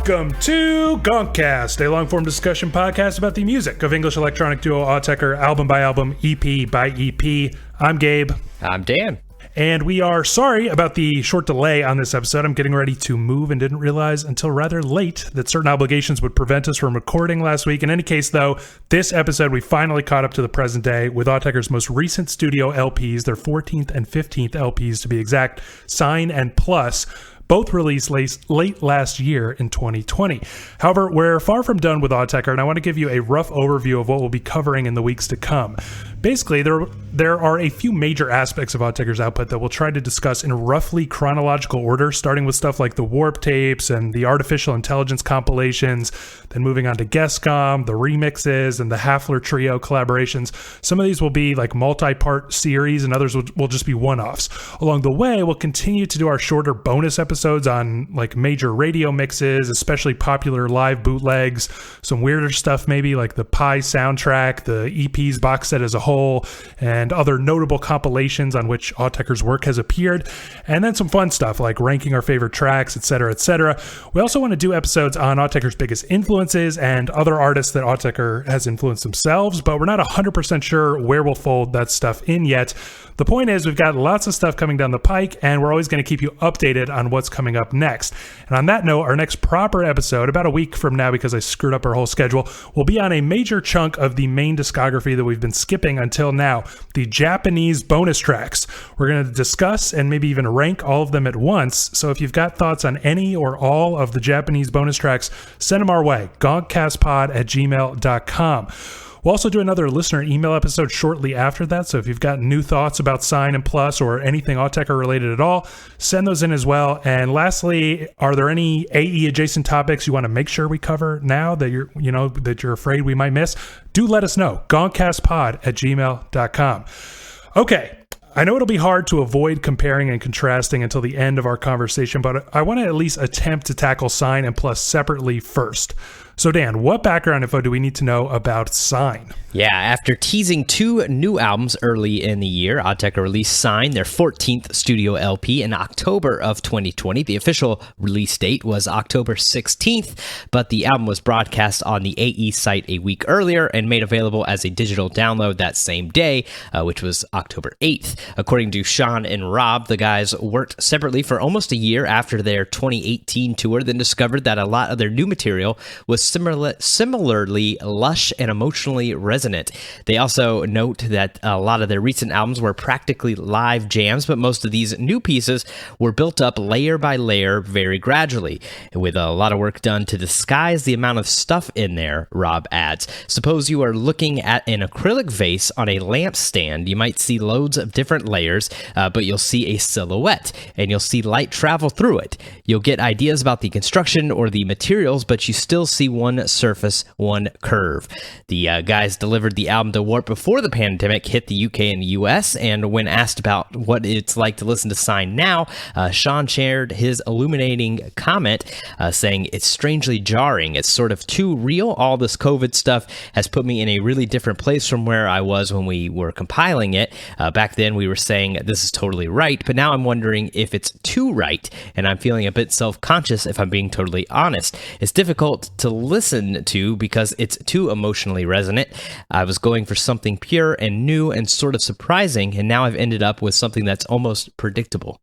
Welcome to GONKCAST, a long-form discussion podcast about the music of English electronic duo Autechre, album by album, EP by EP. I'm Gabe. I'm Dan. And we are sorry about the short delay on this episode. I'm getting ready to move and didn't realize until rather late that certain obligations would prevent us from recording last week. In any case, though, this episode, we finally caught up to the present day with Autechre's most recent studio LPs, their 14th and 15th LPs to be exact, Sign and Plus, both released late last year in 2020. However, we're far from done with Autechre, and I want to give you a rough overview of what we'll be covering in the weeks to come. Basically, there are a few major aspects of Autechre's output that we'll try to discuss in roughly chronological order, starting with stuff like the Warp tapes and the Artificial Intelligence compilations, then moving on to Guestcom, the remixes, and the Hafler Trio collaborations. Some of these will be like multi-part series, and others will just be one-offs. Along the way, we'll continue to do our shorter bonus episodes on like major radio mixes, especially popular live bootlegs, some weirder stuff maybe like the Pi soundtrack, the EP's box set as a whole, and other notable compilations on which Autechre's work has appeared, and then some fun stuff like ranking our favorite tracks, etc., etc. We also want to do episodes on Autechre's biggest influences and other artists that Autechre has influenced themselves, but we're not 100% sure where we'll fold that stuff in yet. The point is, we've got lots of stuff coming down the pike, and we're always going to keep you updated on what's coming up next. And on that note, our next proper episode, about a week from now because I screwed up our whole schedule, will be on a major chunk of the main discography that we've been skipping until now, the Japanese bonus tracks. We're going to discuss and maybe even rank all of them at once, so if you've got thoughts on any or all of the Japanese bonus tracks, send them our way, gonkcastpod@gmail.com. We'll also do another listener email episode shortly after that, so if you've got new thoughts about Sign and Plus or anything Autechre related at all, send those in as well. And lastly, are there any AE adjacent topics you want to make sure we cover now that you're afraid we might miss? Do let us know. gonkcastpod@gmail.com. Okay. I know it'll be hard to avoid comparing and contrasting until the end of our conversation, but I want to at least attempt to tackle Sign and Plus separately first. So Dan, what background info do we need to know about Sign? Yeah, after teasing two new albums early in the year, Autechre released Sign, their 14th studio LP, in October of 2020. The official release date was October 16th, but the album was broadcast on the AE site a week earlier and made available as a digital download that same day, which was October 8th. According to Sean and Rob, the guys worked separately for almost a year after their 2018 tour, then discovered that a lot of their new material was similarly lush and emotionally resonant. They also note that a lot of their recent albums were practically live jams, but most of these new pieces were built up layer by layer very gradually, with a lot of work done to disguise the amount of stuff in there, Rob adds. Suppose you are looking at an acrylic vase on a lampstand. You might see loads of different layers, but you'll see a silhouette, and you'll see light travel through it. You'll get ideas about the construction or the materials, but you still see one surface, one curve. The guys delivered the album to Warp before the pandemic hit the UK and the US, and when asked about what it's like to listen to Sign now, Sean shared his illuminating comment saying, "It's strangely jarring. It's sort of too real. All this COVID stuff has put me in a really different place from where I was when we were compiling it. Back then we were saying this is totally right, but now I'm wondering if it's too right, and I'm feeling a bit self-conscious if I'm being totally honest. It's difficult to listen to because it's too emotionally resonant. I was going for something pure and new and sort of surprising, and now I've ended up with something that's almost predictable."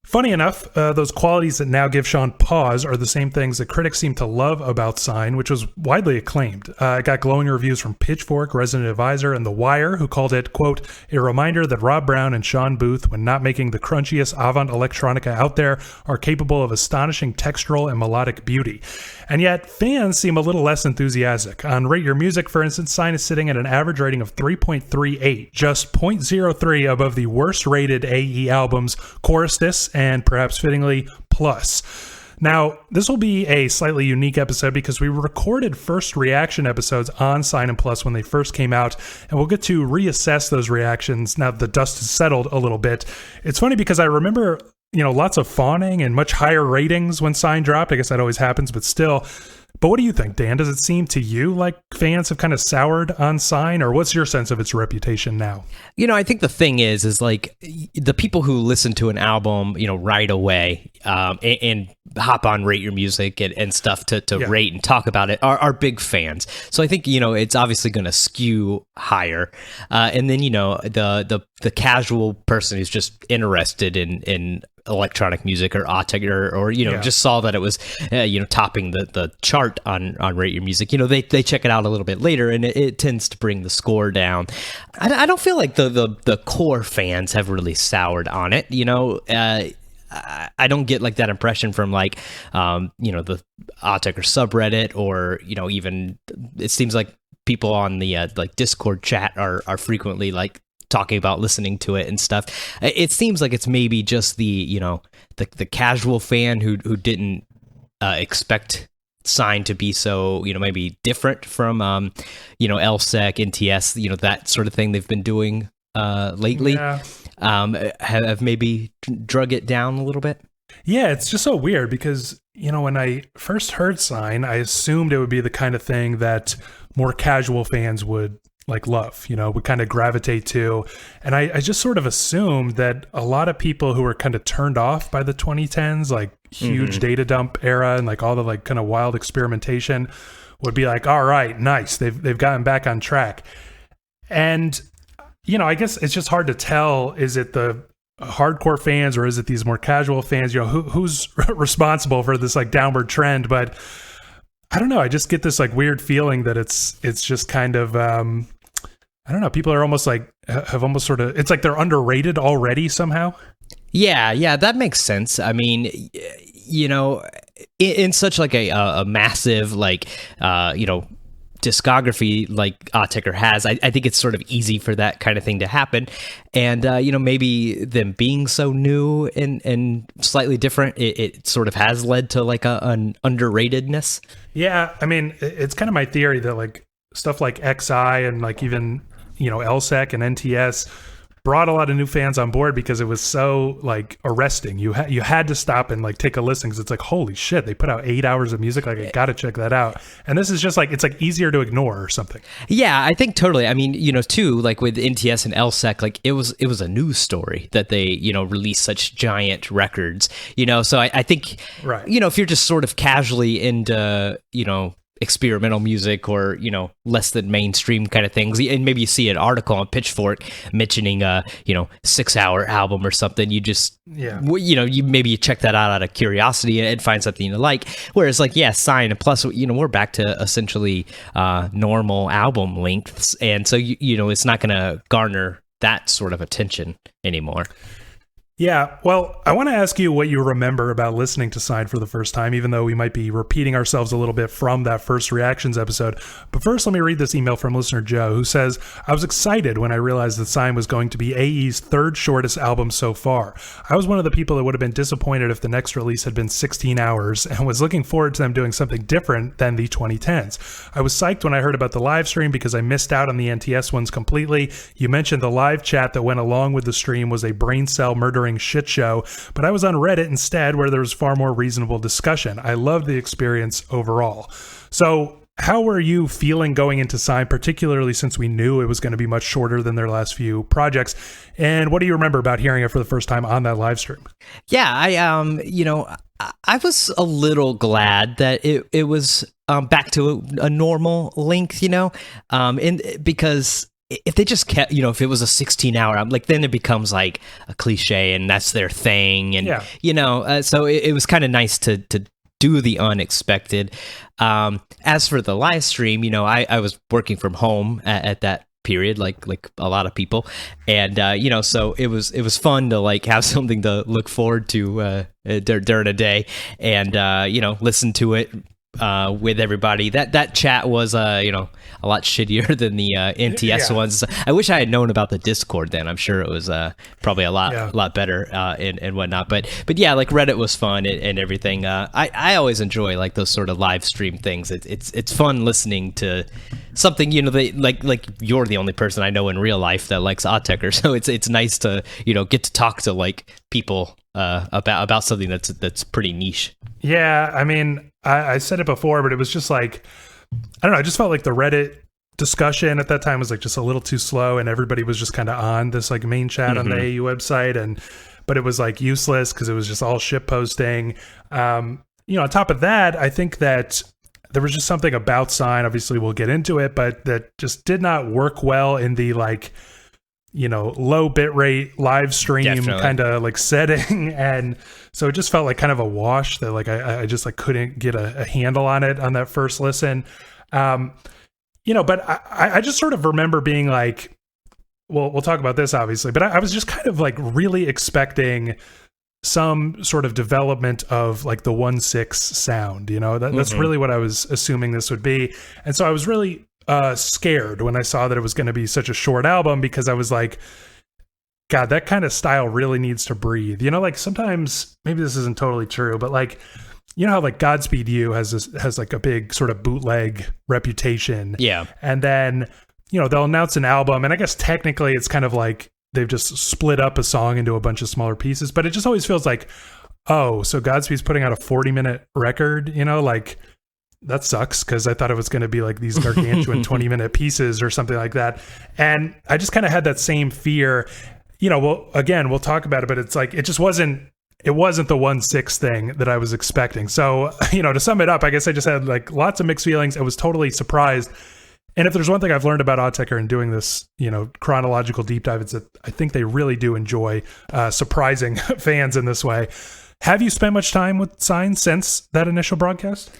Funny enough, those qualities that now give Sean pause are the same things that critics seem to love about Sign, which was widely acclaimed. It got glowing reviews from Pitchfork, Resident Advisor, and The Wire, who called it, quote, "a reminder that Rob Brown and Sean Booth, when not making the crunchiest avant electronica out there, are capable of astonishing textural and melodic beauty." And yet, fans seem a little less enthusiastic. On Rate Your Music, for instance, Sign is sitting at an average rating of 3.38, just 0.03 above the worst-rated AE albums, Chorus and perhaps fittingly, Plus. Now, this will be a slightly unique episode because we recorded first reaction episodes on Sign and Plus when they first came out, and we'll get to reassess those reactions now that the dust has settled a little bit. It's funny because I remember, lots of fawning and much higher ratings when Sign dropped. I guess that always happens, but still. But what do you think, Dan? Does it seem to you like fans have kind of soured on Sign, or what's your sense of its reputation now? I think the thing is like the people who listen to an album, right away, and hop on Rate Your Music and stuff to rate and talk about it are big fans. So I think, it's obviously going to skew higher. And then, the casual person who's just interested in electronic music or Autechre or just saw that it was topping the chart on Rate Your Music, they check it out a little bit later, and it tends to bring the score down. I don't feel like the core fans have really soured on it. I don't get like that impression from like the Autechre subreddit, or even it seems like people on the like Discord chat are frequently like talking about listening to it and stuff. It seems like it's maybe just the casual fan who didn't expect Sign to be so maybe different from LSEC, NTS, that sort of thing they've been doing lately. Yeah. Have maybe drug it down a little bit. Yeah, it's just so weird because when I first heard Sign, I assumed it would be the kind of thing that more casual fans would like love, would kind of gravitate to. And I just sort of assumed that a lot of people who were kind of turned off by the 2010s, like huge data dump era and like all the like kind of wild experimentation, would be like, all right, nice. They've gotten back on track. And, I guess it's just hard to tell. Is it the hardcore fans or is it these more casual fans? Who's responsible for this like downward trend? But I don't know. I just get this like weird feeling that it's just kind of, I don't know. People are almost like have almost sort of, it's like they're underrated already somehow. Yeah, that makes sense. I mean, in such like a massive like discography like Autechre has, I think it's sort of easy for that kind of thing to happen. And maybe them being so new and slightly different, it sort of has led to like an underratedness. Yeah, I mean, it's kind of my theory that like stuff like XI and like even LSEC and NTS brought a lot of new fans on board because it was so like arresting. You had to stop and like take a listen because it's like, holy shit, they put out 8 hours of music. Like I got to check that out. And this is just like, it's like easier to ignore or something. Yeah, I think totally. I mean, too, like with NTS and LSEC, like it was a news story that they, released such giant records, so I think, right. If you're just sort of casually into, experimental music or less than mainstream kind of things, and maybe you see an article on Pitchfork mentioning 6-hour album or something, you just you check that out of curiosity and find something you like. Whereas like Sign, and plus we're back to essentially normal album lengths, and so it's not going to garner that sort of attention anymore. Yeah, well, I want to ask you what you remember about listening to Sign for the first time, even though we might be repeating ourselves a little bit from that first reactions episode. But first, let me read this email from listener Joe, who says, I was excited when I realized that Sign was going to be AE's third shortest album so far. I was one of the people that would have been disappointed if the next release had been 16 hours and was looking forward to them doing something different than the 2010s. I was psyched when I heard about the live stream because I missed out on the NTS ones completely. You mentioned the live chat that went along with the stream was a brain cell murdering shit show, but I was on Reddit instead where there was far more reasonable discussion. I loved the experience overall. So how were you feeling going into Sign, particularly since we knew it was going to be much shorter than their last few projects? And what do you remember about hearing it for the first time on that live stream? Yeah, I was a little glad that it was back to a normal length, and because if they just kept, if it was a 16-hour, like then it becomes like a cliche and that's their thing. And, so it was kind of nice to do the unexpected. As for the live stream, I was working from home at that period, like a lot of people. And, so it was fun to like have something to look forward to during a day and, listen to it with everybody. That chat was a lot shittier than the NTS ones. I wish I had known about the Discord then. I'm sure it was probably a lot better and whatnot. But yeah, like Reddit was fun and everything. I always enjoy like those sort of live stream things. It's fun listening to something, they like you're the only person I know in real life that likes Autechre, so it's nice to get to talk to like people about something that's pretty niche. Yeah, I mean, I said it before, but it was just like, I don't know, I just felt like the Reddit discussion at that time was like just a little too slow, and everybody was just kind of on this like main chat on the AU website, and but it was like useless because it was just all shit posting. On top of that, I think that there was just something about Sign, obviously we'll get into it, but that just did not work well in the like, low bitrate live stream kind of like setting. And so it just felt like kind of a wash that like I just like couldn't get a handle on it on that first listen. But I just sort of remember being like, well, we'll talk about this obviously, but I was just kind of like really expecting some sort of development of like the 1/6 sound, that's really what I was assuming this would be. And so I was really scared when I saw that it was going to be such a short album, because I was like, God, that kind of style really needs to breathe. Like sometimes, maybe this isn't totally true, but like, how like Godspeed You has like a big sort of bootleg reputation. Yeah. And then, they'll announce an album, and I guess technically it's kind of like they've just split up a song into a bunch of smaller pieces, but it just always feels like, oh, so Godspeed's putting out a 40-minute record, like that sucks, because I thought it was going to be like these gargantuan 20-minute pieces or something like that. And I just kind of had that same fear. Well, again, we'll talk about it, but it's like it wasn't the 1/6 thing that I was expecting. So, to sum it up, I guess I just had like lots of mixed feelings. I was totally surprised. And if there's one thing I've learned about Autechre in doing this, chronological deep dive, it's that I think they really do enjoy surprising fans in this way. Have you spent much time with Sign since that initial broadcast?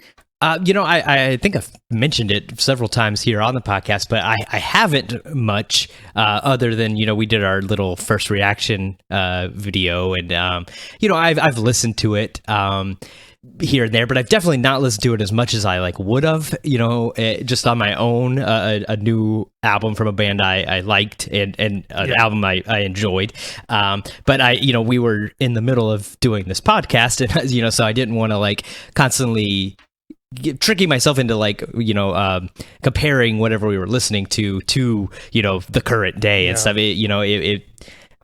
I think I've mentioned it several times here on the podcast, but I haven't much other than, we did our little first reaction video, and, I've listened to it here and there, but I've definitely not listened to it as much as I like would have, just on my own, a new album from a band I liked and an album I enjoyed. But we were in the middle of doing this podcast, and, so I didn't want to like constantly tricking myself into like, comparing whatever we were listening to, the current day and stuff.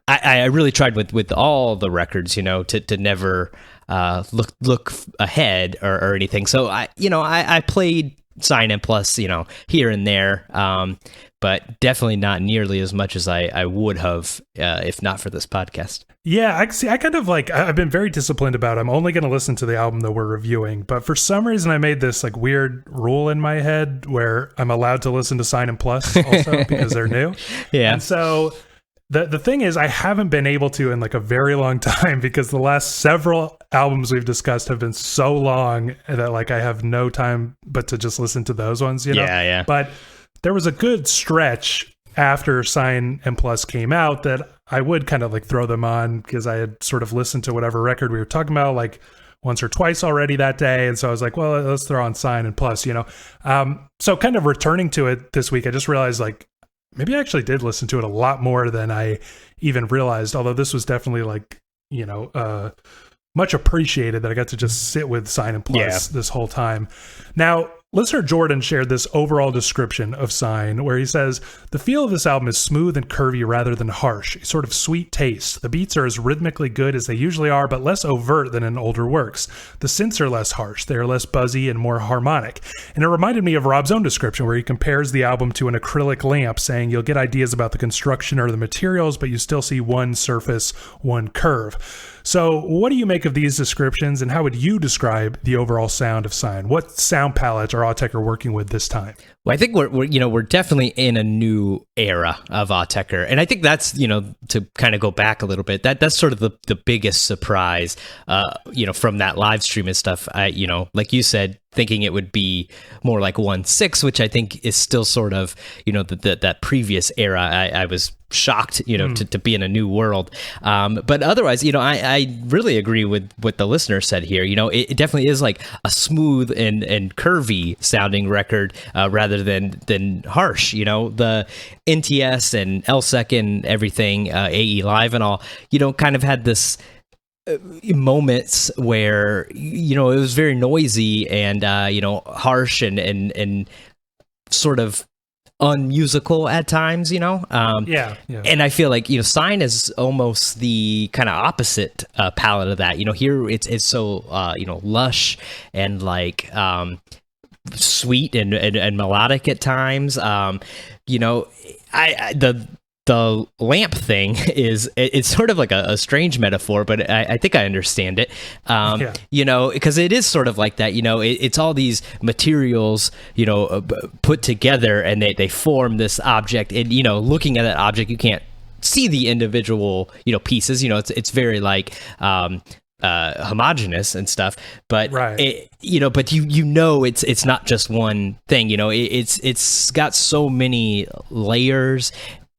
I really tried with all the records, to never look ahead or anything. So I played Sign and Plus, here and there, but definitely not nearly as much as I would have if not for this podcast. Yeah, I kind of like, I've been very disciplined about it. I'm only going to listen to the album that we're reviewing, but for some reason I made this like weird rule in my head where I'm allowed to listen to Sign and Plus also because they're new. Yeah. And so the thing is, I haven't been able to in like a very long time, because the last several albums we've discussed have been so long that like I have no time but to just listen to those ones, Yeah. But there was a good stretch after Sign and Plus came out that I would kind of like throw them on, because I had sort of listened to whatever record we were talking about like once or twice already that day. And so I was like, well, let's throw on Sign and Plus, So kind of returning to it this week, I just realized like, maybe I actually did listen to it a lot more than I even realized, although this was definitely like, much appreciated that I got to just sit with Sign and Plus this whole time. Now, listener Jordan shared this overall description of Sign where he says, the feel of this album is smooth and curvy rather than harsh, a sort of sweet taste. The beats are as rhythmically good as they usually are, but less overt than in older works. The synths are less harsh, they are less buzzy and more harmonic. And it reminded me of Rob's own description where he compares the album to an acrylic lamp, saying you'll get ideas about the construction or the materials, but you still see one surface, one curve. So what do you make of these descriptions, and how would you describe the overall sound of Sign? What sound palettes are Autechre working with this time? Well, I think we're definitely in a new era of Autechre, and I think that's to kind of go back a little bit. That's sort of the biggest surprise, from that live stream and stuff. Like you said, thinking it would be more like 1/6, which I think is still sort of that previous era. I was shocked, to be in a new world. But otherwise, I really agree with what the listener said here. It definitely is like a smooth and curvy sounding record rather than harsh. The NTS and LSEC and everything, AE Live and all, kind of had this moments where it was very noisy and harsh and sort of unmusical at times, Yeah. And I feel like Sign is almost the kind of opposite palette of that. Here it's so lush and like sweet and melodic at times. The the lamp thing it's sort of like a strange metaphor, but I think I understand it. Because it is sort of like that. It's all these materials, put together, and they form this object. And looking at that object, you can't see the individual pieces. It's very like homogeneous and stuff, but right. But it's not just one thing. It's got so many layers.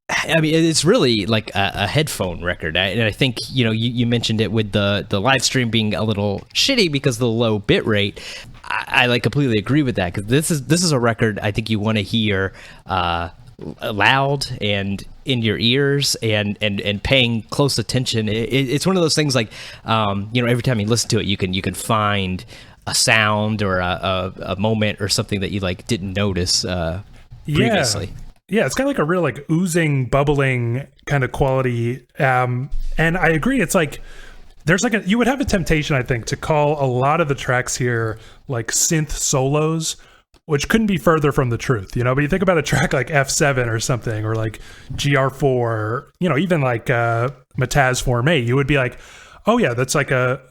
I mean, it's really like a headphone record, and I think you mentioned it with the live stream being a little shitty because of the low bit rate. I like completely agree with that, because this is a record I think you want to hear loud and in your ears and paying close attention. It's one of those things like every time you listen to it, you can find a sound or a moment or something that you like didn't notice previously. Yeah, it's kind of like a real like oozing, bubbling kind of quality. And I agree. It's like there's like you would have a temptation, I think, to call a lot of the tracks here like synth solos, which couldn't be further from the truth, But you think about a track like F7 or something, or like GR4, or, even like Mataz Form 8, you would be like, oh yeah, that's like a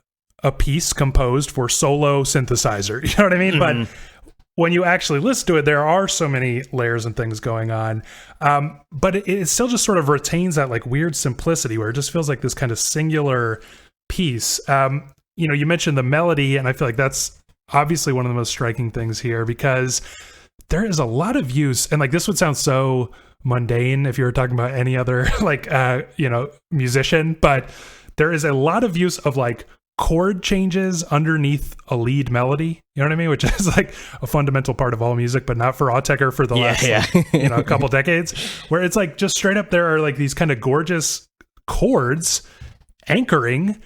piece composed for solo synthesizer. You know what I mean? Mm-hmm. But when you actually listen to it, there are so many layers and things going on. But it still just sort of retains that like weird simplicity where it just feels like this kind of singular piece. You mentioned the melody, and I feel like that's obviously one of the most striking things here, because there is a lot of use, and like this would sound so mundane if you were talking about any other like musician, but there is a lot of use of like chord changes underneath a lead melody, you know what I mean, which is like a fundamental part of all music, but not for Autechre for the last a couple decades, where it's like just straight up there are like these kind of gorgeous chords anchoring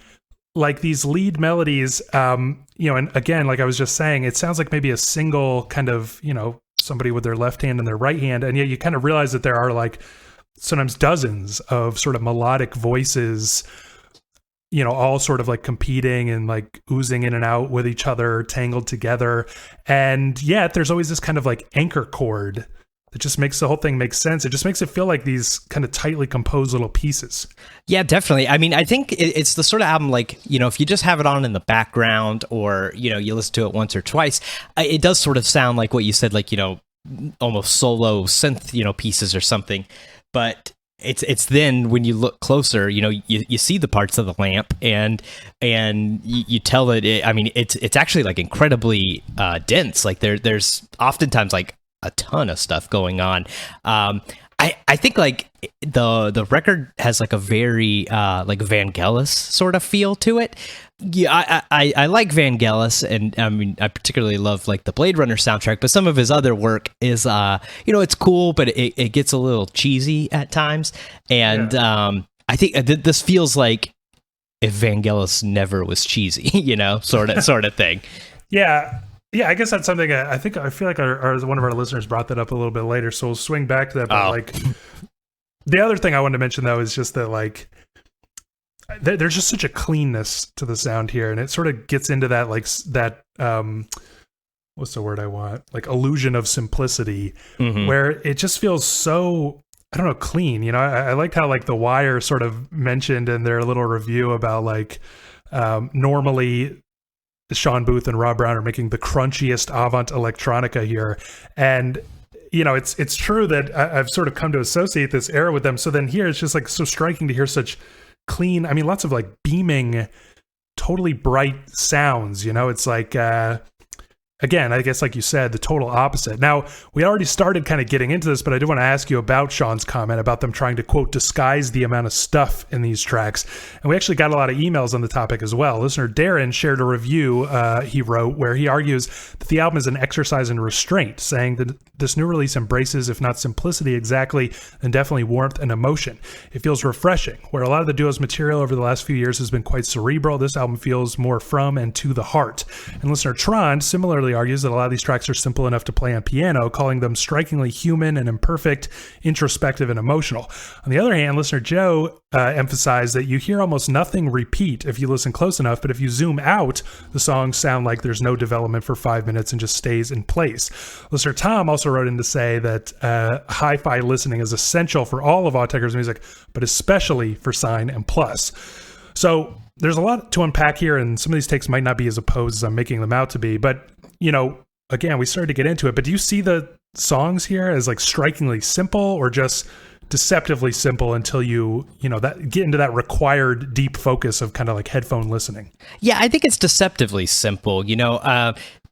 like these lead melodies, and again, like I was just saying, it sounds like maybe a single kind of, somebody with their left hand and their right hand, and yet you kind of realize that there are like sometimes dozens of sort of melodic voices, all sort of like competing and like oozing in and out with each other, tangled together. And yet there's always this kind of like anchor chord that just makes the whole thing make sense. It just makes it feel like these kind of tightly composed little pieces. Yeah, definitely. I mean, I think it's the sort of album, like, if you just have it on in the background, or, you listen to it once or twice, it does sort of sound like what you said, like, almost solo synth, pieces or something. But it's then when you look closer, you see the parts of the lamp, and you tell that it's actually like incredibly dense. Like there's oftentimes like a ton of stuff going on. I think like the record has like a very like Vangelis sort of feel to it. Yeah, I like Vangelis, and I mean I particularly love like the Blade Runner soundtrack, but some of his other work is it's cool, but it gets a little cheesy at times. And I think this feels like if Vangelis never was cheesy, sort of thing. Yeah, I guess that's something I feel like one of our listeners brought that up a little bit later, so we'll swing back to that. But like the other thing I wanted to mention though is just that like there's just such a cleanness to the sound here, and it sort of gets into that like that what's the word I want, like illusion of simplicity, where it just feels so, I don't know, clean. I liked how like The Wire sort of mentioned in their little review about like normally Sean Booth and Rob Brown are making the crunchiest avant electronica here, and it's true that I've sort of come to associate this era with them. So then here it's just like so striking to hear such clean, I mean lots of like beaming, totally bright sounds. It's like again, I guess like you said, the total opposite. Now, we already started kind of getting into this, but I do want to ask you about Sean's comment about them trying to, quote, disguise the amount of stuff in these tracks. And we actually got a lot of emails on the topic as well. Listener Darren shared a review he wrote where he argues that the album is an exercise in restraint, saying that this new release embraces, if not simplicity exactly, then definitely warmth and emotion. It feels refreshing. Where a lot of the duo's material over the last few years has been quite cerebral, this album feels more from and to the heart. And listener Tron similarly clearly argues that a lot of these tracks are simple enough to play on piano, calling them strikingly human and imperfect, introspective and emotional. On the other hand, listener Joe emphasized that you hear almost nothing repeat if you listen close enough, but if you zoom out, the songs sound like there's no development for 5 minutes and just stays in place. Listener Tom also wrote in to say that hi-fi listening is essential for all of Autechre's music, but especially for Sign and Plus. So there's a lot to unpack here, and some of these takes might not be as opposed as I'm making them out to be. But, again, we started to get into it. But do you see the songs here as like strikingly simple or just deceptively simple until you that get into that required deep focus of kind of like headphone listening? Yeah, I think it's deceptively simple.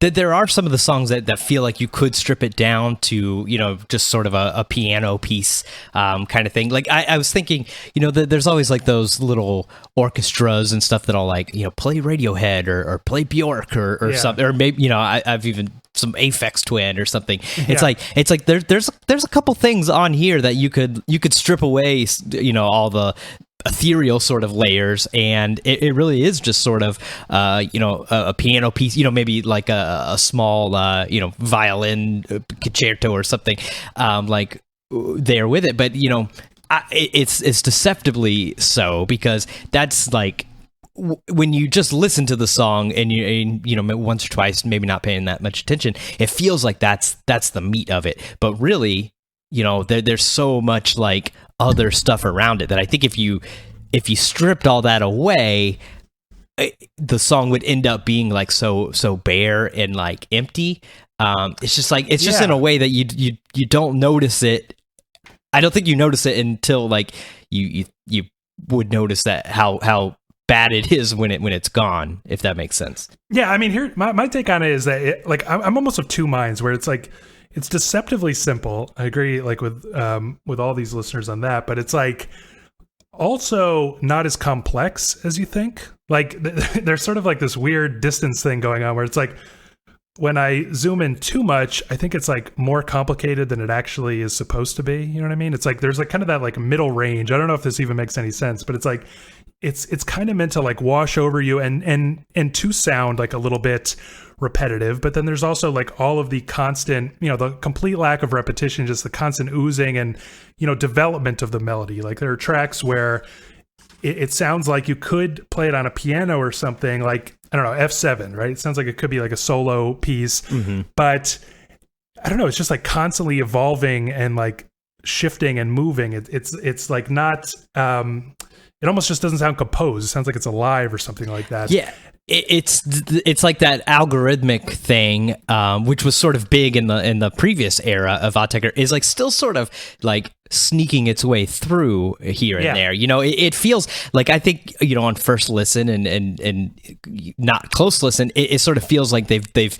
There are some of the songs that feel like you could strip it down to, just sort of a piano piece kind of thing. Like I was thinking, there's always like those little orchestras and stuff that'll like, play Radiohead or play Bjork or something, or maybe, I've even some Aphex Twin or something. It's like there's a couple things on here that you could strip away, all the ethereal sort of layers, and it really is just sort of a piano piece, maybe like a small violin concerto or something like there with it, but it's deceptively so, because that's like when you just listen to the song and you once or twice, maybe not paying that much attention, it feels like that's the meat of it. But really, there's so much like other stuff around it that I think if you stripped all that away, the song would end up being like so bare and like empty. It's just like just in a way that you don't notice it. I don't think you notice it until like you would notice that how bad it is when it's gone, if that makes sense. Yeah, I mean, here my take on it is that I'm almost of two minds, where it's like it's deceptively simple. I agree, like with all these listeners on that, but it's like also not as complex as you think. Like there's sort of like this weird distance thing going on where it's like when I zoom in too much, I think it's like more complicated than it actually is supposed to be. You know what I mean? It's like there's like kind of that like middle range. I don't know if this even makes any sense, but it's like it's kind of meant to like wash over you and to sound like a little bit repetitive, but then there's also like all of the constant, the complete lack of repetition, just the constant oozing and development of the melody. Like there are tracks where it sounds like you could play it on a piano or something, like I don't know, F7, right? It sounds like it could be like a solo piece, but I don't know, it's just like constantly evolving and like shifting and moving. It's like not it almost just doesn't sound composed. It sounds like it's alive or something like that. Yeah. It's like that algorithmic thing, which was sort of big in the previous era of Autechre, is like still sort of like sneaking its way through here and there. It feels like, I think, on first listen and not close listen, it sort of feels like they've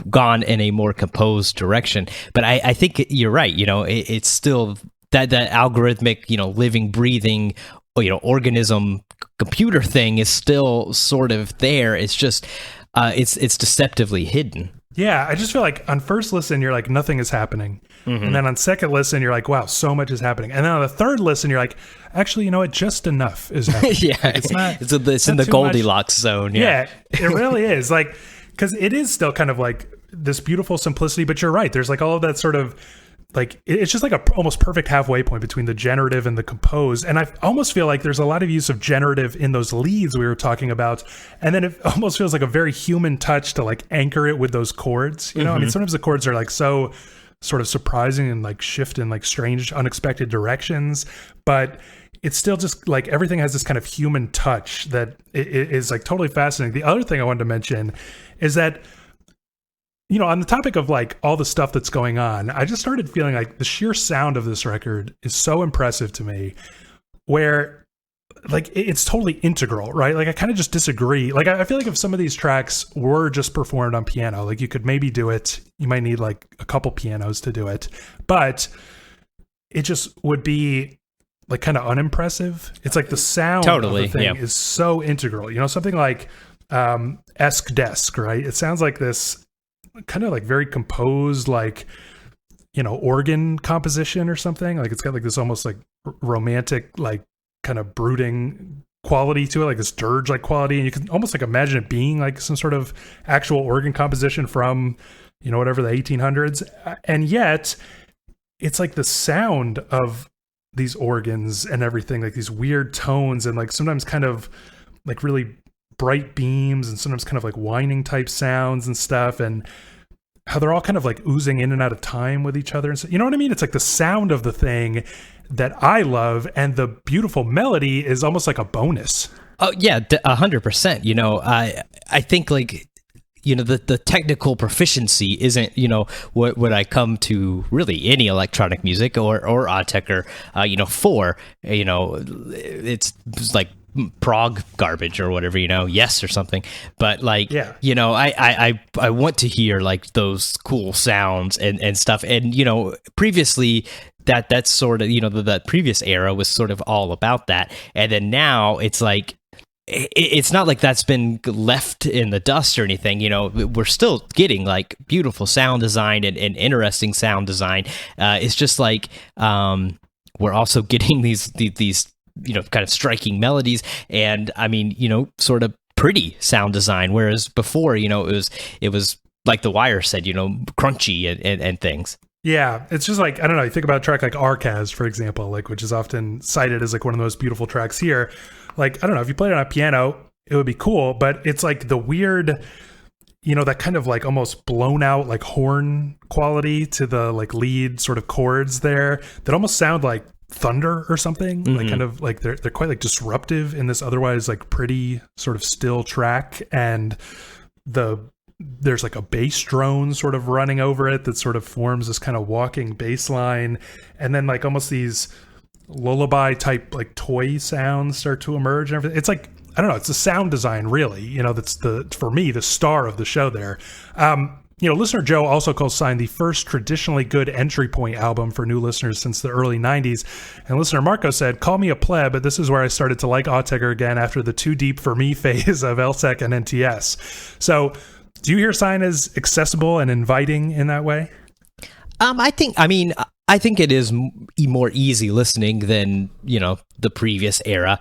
gone in a more composed direction. But I think you're right. It's still that algorithmic, living, breathing, organism computer thing is still sort of there. It's just it's deceptively hidden. Yeah, I just feel like on first listen you're like nothing is happening, and then on second listen you're like, wow, so much is happening, and then on the third listen you're like, actually, just enough is happening. It's not. It's in the Goldilocks zone. Yeah, it really is, like, because it is still kind of like this beautiful simplicity, but you're right. There's like all of that sort of like, it's just like a almost perfect halfway point between the generative and the composed. And I almost feel like there's a lot of use of generative in those leads we were talking about. And then it almost feels like a very human touch to like anchor it with those chords. I mean, sometimes the chords are like so sort of surprising and like shift in like strange, unexpected directions, but it's still just like everything has this kind of human touch that is like totally fascinating. The other thing I wanted to mention is that, on the topic of like all the stuff that's going on, I just started feeling like the sheer sound of this record is so impressive to me, where like it's totally integral, right? Like I kind of just disagree. Like I feel like if some of these tracks were just performed on piano, like you could maybe do it. You might need like a couple pianos to do it, but it just would be like kind of unimpressive. It's like the sound of the thing is so integral. Something like Esk Desk, right? It sounds like this kind of like very composed, like, organ composition or something. Like it's got like this almost like romantic, like kind of brooding quality to it, like this dirge-like quality, and you can almost like imagine it being like some sort of actual organ composition from, whatever, the 1800s. And yet it's like the sound of these organs and everything, like these weird tones and like sometimes kind of like really bright beams and sometimes kind of like whining type sounds and stuff, and how they're all kind of like oozing in and out of time with each other. And so, you know what I mean? It's like the sound of the thing that I love, and the beautiful melody is almost like a bonus. Oh yeah, 100%. I think like, the technical proficiency isn't, what I come to really any electronic music or Autechre, for, it's like prog garbage or whatever, yes or something. But like, yeah. I want to hear like those cool sounds and stuff. And, previously that's sort of, that previous era was sort of all about that. And then now it's like, it's not like that's been left in the dust or anything. We're still getting like beautiful sound design and interesting sound design. It's just like we're also getting these kind of striking melodies, and I mean, sort of pretty sound design. Whereas before, it was like The Wire said, crunchy and things. Yeah, it's just like, I don't know, you think about a track like Arcaz, for example, like, which is often cited as like one of the most beautiful tracks here. Like, I don't know, if you played it on a piano, it would be cool, but it's like the weird, that kind of like almost blown out like horn quality to the like lead sort of chords there that almost sound like thunder or something. Mm-hmm. Like kind of like they're quite like disruptive in this otherwise like pretty sort of still track, and there's like a bass drone sort of running over it that sort of forms this kind of walking bass line, and then like almost these lullaby type like toy sounds start to emerge and everything. It's like, I don't know, it's the sound design really, that's for me the star of the show there. Listener Joe also co-signed the first traditionally good entry point album for new listeners since the early 90s. And listener Marco said, "Call me a pleb, but this is where I started to like Autechre again after the too deep for me phase of LSEC and NTS." So do you hear Sign as accessible and inviting in that way? I think it is more easy listening than, the previous era,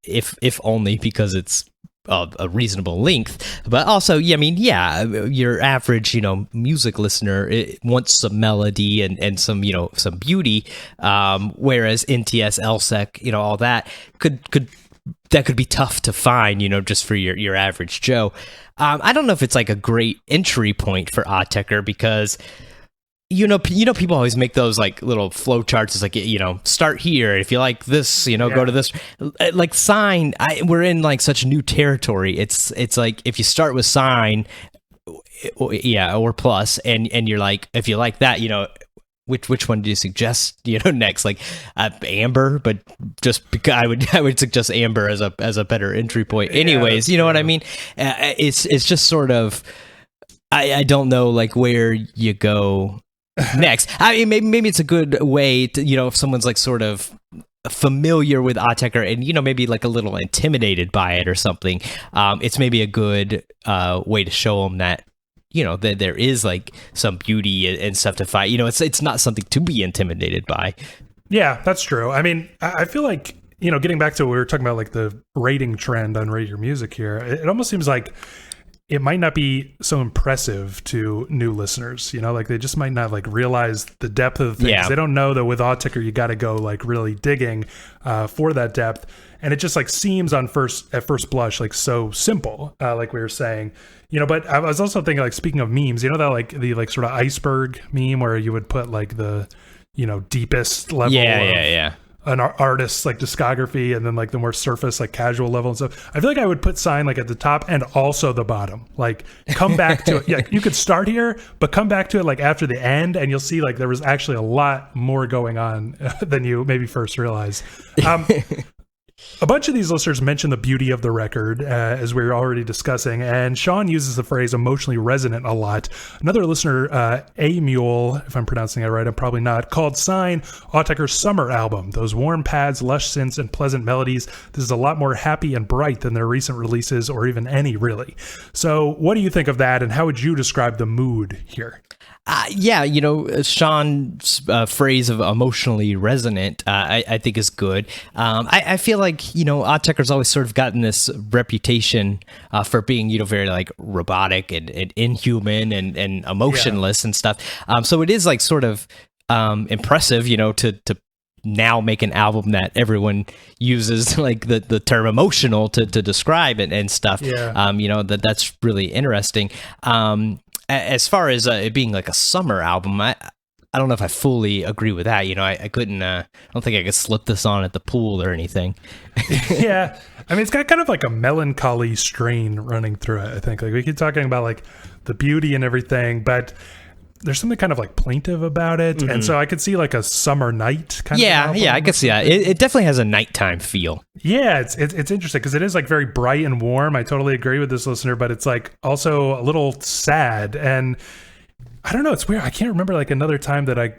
if only because it's a reasonable length. But also, your average, music listener wants some melody and some, some beauty, whereas NTS, LSEC, all that could be tough to find, just for your average Joe. I don't know if it's like a great entry point for Autechre because, people always make those like little flow charts. It's like, start here. If you like this, go to this. Like Sign, we're in like such new territory. It's like if you start with Sign, or Plus, and you're like, if you like that, which one do you suggest, next? Like Amber, but just because I would suggest Amber as a better entry point. Anyways, you know what I mean? It's just sort of, I don't know like where you go next. I mean, maybe it's a good way to, if someone's like sort of familiar with Autechre and, maybe like a little intimidated by it or something. It's maybe a good way to show them that, that there is like some beauty and stuff to find. It's not something to be intimidated by. Yeah, that's true. I mean, I feel like, getting back to what we were talking about, like the rating trend on Rate Your Music here, it almost seems like it might not be so impressive to new listeners, like they just might not like realize the depth of the thing. Yeah. They don't know that with Autechre, you got to go like really digging for that depth. And it just like seems at first blush, like so simple, like we were saying, but I was also thinking like, speaking of memes, that like the like sort of iceberg meme where you would put like the, deepest level of an artist's like discography and then like the more surface, like casual level and stuff. I feel like I would put Sign like at the top and also the bottom, like come back to it. Yeah, you could start here, but come back to it like after the end and you'll see like there was actually a lot more going on than you maybe first realized. A bunch of these listeners mention the beauty of the record, as we were already discussing, and Sean uses the phrase emotionally resonant a lot. Another listener, A Mule, if I'm pronouncing that right, I'm probably not, called Sign Autechre's summer album. Those warm pads, lush synths, and pleasant melodies. This is a lot more happy and bright than their recent releases, or even any, really. So what do you think of that, and how would you describe the mood here? Yeah, Sean's phrase of emotionally resonant, I think is good. I feel like, Autechre's always sort of gotten this reputation for being, very like robotic and inhuman and emotionless and stuff. So it is like sort of impressive, to now make an album that everyone uses like the term emotional to describe it and stuff. That's really interesting. As far as it being like a summer album, I don't know if I fully agree with that. I couldn't. I don't think I could slip this on at the pool or anything. Yeah, I mean, it's got kind of like a melancholy strain running through it. I think like we keep talking about like the beauty and everything, but there's something kind of like plaintive about it, and so I could see like a summer night kind of album. Yeah, I could see that. It definitely has a nighttime feel. Yeah, it's interesting because it is like very bright and warm. I totally agree with this listener, but it's like also a little sad, and I don't know. It's weird. I can't remember like another time that I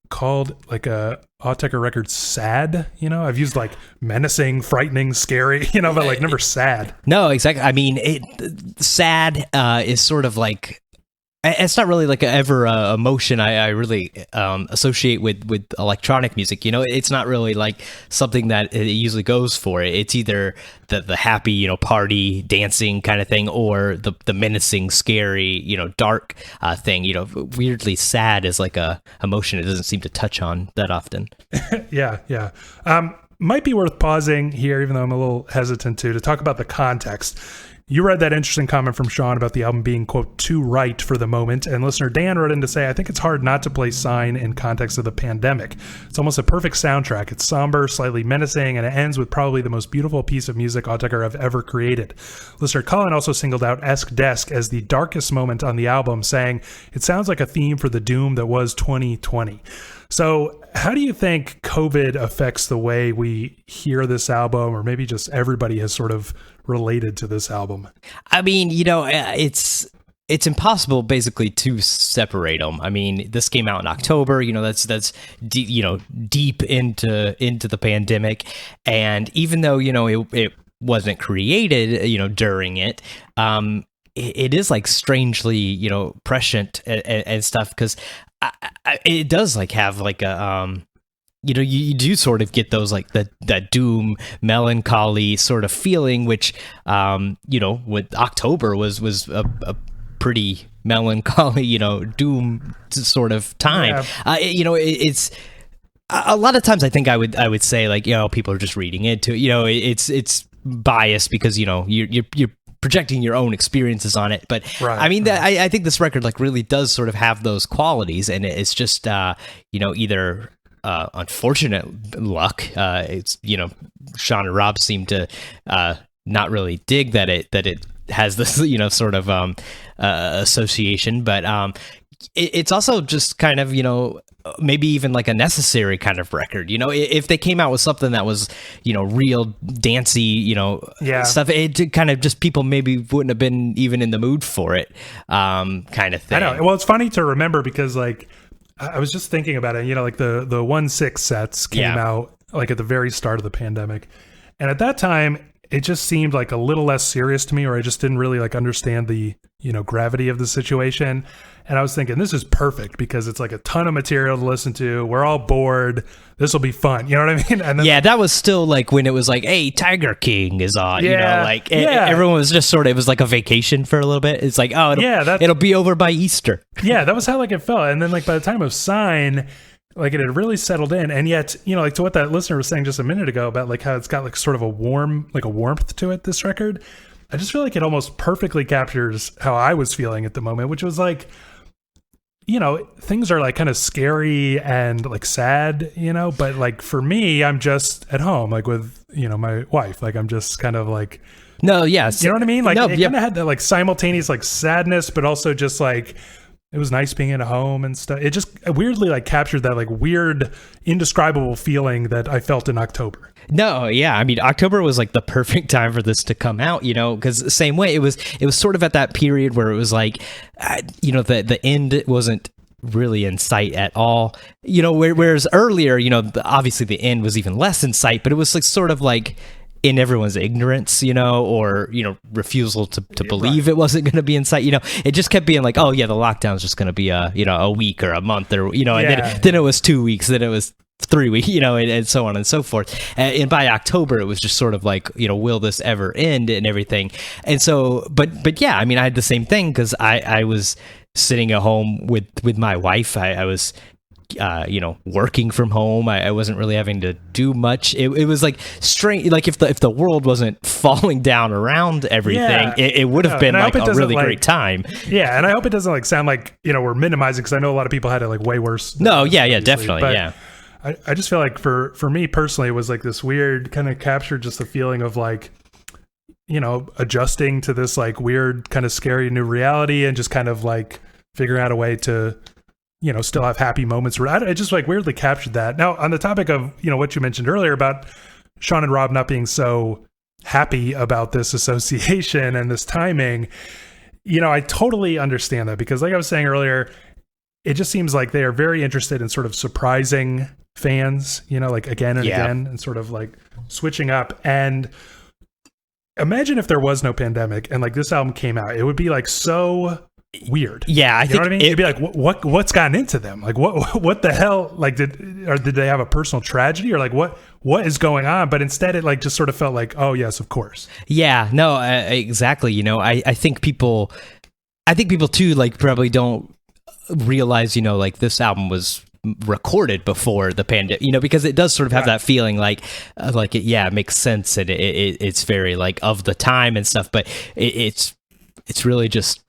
called like a Autechre record sad. I've used like menacing, frightening, scary. But like never sad. No, exactly. I mean, sad is sort of like. It's not really like ever emotion I really associate with electronic music. It's not really like something that it usually goes for. It's either the happy, party, dancing kind of thing, or the menacing, scary, dark thing. Weirdly sad is like a emotion it doesn't seem to touch on that often. Yeah. Might be worth pausing here, even though I'm a little hesitant to talk about the context. You read that interesting comment from Sean about the album being, quote, too right for the moment. And listener Dan wrote in to say, I think it's hard not to place Sign in context of the pandemic. It's almost a perfect soundtrack. It's somber, slightly menacing, and it ends with probably the most beautiful piece of music Autechre have ever created. Listener Colin also singled out Esk Desk as the darkest moment on the album, saying, it sounds like a theme for the doom that was 2020. So how do you think COVID affects the way we hear this album, or maybe just everybody has sort of related to this album? I mean, it's impossible basically to separate them. I mean, this came out in October, that's deep into the pandemic. And even though, it wasn't created, during it, it is like strangely, prescient and stuff, because it does like have like a you do sort of get those like that doom melancholy sort of feeling, which with October was a pretty melancholy doom sort of time. It's a lot of times I think I would say like people are just reading into it. It's biased because you're projecting your own experiences on it, but right, I mean, I think this record like really does sort of have those qualities, and it's just either unfortunate luck. It's Sean and Rob seem to not really dig that it has this sort of association, but it's also just kind of maybe even like a necessary kind of record. If they came out with something that was real dancey stuff, it kind of just people maybe wouldn't have been even in the mood for it, kind of thing. I know. Well, it's funny to remember because like I was just thinking about it. Like the 1/6 sets came out like at the very start of the pandemic, and at that time it just seemed like a little less serious to me, or I just didn't really like understand the gravity of the situation. And I was thinking, this is perfect because it's like a ton of material to listen to. We're all bored. This will be fun. You know what I mean? And then, that was still like when it was like, hey, Tiger King is on. Everyone was just sort of, it was like a vacation for a little bit. It's like, oh, it'll be over by Easter. Yeah, that was how like it felt. And then like by the time of Sign, like it had really settled in. And yet, like to what that listener was saying just a minute ago about like how it's got like sort of a warmth to it, this record. I just feel like it almost perfectly captures how I was feeling at the moment, which was like, things are like kind of scary and like sad, but like for me, I'm just at home, like with, my wife, like I'm just kind of like, no, yes. You know what I mean? Like it kind of had that like simultaneous like sadness, but also just like, it was nice being at home and stuff. It just weirdly like captured that like weird, indescribable feeling that I felt in October. No, yeah. I mean, October was like the perfect time for this to come out, because the same way it was sort of at that period where it was like, the end wasn't really in sight at all, whereas earlier, obviously the end was even less in sight, but it was like sort of like, in everyone's ignorance, or, refusal to believe it wasn't going to be in sight. It just kept being like, oh yeah, the lockdown's just going to be a week or a month or, and then it was 2 weeks, then it was 3 weeks, and so on and so forth. And by October, it was just sort of like, will this ever end and everything. And so, but yeah, I mean, I had the same thing because I was sitting at home with my wife. I was working from home. I wasn't really having to do much. It was like strange. Like if the world wasn't falling down around everything, it would have been like a really great time. Yeah, and I hope it doesn't like sound like we're minimizing, because I know a lot of people had it like way worse. No, yeah, definitely, but yeah. I just feel like for me personally, it was like this weird kind of captured just the feeling of like, adjusting to this like weird kind of scary new reality and just kind of like figuring out a way to still have happy moments. I just like weirdly captured that. Now, on the topic of, what you mentioned earlier about Sean and Rob not being so happy about this association and this timing, I totally understand that, because like I was saying earlier, it just seems like they are very interested in sort of surprising fans, like again and again, and sort of like switching up. And imagine if there was no pandemic and like this album came out, it would be like so weird. Yeah, I think know what I mean? It'd be like, what's gotten into them? Like, what the hell? Like, did they have a personal tragedy, or like what is going on? But instead, it like just sort of felt like, oh yes, of course. Yeah, no, exactly. I think people too, like probably don't realize, like this album was recorded before the pandemic, because it does sort of have that feeling like it makes sense, and it's very like of the time and stuff, but it's really just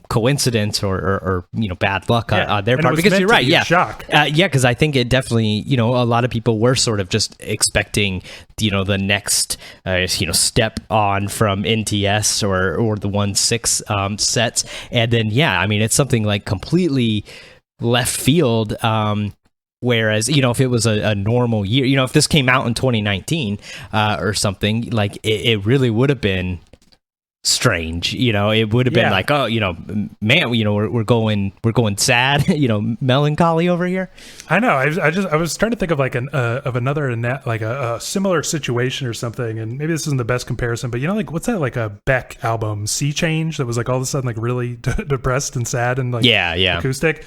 coincidence or bad luck on their part, because you're right. Shock. Because I think it definitely, a lot of people were sort of just expecting the next step on from NTS or the 1/6 sets, and then I mean, it's something like completely left field. Whereas, if it was a normal year, if this came out in 2019 or something, like it really would have been strange. It would have been like, oh, man, we're going sad, melancholy over here. I know. I was trying to think of like another like a similar situation or something, and maybe this isn't the best comparison, but like what's that, like a Beck album, Sea Change, that was like all of a sudden like really depressed and sad and like acoustic,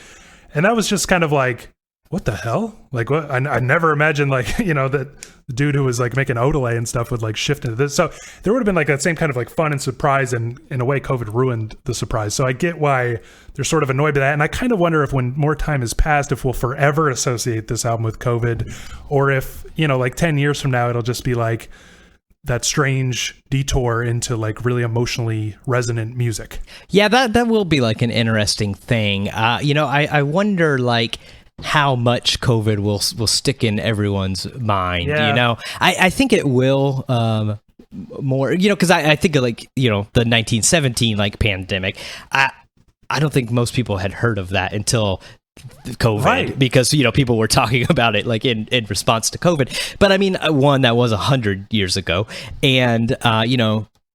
and that was just kind of like, what the hell? Like, what? I never imagined, like, that the dude who was like making Odelay and stuff would like shift into this. So there would have been like that same kind of like fun and surprise, and in a way COVID ruined the surprise. So I get why they're sort of annoyed by that. And I kind of wonder if when more time has passed, if we'll forever associate this album with COVID, or if, like 10 years from now, it'll just be like that strange detour into like really emotionally resonant music. Yeah, that will be like an interesting thing. I wonder like how much COVID will stick in everyone's mind. I think it will more, because I think of like, the 1917 like pandemic. I don't think most people had heard of that until COVID, because people were talking about it like in response to COVID. But I mean, one, that was 100 years ago, and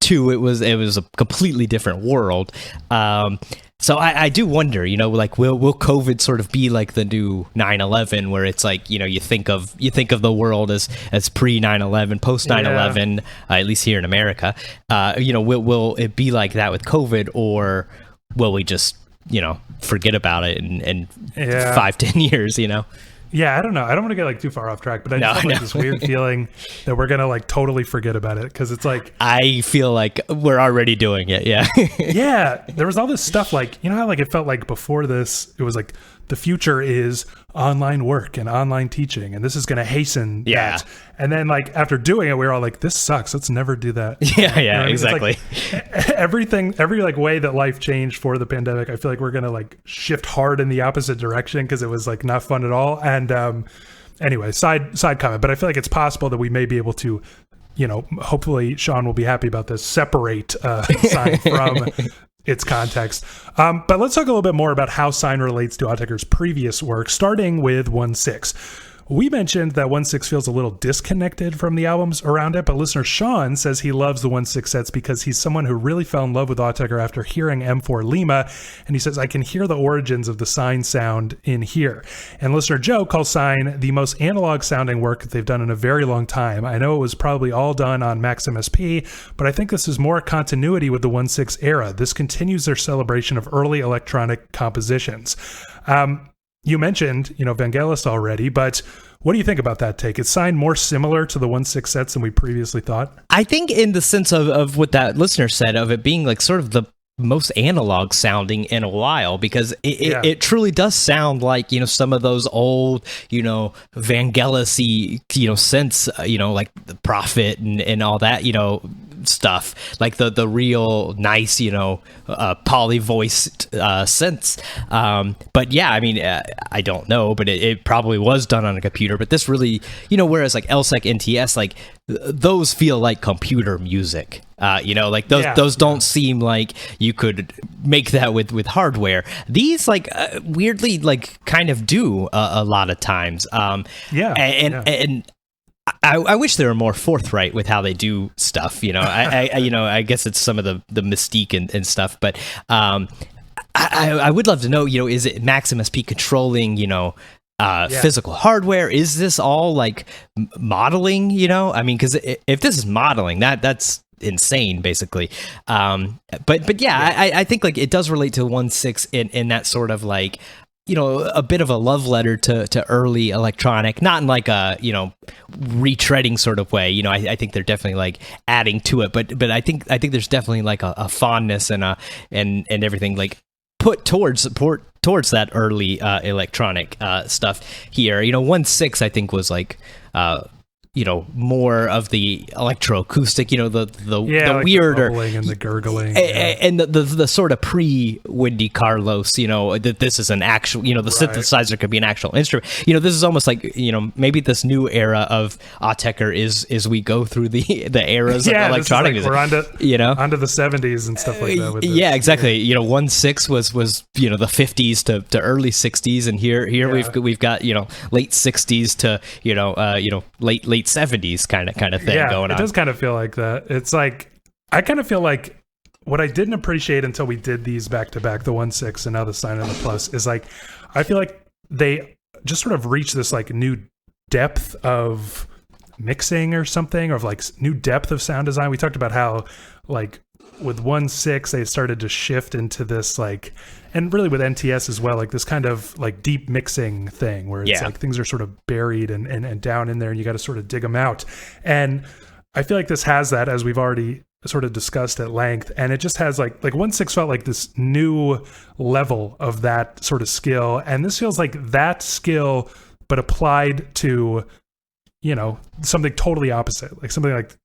two, it was a completely different world. So I do wonder, like will COVID sort of be like the new 9/11, where it's like, you think of the world as pre 9/11, post 9/11, at least here in America. Will it be like that with COVID, or will we just forget about it in 5-10 years? Yeah, I don't know. I don't want to get like too far off track, but I just have like this weird feeling that we're gonna like totally forget about it, because it's like, I feel like we're already doing it. Yeah. Yeah, there was all this stuff like, how like it felt like before this, it was like the future is online work and online teaching, and this is gonna hasten that. And then like after doing it, we were all like, this sucks. Let's never do that. Yeah, exactly. Like, every like way that life changed for the pandemic, I feel like we're gonna like shift hard in the opposite direction, because it was like not fun at all. And anyway, side comment, but I feel like it's possible that we may be able to, hopefully Sean will be happy about this, separate Sign from its context. But let's talk a little bit more about how Sign relates to Autechre's previous work, starting with 1/6. We mentioned that 1/6 feels a little disconnected from the albums around it, but listener Sean says he loves the 1/6 sets because he's someone who really fell in love with Autechre after hearing M4 Lima, and he says, I can hear the origins of the Sign sound in here. And listener Joe calls Sign the most analog sounding work that they've done in a very long time. I know it was probably all done on Max MSP, but I think this is more continuity with the 1/6 era. This continues their celebration of early electronic compositions. You mentioned, Vangelis already, but what do you think about that take? Is Sign more similar to the 1/6 sets than we previously thought? I think in the sense of what that listener said, of it being like sort of the most analog sounding in a while, because it truly does sound like, some of those old, Vangelis-y, synths, like the Prophet and all that, stuff, like the real nice, poly-voiced synths. But yeah, I mean, I don't know, but it probably was done on a computer. But this really, whereas like LSEC NTS, like those feel like computer music. Like those don't seem like you could make that with hardware. These like weirdly like kind of do a lot of times. And I wish they were more forthright with how they do stuff. I guess it's some of the mystique and stuff. But I would love to know. Is it Max MSP controlling? Physical hardware? Is this all like modeling? I mean, because if this is modeling, that's insane, basically. But yeah, I think like it does relate to 1/6 in that sort of like, a bit of a love letter to early electronic, not in like a, retreading sort of way. I think they're definitely like adding to it, but I think there's definitely like a fondness and everything like put towards that early electronic stuff here. 1/6 I think was like more of the electroacoustic, the like weirder, the bubbling and the gurgling, and the sort of pre-Wendy Carlos, that this is an actual, the synthesizer could be an actual instrument. This is almost like, maybe this new era of Autechre is we go through the eras of electronic music. We're onto the 70s and stuff like that. With this. Exactly. 1/6 was the 50s to early 60s, and here we've got late 60s to late 70s kind of thing going on. It does kind of feel like that. It's like, I kind of feel like what I didn't appreciate until we did these back to back, the 1/6 and now the Sign and the Plus, is like, I feel like they just sort of reached this like new depth of mixing or something, or of like new depth of sound design. We talked about how like with 1/6 they started to shift into this like, and really with NTS as well, like this kind of like deep mixing thing where it's like things are sort of buried and down in there, and you got to sort of dig them out. And I feel like this has that, as we've already sort of discussed at length, and it just has like 1/6 felt like this new level of that sort of skill, and this feels like that skill but applied to something totally opposite, like something like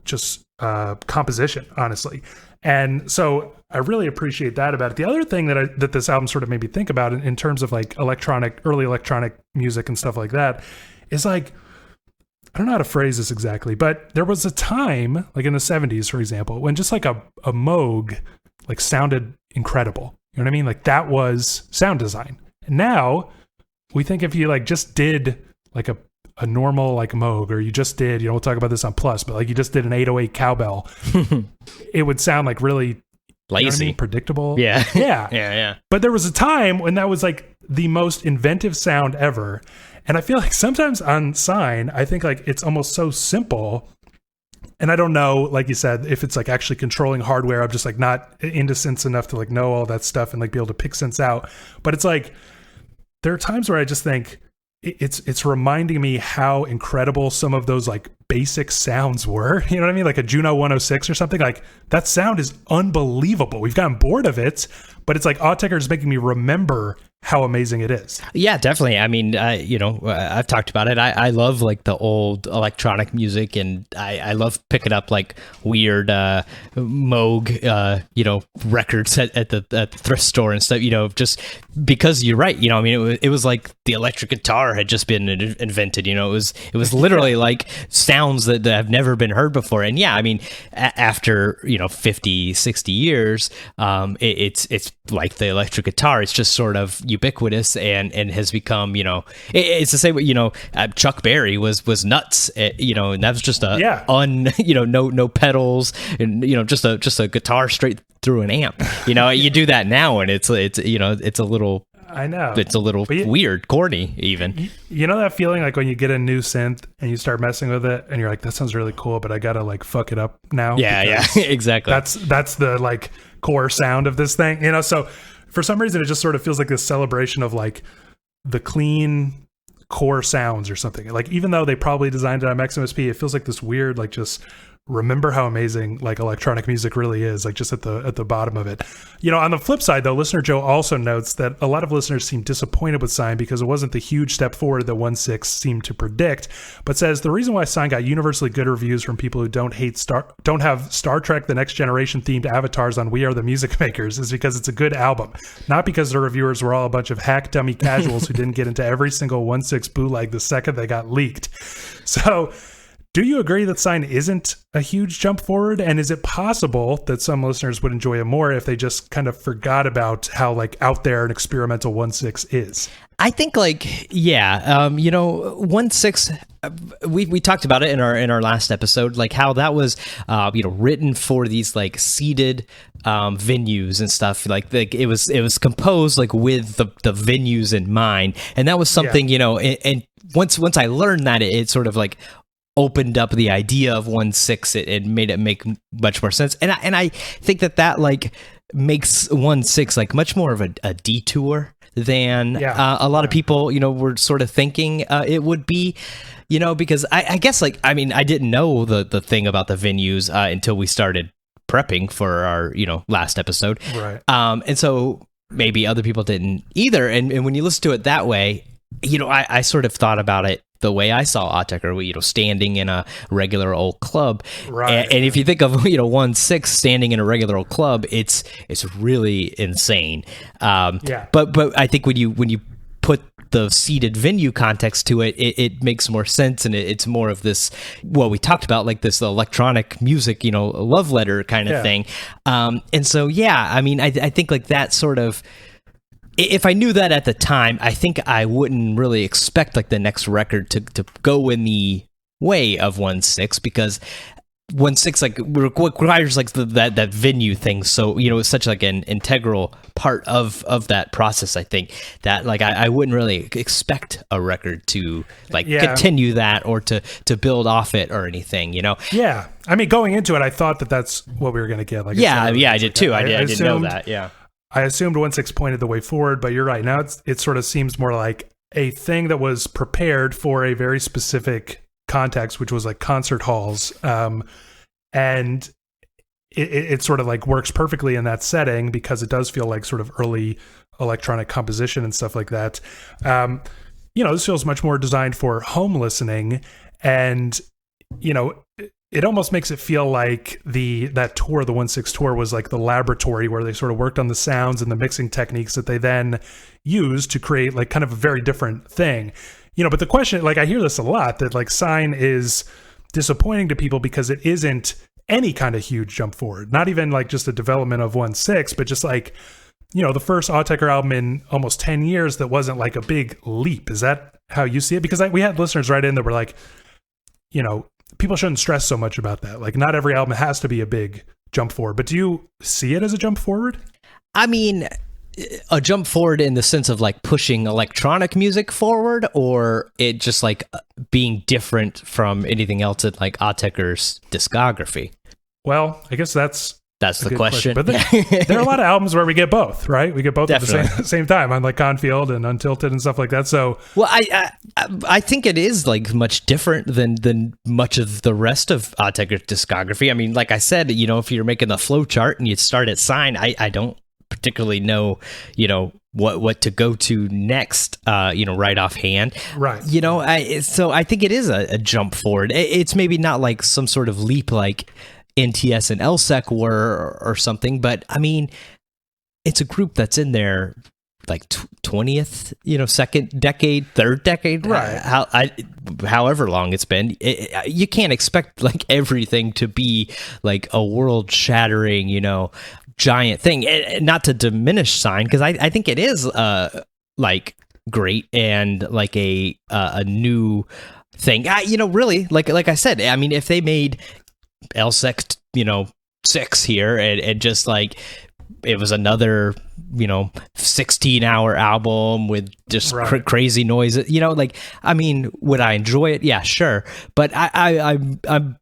just composition, honestly. And so I really appreciate that about it. The other thing that this album sort of made me think about in terms of like early electronic music and stuff like that is like, I don't know how to phrase this exactly, but there was a time like in the 70s, for example, when just like a Moog like sounded incredible. You know what I mean? Like that was sound design. And now we think if you like just did like a normal like Moog, or you just did, we'll talk about this on Plus, but like you just did an 808 cowbell, it would sound like really lazy, predictable. Yeah. But there was a time when that was like the most inventive sound ever. And I feel like sometimes on Sign, I think like it's almost so simple. And I don't know, like you said, if it's like actually controlling hardware. I'm just like not into synths enough to like know all that stuff and like be able to pick synths out. But it's like, there are times where I just think, it's reminding me how incredible some of those like basic sounds were. You know what I mean? Like a Juno 106 or something. Like that sound is unbelievable. We've gotten bored of it, but it's like Autechre is making me remember how amazing it is. Yeah, definitely. I mean, I've talked about it. I love like the old electronic music, and I love picking up like weird Moog, records at the thrift store and stuff. Just because you're right. I mean, it was like the electric guitar had just been invented. It was literally like sounds that have never been heard before. And yeah, I mean, after 50, 60 years, it's like the electric guitar. It's just sort of ubiquitous and has become, it's the same way, Chuck Berry was nuts, and that was just no pedals and, just a guitar straight through an amp. You do that now and it's a little, I know. It's a little weird, corny even. You know that feeling like when you get a new synth and you start messing with it and you're like, that sounds really cool, but I gotta like fuck it up now. Yeah, exactly. That's the like core sound of this thing, so for some reason it just sort of feels like this celebration of like the clean core sounds or something. Like even though they probably designed it on XMSP, it feels like this weird, like just remember how amazing like electronic music really is, like just at the bottom of it. On the flip side though, listener Joe also notes that a lot of listeners seem disappointed with Sign because it wasn't the huge step forward that 1.6 seemed to predict, but says the reason why Sign got universally good reviews from people who don't have Star Trek The Next Generation themed avatars on We Are the Music Makers is because it's a good album, not because the reviewers were all a bunch of hack dummy casuals who didn't get into every single 1.6 bootleg the second they got leaked. So do you agree that Sign isn't a huge jump forward? And is it possible that some listeners would enjoy it more if they just kind of forgot about how like out there and experimental 1.6 is? I think 1.6, we talked about it in our last episode, like how that was written for these like seated venues and stuff. Like it was composed like with the venues in mind, and that was something and once I learned that, it sort of like opened up the idea of 1.6. It made it make much more sense, and I think that like makes 1.6 like much more of a detour than a lot of people were sort of thinking it would be, because I guess I didn't know the thing about the venues until we started prepping for our last episode, right? And so maybe other people didn't either, and when you listen to it that way, I sort of thought about it the way I saw Autechre, standing in a regular old club. Right. And if you think of 1.6 standing in a regular old club, it's really insane. But I think when you put the seated venue context to it, it makes more sense, and it's more of this, what we talked about, like this electronic music, love letter kind of thing. And so, I think like that sort of, if I knew that at the time, I think I wouldn't really expect like the next record to go in the way of 1.6, because 1.6 like requires like that venue thing. So it's such like an integral part of that process. I think that like I wouldn't really expect a record to like continue that or to build off it or anything. Yeah, I mean, going into it, I thought that that's what we were going to get. Like, I did too. I didn't know that. Yeah. I assumed 1.6 pointed the way forward, but you're right. Now it sort of seems more like a thing that was prepared for a very specific context, which was like concert halls. And it sort of like works perfectly in that setting because it does feel like sort of early electronic composition and stuff like that. This feels much more designed for home listening, and, it almost makes it feel like that tour, the 1.6 tour, was like the laboratory where they sort of worked on the sounds and the mixing techniques that they then used to create like kind of a very different thing. But the question, like I hear this a lot, that like Sign is disappointing to people because it isn't any kind of huge jump forward, not even like just a development of 1.6, but just like, the first Autechre album in almost 10 years that wasn't like a big leap. Is that how you see it? Because we had listeners right in that were like, people shouldn't stress so much about that. Like, not every album has to be a big jump forward, but do you see it as a jump forward? I mean, a jump forward in the sense of like pushing electronic music forward, or it just like being different from anything else at like Autechre's discography? Well, I guess that's the question. But there are a lot of albums where we get both, right? We get both Definitely. at the same time on like Confield and Untilted and stuff like that. So, well, I think it is like much different than much of the rest of Autechre's discography. I mean, like I said, if you're making the flow chart and you start at Sign, I don't particularly know, what to go to next, right offhand. Right. So I think it is a jump forward. It's maybe not like some sort of leap like NTS and LSEC were or something, but I mean, it's a group that's in their like 20th, second decade, third decade, right? However long it's been, you can't expect like everything to be like a world shattering, giant thing. Not to diminish Sign, because I think it is like great and like a new thing. Really, like I said, I mean, if they made LSEC, 6 here and just like it was another 16-hour album with just crazy noises, like, I mean, would I enjoy it? Yeah, sure. But I'm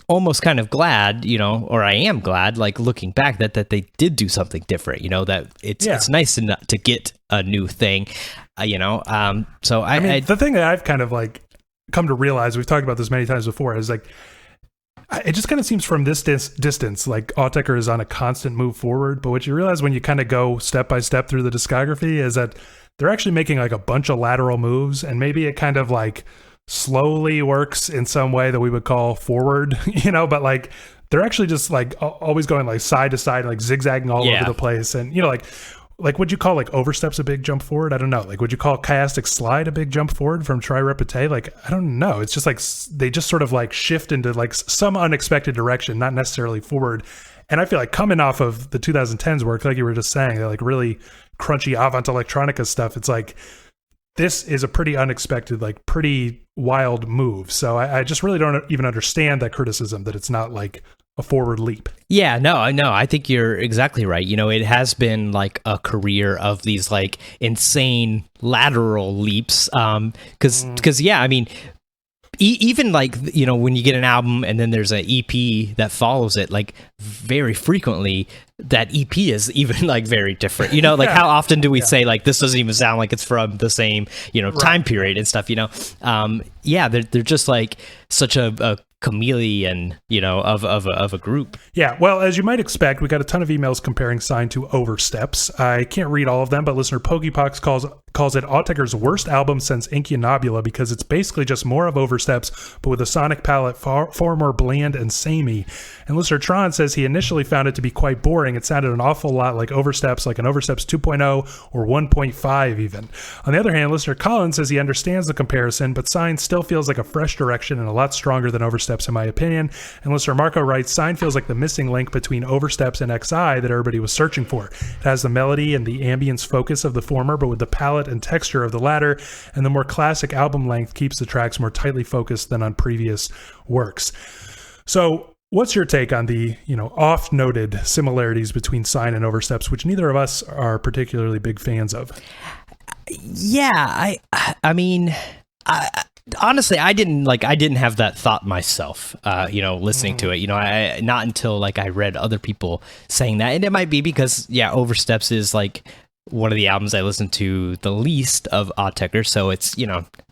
almost kind of glad, or I am glad, like looking back, that they did do something different, that it's nice to get a new thing, so I mean, the thing that I've kind of like come to realize, we've talked about this many times before, is like, it just kind of seems from this distance like Autechre is on a constant move forward. But what you realize when you kind of go step by step through the discography is that they're actually making like a bunch of lateral moves, and maybe it kind of like slowly works in some way that we would call forward, but like they're actually just like always going like side to side, like zigzagging all over the place. And, like would you call like oversteps a big jump forward? I don't know. Like, would you call chiastic slide a big jump forward from try repete? Like, I don't know. It's just like they just sort of like shift into like some unexpected direction, not necessarily forward. And I feel like coming off of the 2010s work, like you were just saying, they're like really crunchy avant electronica stuff. It's like, this is a pretty unexpected, like pretty wild move. So I just really don't even understand that criticism that it's not like a forward leap. Yeah, no, I think you're exactly right. It has been like a career of these like insane lateral leaps. Because yeah, I mean, even like, when you get an album and then there's an EP that follows it, like very frequently that EP is even like very different, like how often do we say like, this doesn't even sound like it's from the same, time period and stuff, they're just like such a chameleon, of a group. Yeah, well, as you might expect, we got a ton of emails comparing Sign to Oversteps. I can't read all of them, but listener Pokepox calls it Autechre's worst album since Incunabula because it's basically just more of Oversteps, but with a sonic palette far more bland and samey. And listener Tron says he initially found it to be quite boring. It sounded an awful lot like Oversteps, like an Oversteps 2.0 or 1.5 even. On the other hand, listener Colin says he understands the comparison, but Sign still feels like a fresh direction and a lot stronger than Oversteps in my opinion. And listener Marco writes, Sign feels like the missing link between Oversteps and XI that everybody was searching for. It has the melody and the ambience focus of the former, but with the palette and texture of the latter, and the more classic album length keeps the tracks more tightly focused than on previous works. So what's your take on the, oft-noted similarities between Sign and Oversteps, which neither of us are particularly big fans of? Yeah, I mean, honestly, I didn't have that thought myself, listening to it, I not until like I read other people saying that. And it might be because, Oversteps is like one of the albums I listen to the least of Autechre. So it's,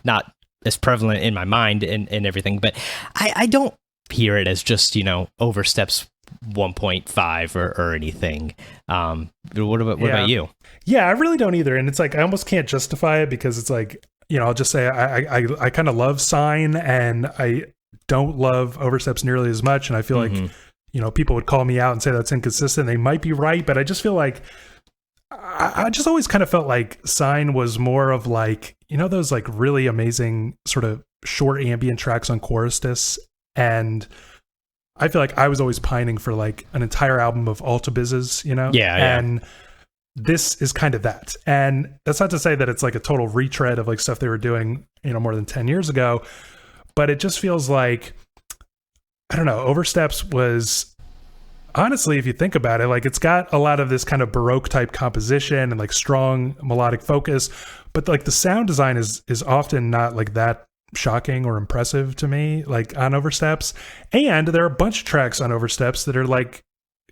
not as prevalent in my mind and everything, but I don't hear it as just, Oversteps 1.5 or anything. What about you? Yeah, I really don't either. And it's like, I almost can't justify it because it's like, I'll just say I kind of love Sign and I don't love Oversteps nearly as much. And I feel like, people would call me out and say that's inconsistent. They might be right, but I just feel like I just always kind of felt like Sign was more of like, those like really amazing sort of short ambient tracks on Chorustis. And I feel like I was always pining for like an entire album of Altabizzes, Yeah. And this is kind of that. And that's not to say that it's like a total retread of like stuff they were doing, more than 10 years ago, but it just feels like, I don't know, Oversteps was, honestly, if you think about it, like it's got a lot of this kind of Baroque type composition and like strong melodic focus, but like the sound design is often not like that shocking or impressive to me, like on Oversteps. And there are a bunch of tracks on Oversteps that are like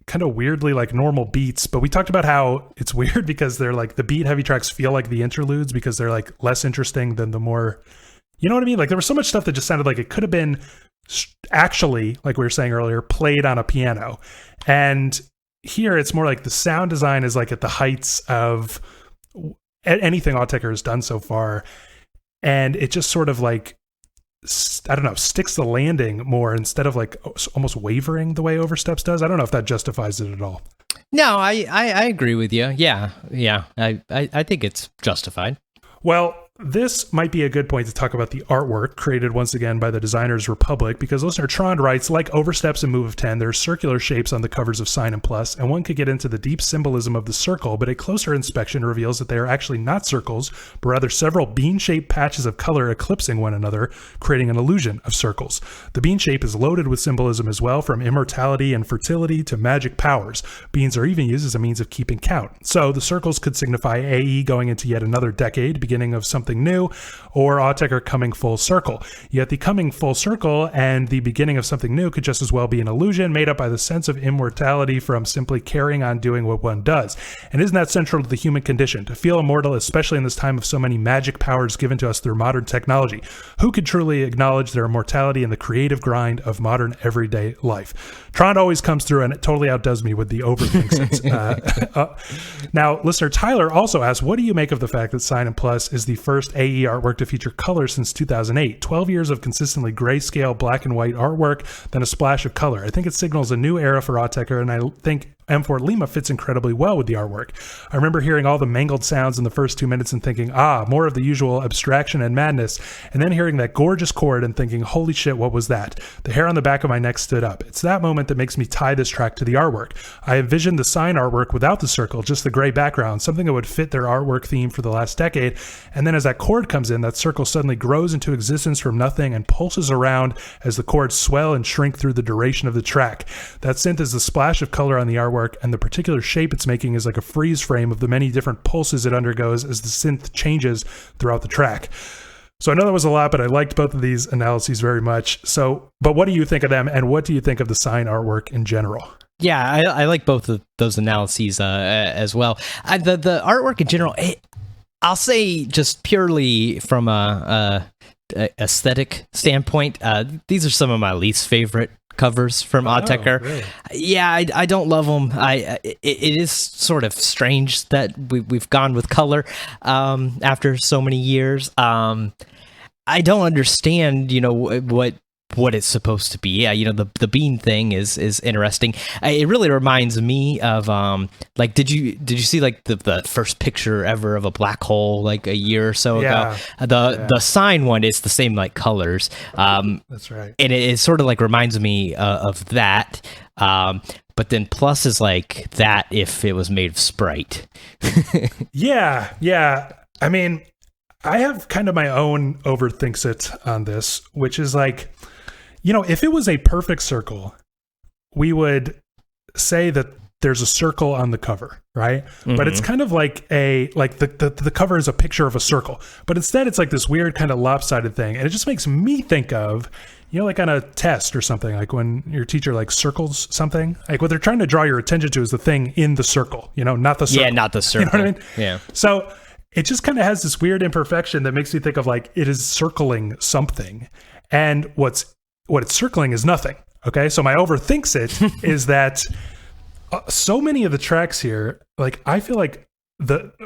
kind of weirdly like normal beats, but we talked about how it's weird because they're like the beat heavy tracks feel like the interludes because they're like less interesting than the more, you know what I mean? Like there was so much stuff that just sounded like it could have been actually, like we were saying earlier, played on a piano. And here it's more like the sound design is like at the heights of anything Autechre has done so far. And it just sort of like, I don't know, sticks the landing more instead of like almost wavering the way Oversteps does. I don't know if that justifies it at all. No, I agree with you. Yeah. I think it's justified. Well, this might be a good point to talk about the artwork created once again by the designers Republic, because listener Tron writes, like Oversteps and Move of 10, there's circular shapes on the covers of Sign and Plus, and one could get into the deep symbolism of the circle, but a closer inspection reveals that they are actually not circles, but rather several bean-shaped patches of color eclipsing one another, creating an illusion of circles. The bean shape is loaded with symbolism as well, from immortality and fertility to magic powers. Beans are even used as a means of keeping count. So the circles could signify AE going into yet another decade, beginning of something new, or Autechre coming full circle. Yet the coming full circle and the beginning of something new could just as well be an illusion made up by the sense of immortality from simply carrying on doing what one does. And isn't that central to the human condition? To feel immortal, especially in this time of so many magic powers given to us through modern technology. Who could truly acknowledge their immortality in the creative grind of modern everyday life? Tron always comes through and it totally outdoes me with the overthinks it. Now, listener Tyler also asks, what do you make of the fact that Sign and Plus is the first AE artwork to feature color since 2008? 12 years of consistently grayscale black and white artwork, then a splash of color. I think it signals a new era for Autechre, and I think M4 Lima fits incredibly well with the artwork. I remember hearing all the mangled sounds in the first 2 minutes and thinking, more of the usual abstraction and madness, and then hearing that gorgeous chord and thinking, holy shit, what was that? The hair on the back of my neck stood up. It's that moment that makes me tie this track to the artwork. I envisioned the Sign artwork without the circle, just the gray background, something that would fit their artwork theme for the last decade, and then as that chord comes in, that circle suddenly grows into existence from nothing and pulses around as the chords swell and shrink through the duration of the track. That synth is the splash of color on the artwork, and the particular shape it's making is like a freeze frame of the many different pulses it undergoes as the synth changes throughout the track. So I know that was a lot, but I liked both of these analyses very much. So, but what do you think of them, and what do you think of the Sign artwork in general? Yeah, I like both of those analyses as well. The artwork in general, I'll say just purely from a aesthetic standpoint, these are some of my least favorite covers from Autechre. Really? Yeah, I don't love them. It is sort of strange that we've gone with color after so many years. I don't understand, what it's supposed to be. Yeah, the bean thing is interesting. It really reminds me of like did you see like the first picture ever of a black hole like a year or so ago? The Sign one is the same like colors. That's right. And it sort of like reminds me of that. But then Plus is like that if it was made of Sprite. Yeah. I mean, I have kind of my own overthinks it on this, which is like, if it was a perfect circle, we would say that there's a circle on the cover, right? Mm-hmm. But it's kind of like the cover is a picture of a circle, but instead it's like this weird kind of lopsided thing. And it just makes me think of, like on a test or something, like when your teacher like circles something, like what they're trying to draw your attention to is the thing in the circle, not the circle. Yeah, not the circle. You know what I mean? Yeah. So it just kind of has this weird imperfection that makes me think of like it is circling something. And what it's circling is nothing. Okay. So my overthinks it is that so many of the tracks here, like I feel like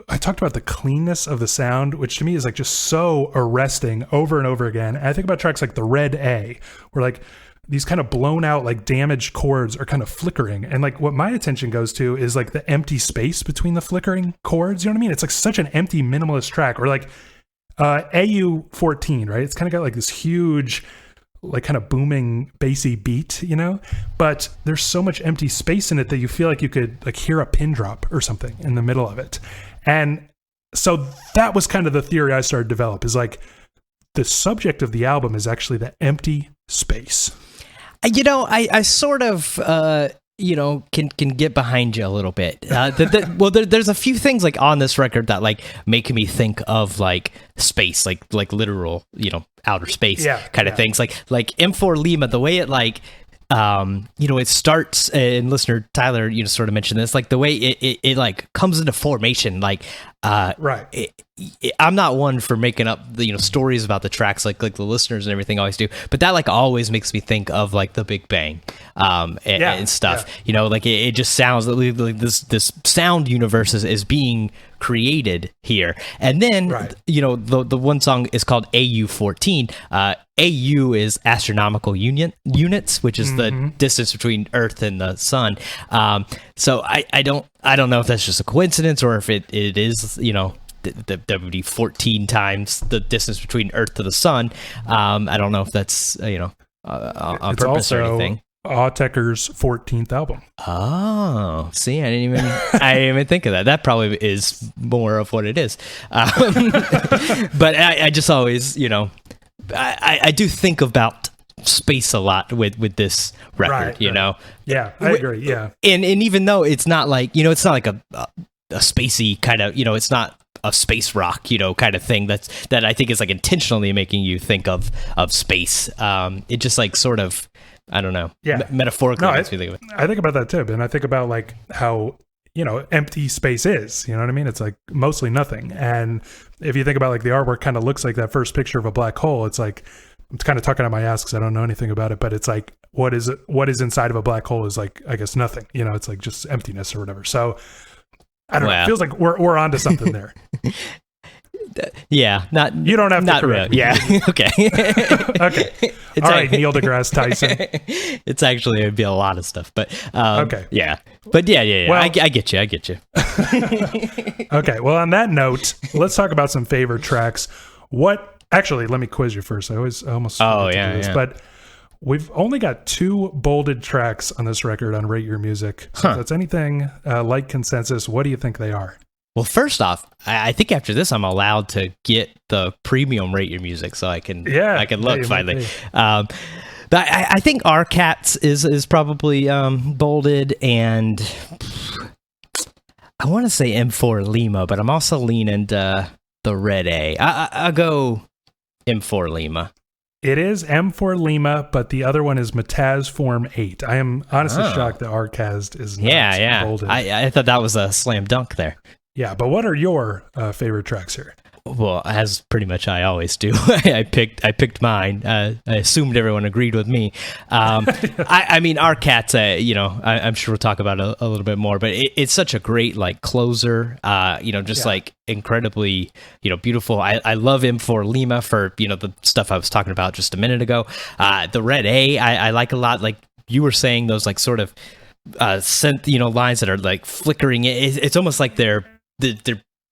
I talked about the cleanness of the sound, which to me is like just so arresting over and over again. And I think about tracks like the Red A, where like these kind of blown out, like damaged chords are kind of flickering. And like what my attention goes to is like the empty space between the flickering chords. You know what I mean? It's like such an empty minimalist track. Or like AU 14, right? It's kind of got like this huge, like kind of booming bassy beat, but there's so much empty space in it that you feel like you could like hear a pin drop or something in the middle of it. And so that was kind of the theory I started to develop, is like the subject of the album is actually the empty space. I sort of can get behind you a little bit. There's a few things like on this record that like make me think of like space, like literal, outer space kind of things. Like M4 Lima, the way it like, it starts, and listener Tyler, sort of mentioned this, like the way it like comes into formation, like, right. I'm not one for making up the stories about the tracks like the listeners and everything always do, but that like always makes me think of like the Big Bang and stuff. Like it just sounds like this sound universe is being created here. And then the one song is called AU 14. AU is astronomical units, which is the distance between Earth and the sun. So I don't know if that's just a coincidence or if it is that would be 14 times the distance between Earth to the Sun. I don't know if that's on it's purpose or anything. Autechre's 14th album. Oh, see, I didn't even think of that. That probably is more of what it is. But I just always, I do think about space a lot with this record, right. Yeah, I agree. Yeah. And even though it's not like, it's not like a spacey kind of, it's not a space rock, kind of thing that I think is like intentionally making you think of space. It just like sort of, I don't know. Yeah. Metaphorically makes me think of it. I think about that too, and I think about like how, empty space is, you know what I mean? It's like mostly nothing. And if you think about like the artwork kind of looks like that first picture of a black hole, it's like, I'm kind of talking out my ass because I don't know anything about it, but it's like, what is inside of a black hole is like, I guess nothing, it's like just emptiness or whatever. So I don't know. It feels like we're onto something there. Yeah, you don't have to correct me. Yeah, okay. Okay. All right, Neil deGrasse Tyson. It's actually, it'd be a lot of stuff, but okay. Yeah. But yeah. Well, I get you. Okay, well, on that note, let's talk about some favorite tracks. Actually, let me quiz you first. I almost forget to do this, but we've only got 2 bolded tracks on this record on Rate Your Music. So if that's anything like consensus, what do you think they are? Well, first off, I think after this, I'm allowed to get the premium Rate Your Music, so I can look finally. But I think Our Cats is probably bolded, and I want to say M4 Lima, but I'm also leaning to the Red A. I'll go M4 Lima. It is M4 Lima, but the other one is Mataz Form 8. I am honestly shocked that Arcast is not bolded. I thought that was a slam dunk there. Yeah, but what are your favorite tracks here? Well, as pretty much I always do. I picked mine. I assumed everyone agreed with me. I mean, Our Cats, I'm sure we'll talk about it a little bit more, but it's such a great like closer, like incredibly, beautiful. I love M4 Lima for, the stuff I was talking about just a minute ago. The Red A, I like a lot. Like you were saying, those like sort of synth, lines that are like flickering. It's almost like they're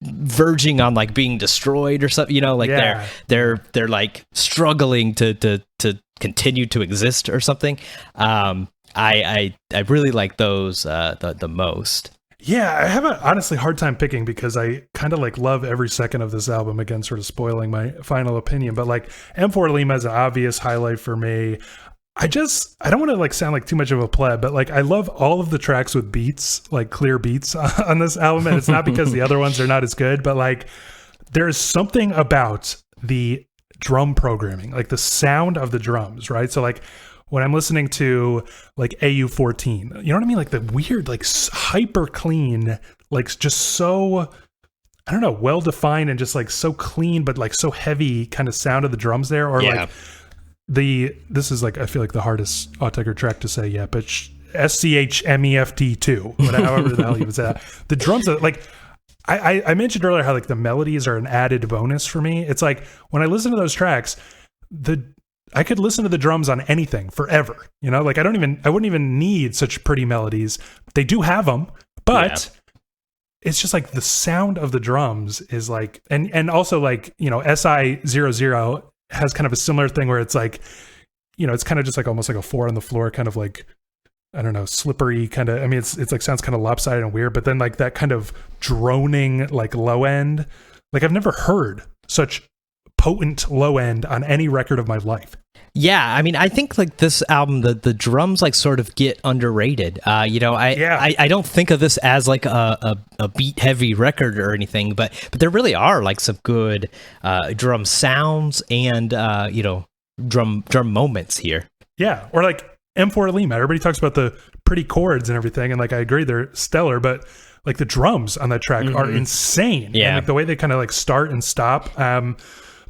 verging on like being destroyed or something, they're like struggling to continue to exist or something. I really like those the most. Yeah, I have an honestly hard time picking because I kind of like love every second of this album, again sort of spoiling my final opinion, but like M4 Lima is an obvious highlight for me. I don't want to like sound like too much of a pleb, but like I love all of the tracks with beats, like clear beats on this album. And it's not because the other ones are not as good, but like there's something about the drum programming, like the sound of the drums, right? So like when I'm listening to like AU14, you know what I mean? Like the weird, like hyper clean, like just so, I don't know, well defined and just like so clean, but like so heavy kind of sound of the drums there. Or like this is like, I feel like the hardest Autechre track to say yet, but SCHMEFT2, however the hell you would say that. The drums are like, I mentioned earlier how like the melodies are an added bonus for me. It's like when I listen to those tracks, I could listen to the drums on anything forever. Like I wouldn't even need such pretty melodies. They do have them, but it's just like the sound of the drums is like, and also like, SI00 has kind of a similar thing where it's like, it's kind of just like almost like a 4 on the floor, kind of like, I don't know, slippery kind of, I mean, it's like sounds kind of lopsided and weird, but then like that kind of droning, like low end, like I've never heard such potent low end on any record of my life. Yeah, I mean, I think like this album, the drums like sort of get underrated. I don't think of this as like a beat heavy record or anything, but there really are like some good drum sounds and drum moments here. Yeah, or like M4 Lima. Everybody talks about the pretty chords and everything, and like I agree they're stellar, but like the drums on that track are insane. Yeah, and like the way they kind of like start and stop.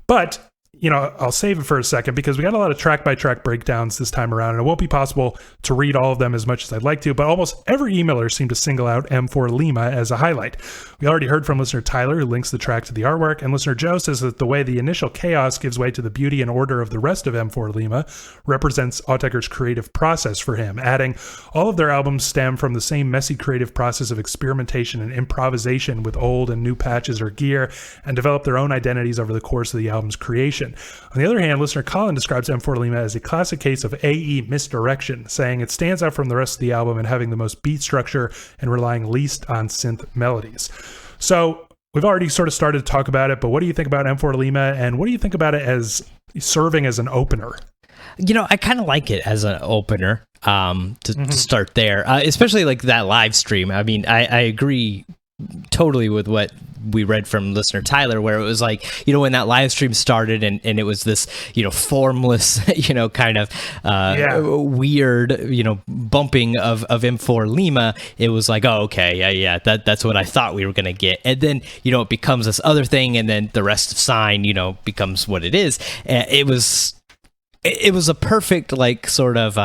But I'll save it for a second because we got a lot of track by track breakdowns this time around, and it won't be possible to read all of them as much as I'd like to, but almost every emailer seemed to single out M4 Lima as a highlight. We already heard from listener Tyler, who links the track to the artwork, and listener Joe says that the way the initial chaos gives way to the beauty and order of the rest of M4 Lima represents Autechre's creative process for him, adding, all of their albums stem from the same messy creative process of experimentation and improvisation with old and new patches or gear, and develop their own identities over the course of the album's creation. On the other hand, listener Colin describes M4 Lima as a classic case of AE misdirection, saying it stands out from the rest of the album and having the most beat structure and relying least on synth melodies. So we've already sort of started to talk about it, but what do you think about M4 Lima, and what do you think about it as serving as an opener? I kind of like it as an opener to start there, especially like that live stream. I mean, I agree totally with what we read from listener Tyler, where it was like, when that live stream started and it was this, formless, kind of weird, bumping of M4 Lima, it was like, oh, okay, yeah, that's what I thought we were going to get. And then, it becomes this other thing, and then the rest of Sign, becomes what it is. It was a perfect, like, sort of,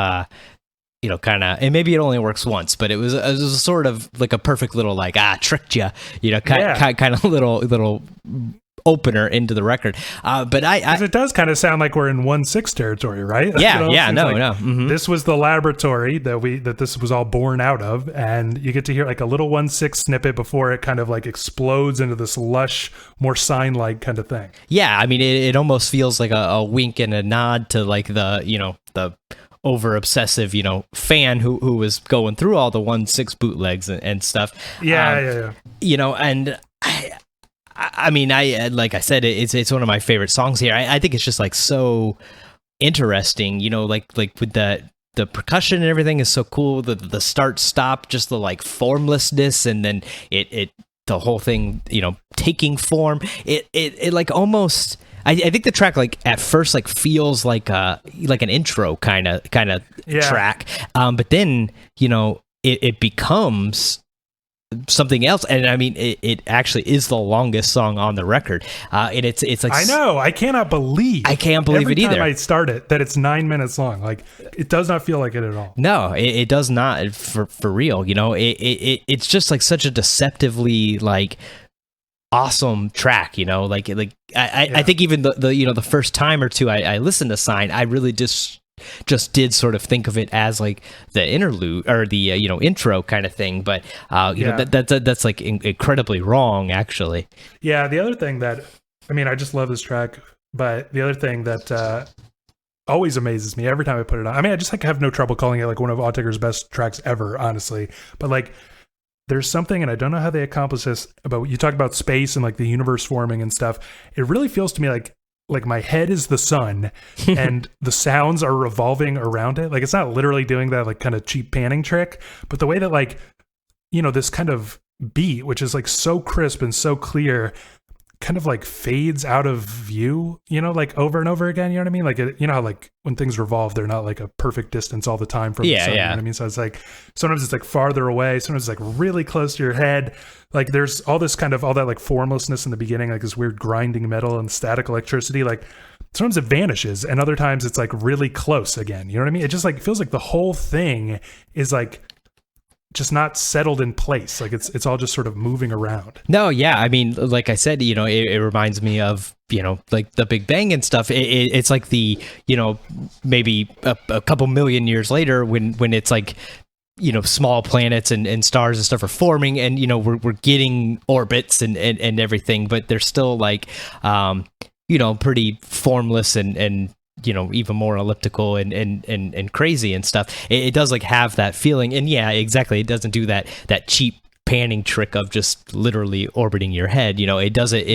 kind of, and maybe it only works once, but it was sort of like a perfect little, like, tricked you, kind of little opener into the record. But it does kind of sound like we're in 1/6 territory, right? This was the laboratory that this was all born out of, and you get to hear like a little 1/6 snippet before it kind of like explodes into this lush, more Sign-like kind of thing. Yeah, I mean, it almost feels like a wink and a nod to like the over obsessive, fan who was going through all the 1/6 bootlegs and stuff. Yeah. And I mean, like I said, it's one of my favorite songs here. I think it's just like so interesting, like with the percussion and everything is so cool. The start stop, just the like formlessness, and then it the whole thing, taking form. It like almost. I think the track, like, at first, like, feels like an intro kind of track, but then it becomes something else, and I mean it actually is the longest song on the record, and it's like, I know, I can't believe it either. Every time I start it, that it's 9 minutes long. Like, it does not feel like it at all. No, it does not, for real. It's just like such a deceptively like awesome track, I think even the first time or two I listened to Sign, I really just did sort of think of it as like the interlude or the intro kind of thing, but that's like incredibly wrong, actually. Yeah, the other thing that, I mean, I just love this track, but the other thing that always amazes me every time I put it on, I mean, I just like have no trouble calling it like one of Autechre's best tracks ever, honestly, but like there's something, and I don't know how they accomplish this, but you talk about space and like the universe forming and stuff. It really feels to me like my head is the sun and the sounds are revolving around it. Like, it's not literally doing that like kind of cheap panning trick, but the way that like, this kind of beat, which is like so crisp and so clear, kind of like fades out of view, like over and over again. You know what I mean? Like, how like when things revolve, they're not like a perfect distance all the time from the sun. You know what I mean? So it's like, sometimes it's like farther away, sometimes it's like really close to your head. Like, there's all this kind of, all that like formlessness in the beginning, like this weird grinding metal and static electricity. Like, sometimes it vanishes and other times it's like really close again. You know what I mean? It just like feels like the whole thing is like just not settled in place. Like, it's all just sort of moving around. No, yeah. I mean, like I said, it reminds me of, like the Big Bang and stuff. It's like the, maybe a couple million years later when it's like, small planets and stars and stuff are forming, and, we're getting orbits and everything, but they're still like, pretty formless and even more elliptical and crazy and stuff. It does like have that feeling, and yeah, exactly. It doesn't do that cheap panning trick of just literally orbiting your head. It does it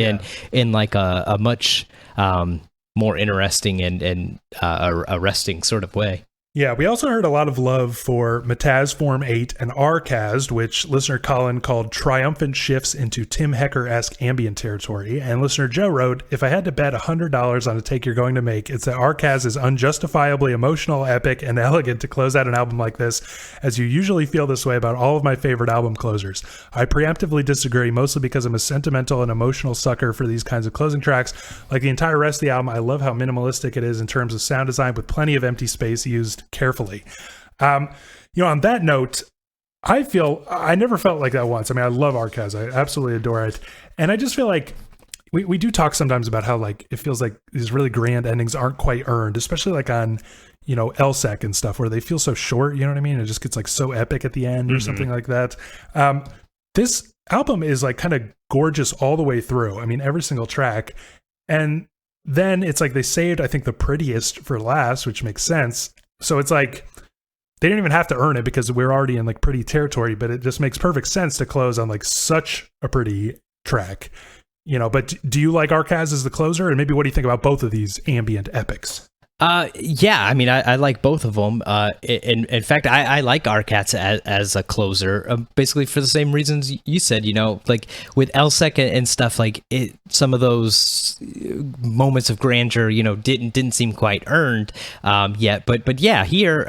in like a much more interesting and arresting sort of way. Yeah, we also heard a lot of love for Mataz Form 8 and RCAST, which listener Colin called triumphant shifts into Tim Hecker-esque ambient territory. And listener Joe wrote, if I had to bet $100 on a take you're going to make, it's that RCAST is unjustifiably emotional, epic, and elegant to close out an album like this, as you usually feel this way about all of my favorite album closers. I preemptively disagree, mostly because I'm a sentimental and emotional sucker for these kinds of closing tracks. Like the entire rest of the album, I love how minimalistic it is in terms of sound design, with plenty of empty space used carefully. On that note, I never felt like that once. I mean, I love RCAST. I absolutely adore it. And I just feel like we do talk sometimes about how like it feels like these really grand endings aren't quite earned, especially like on, LSEC and stuff where they feel so short, you know what I mean? It just gets like so epic at the end or something like that. This album is like kind of gorgeous all the way through. I mean, every single track. And then it's like they saved, I think, the prettiest for last, which makes sense. So it's like they didn't even have to earn it because we're already in like pretty territory, but it just makes perfect sense to close on like such a pretty track, But do you like RCAST as the closer? And maybe what do you think about both of these ambient epics? Yeah, I mean, I like both of them. In fact, I like RCAST as a closer, basically for the same reasons you said, like with LSEC and stuff, like some of those moments of grandeur, didn't seem quite earned, yet. But yeah, here,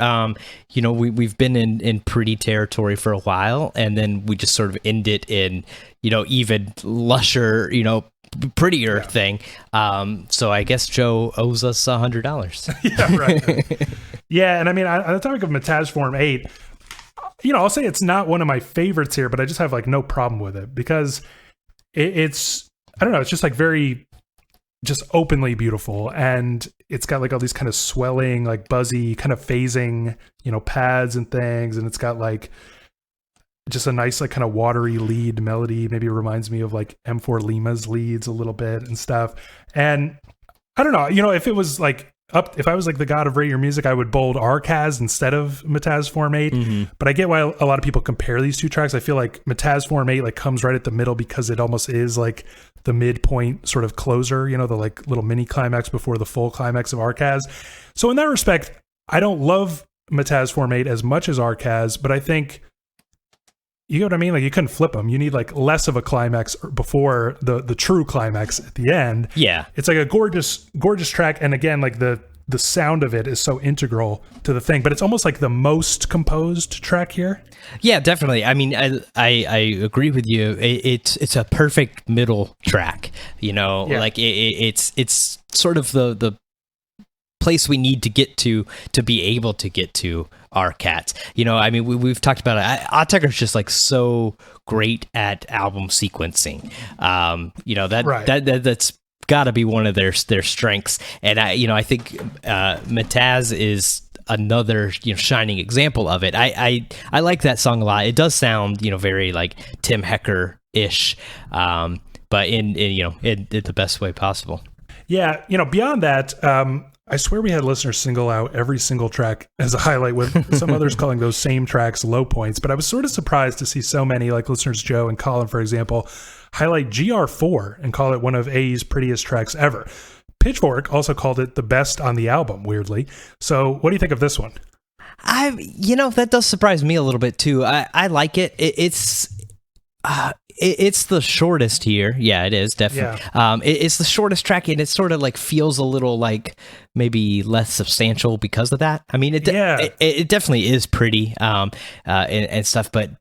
we've been in pretty territory for a while, and then we just sort of end it in, even lusher, prettier thing. So I guess Joe owes us $100. Yeah, right. Yeah, and I mean, on the topic of Mataz Form 8, I'll say it's not one of my favorites here, but I just have like no problem with it because it's I don't know, it's just like very just openly beautiful, and it's got like all these kind of swelling, like buzzy, kind of phasing, pads and things, and it's got like just a nice like kind of watery lead melody. Maybe it reminds me of like M4 Lima's leads a little bit and stuff. And I don't know, if it was like if I was like the god of rate your music, I would bold RCAST instead of Mataz Form 8. But I get why a lot of people compare these two tracks. I feel like Mataz Form 8 like comes right at the middle because it almost is like the midpoint sort of closer, the like little mini climax before the full climax of RCAST. So in that respect, I don't love Mataz Form 8 as much as RCAST, but I think, you know what I mean? Like you couldn't flip them. You need like less of a climax before the true climax at the end. Yeah. It's like a gorgeous track. And again, like the sound of it is so integral to the thing, but it's almost like the most composed track here. Yeah, definitely. I mean, I agree with you. It's a perfect middle track, like it's sort of the place we need to get to be able to get to RCAST. I mean, we've talked about it. Autechre is just like so great at album sequencing. That's got to be one of their strengths. And I think Mataz is another shining example of it. I like that song a lot. It does sound very like Tim Hecker-ish, but in the best way possible. Yeah, beyond that, I swear we had listeners single out every single track as a highlight, with some others calling those same tracks low points. But I was sort of surprised to see so many, like listeners Joe and Colin, for example, highlight GR4 and call it one of AE's prettiest tracks ever. Pitchfork also called it the best on the album, weirdly. So what do you think of this one? That does surprise me a little bit too. I like it. It's the shortest here. Yeah, it is definitely. Yeah. It's the shortest track, and it sort of like feels a little like maybe less substantial because of that. I mean, it definitely is pretty and stuff, but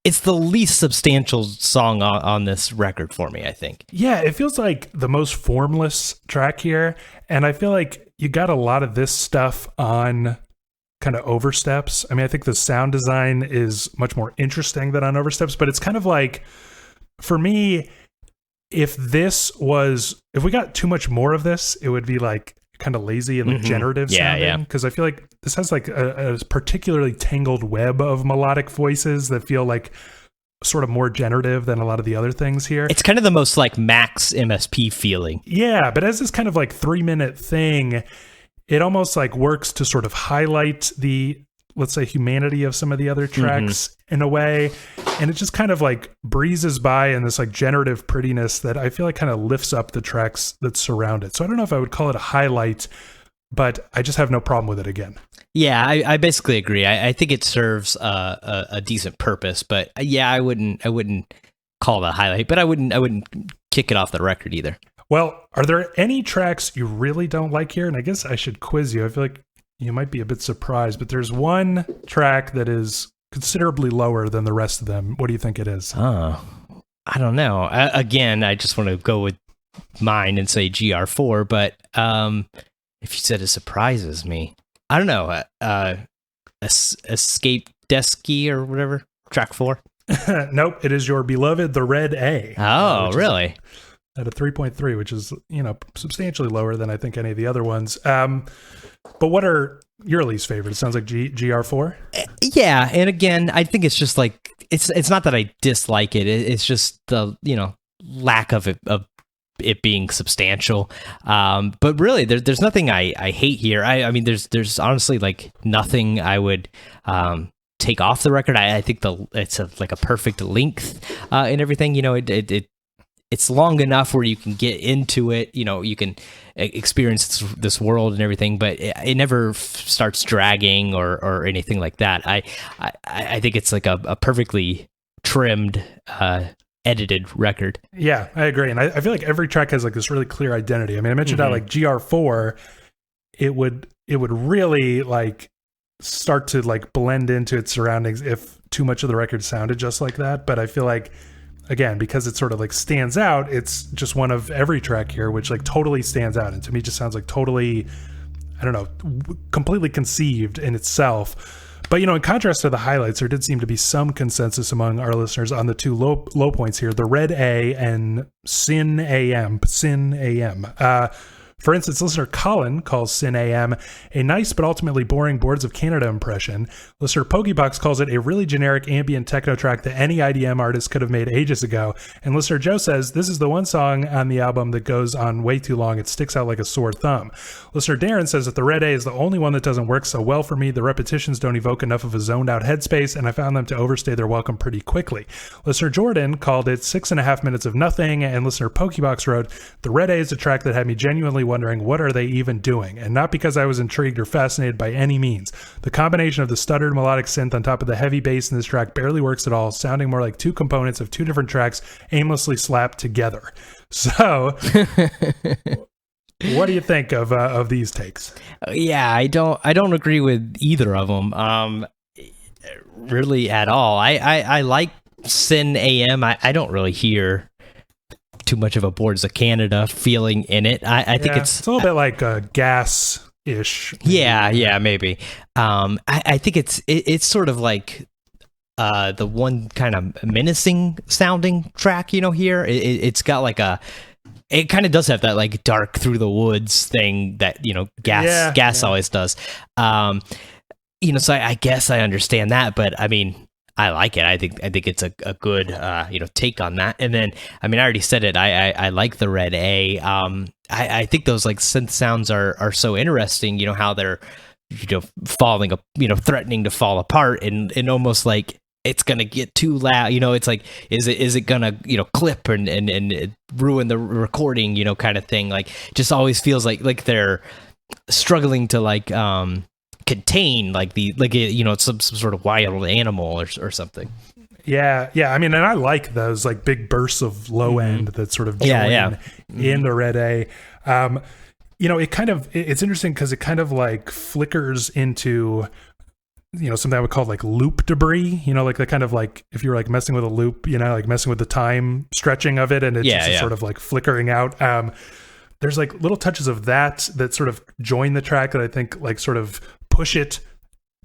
it's the least substantial song on this record for me, I think. Yeah, it feels like the most formless track here, and I feel like you got a lot of this stuff on kind of Oversteps. I mean, I think the sound design is much more interesting than on Oversteps, but it's kind of like, for me, if we got too much more of this, it would be like kind of lazy and like generative sounding. Because I feel like this has like a particularly tangled web of melodic voices that feel like sort of more generative than a lot of the other things here. It's kind of the most like Max MSP feeling. Yeah, but as this kind of like 3-minute thing, it almost like works to sort of highlight the, let's say, humanity of some of the other tracks in a way. And it just kind of like breezes by in this like generative prettiness that I feel like kind of lifts up the tracks that surround it. So I don't know if I would call it a highlight, but I just have no problem with it again. Yeah, I basically agree. I think it serves a decent purpose, but yeah, I wouldn't call it a highlight, but I wouldn't kick it off the record either. Well, are there any tracks you really don't like here? And I guess I should quiz you. I feel like you might be a bit surprised, but there's one track that is considerably lower than the rest of them. What do you think it is? Oh, I don't know. Again, I just want to go with mine and say GR4, but if you said it surprises me, I don't know. Escape Desky or whatever, track 4. Nope, it is your beloved The Red A. Oh, really? At a 3.3, which is, substantially lower than I think any of the other ones. But what are your least favorite? It sounds like GR4. Yeah, and again, I think it's just like it's not that I dislike it. It's just the lack of it being substantial. But really, there's nothing I hate here. I mean, there's honestly like nothing I would take off the record. I think it's like a perfect length and everything. It's long enough where you can get into it. You can experience this world and everything, but it never starts dragging or anything like that. I think it's like a perfectly trimmed, edited record. Yeah, I agree. And I feel like every track has like this really clear identity. I mean, I mentioned how like GR4, it would really like start to like blend into its surroundings if too much of the record sounded just like that. But I feel like, again, because it sort of like stands out, it's just one of every track here, which like totally stands out. And to me, just sounds like totally, I don't know, completely conceived in itself. But, in contrast to the highlights, there did seem to be some consensus among our listeners on the two low points here, the Red A and Sin AM. For instance, listener Colin calls Sin AM a nice but ultimately boring Boards of Canada impression. Listener Pokebox calls it a really generic ambient techno track that any IDM artist could have made ages ago. And listener Joe says, this is the one song on the album that goes on way too long. It sticks out like a sore thumb. Listener Darren says that the Red A is the only one that doesn't work so well for me. The repetitions don't evoke enough of a zoned out headspace, and I found them to overstay their welcome pretty quickly. Listener Jordan called it 6.5 minutes of nothing, and listener Pokebox wrote, the Red A is a track that had me genuinely wondering, what are they even doing? And not because I was intrigued or fascinated by any means. The combination of the stuttered melodic synth on top of the heavy bass in this track barely works at all, sounding more like two components of two different tracks aimlessly slapped together. So, what do you think of these takes? Yeah, I don't agree with either of them, really at all. I like Sin AM. I don't really hear too much of a Boards of Canada feeling in it. I think it's a little bit like gas-ish. Yeah, maybe. I think it's sort of like the one kind of menacing sounding track, here. It's got like it kind of does have that like dark through the woods thing that, gas always does. So I guess I understand that, but I mean, I like it. I think it's a good take on that. And then, I mean, I already said it. I like the Red A. I think those like synth sounds are so interesting. How they're falling, threatening to fall apart, and almost like it's gonna get too loud. It's like is it gonna clip and ruin the recording? Kind of thing. Like just always feels like they're struggling to like contain it's some sort of wild animal or something. Yeah. I mean, and I like those like big bursts of low end that sort of join in the Red A. It's interesting because it kind of like flickers into something I would call like loop debris. Like the kind of like if you're like messing with a loop, like messing with the time stretching of it, and it's just sort of like flickering out. There's like little touches of that sort of join the track that I think like sort of push it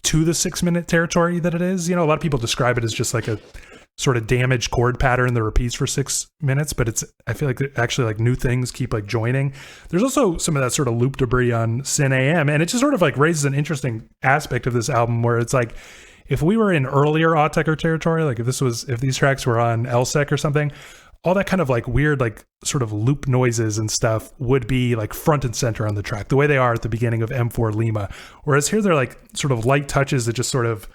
to the 6-minute territory that it is. A lot of people describe it as just like a sort of damaged chord pattern that repeats for 6 minutes, but I feel like actually like new things keep like joining. There's also some of that sort of loop debris on Sin AM, and it just sort of like raises an interesting aspect of this album where it's like, if we were in earlier Autechre territory, like if these tracks were on LSEC or something, all that kind of like weird, like sort of loop noises and stuff would be like front and center on the track, the way they are at the beginning of M4 Lima. Whereas here they're like sort of light touches that just sort of,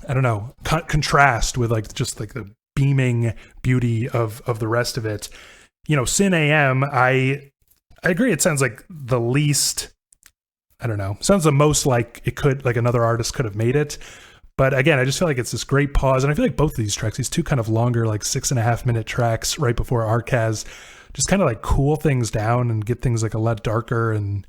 I don't know, contrast with like just like the beaming beauty of the rest of it. Sin AM, I agree. It sounds like the least I don't know, sounds the most like it could, like another artist could have made it. But again, I just feel like it's this great pause. And I feel like both of these tracks, these two kind of longer, like 6.5 minute tracks right before Arcaz, just kind of like cool things down and get things like a lot darker and,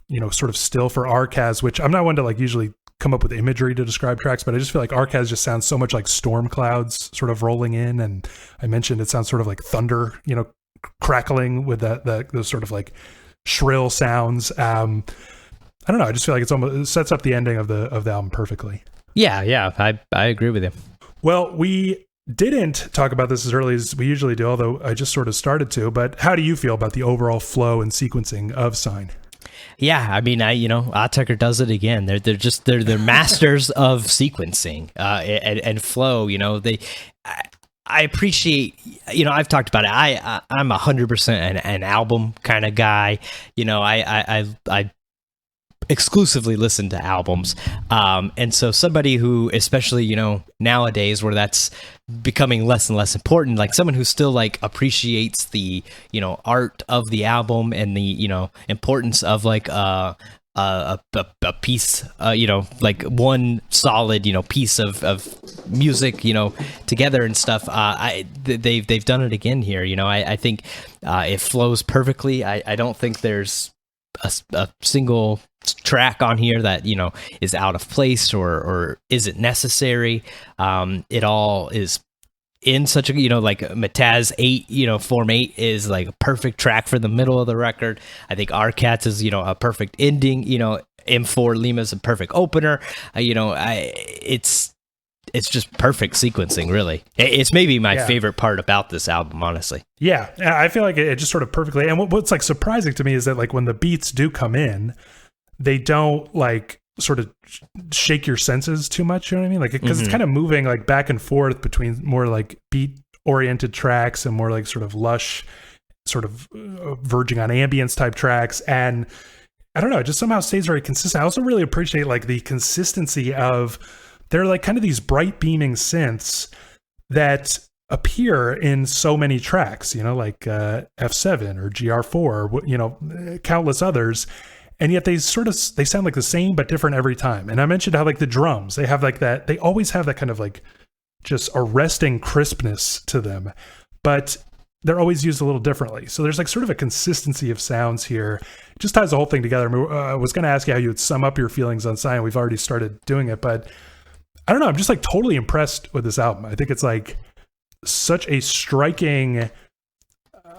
you know, sort of still for Arcaz, which I'm not one to like usually come up with imagery to describe tracks, but I just feel like Arcaz just sounds so much like storm clouds sort of rolling in. And I mentioned it sounds sort of like thunder, you know, crackling with those sort of like shrill sounds. I don't know. I just feel like it sets up the ending of the album perfectly. Yeah, I agree with you. Well, we didn't talk about this as early as we usually do, although I just sort of started to, but how do you feel about the overall flow and sequencing of Sign? Yeah, I mean, Autechre does it again. They're masters of sequencing and flow. You know, I appreciate, you know, I've talked about it. I'm 100% an album kind of guy. You know, I exclusively listen to albums. And so somebody who, especially, you know, nowadays where that's becoming less and less important, like someone who still like appreciates the, you know, art of the album and the, you know, importance of like a piece, you know, like one solid, you know, piece of music, you know, together and stuff. They've done it again here. You know, I think it flows perfectly. I don't think there's a single track on here that, you know, is out of place or isn't necessary. It all is in such a, you know, like Mataz 8, you know, Form 8 is like a perfect track for the middle of the record. I think Arcaz is, you know, a perfect ending. You know, M4 Lima's a perfect opener. You know, it's just perfect sequencing, really. It's maybe my favorite part about this album, honestly. Yeah, I feel like it just sort of perfectly. And what's like surprising to me is that like when the beats do come in, they don't like sort of shake your senses too much. You know what I mean? Like, because it's kind of moving like back and forth between more like beat oriented tracks and more like sort of lush, sort of verging on ambience type tracks. And I don't know, it just somehow stays very consistent. I also really appreciate like the consistency of, they're like kind of these bright beaming synths that appear in so many tracks, you know, like F7 or GR4, or, you know, countless others. And yet they sound like the same, but different every time. And I mentioned how like the drums, they have like that, they always have that kind of like just arresting crispness to them, but they're always used a little differently. So there's like sort of a consistency of sounds here. It just ties the whole thing together. I mean, I was going to ask you how you would sum up your feelings on Sign. We've already started doing it, but I don't know. I'm just like totally impressed with this album. I think it's like such a striking,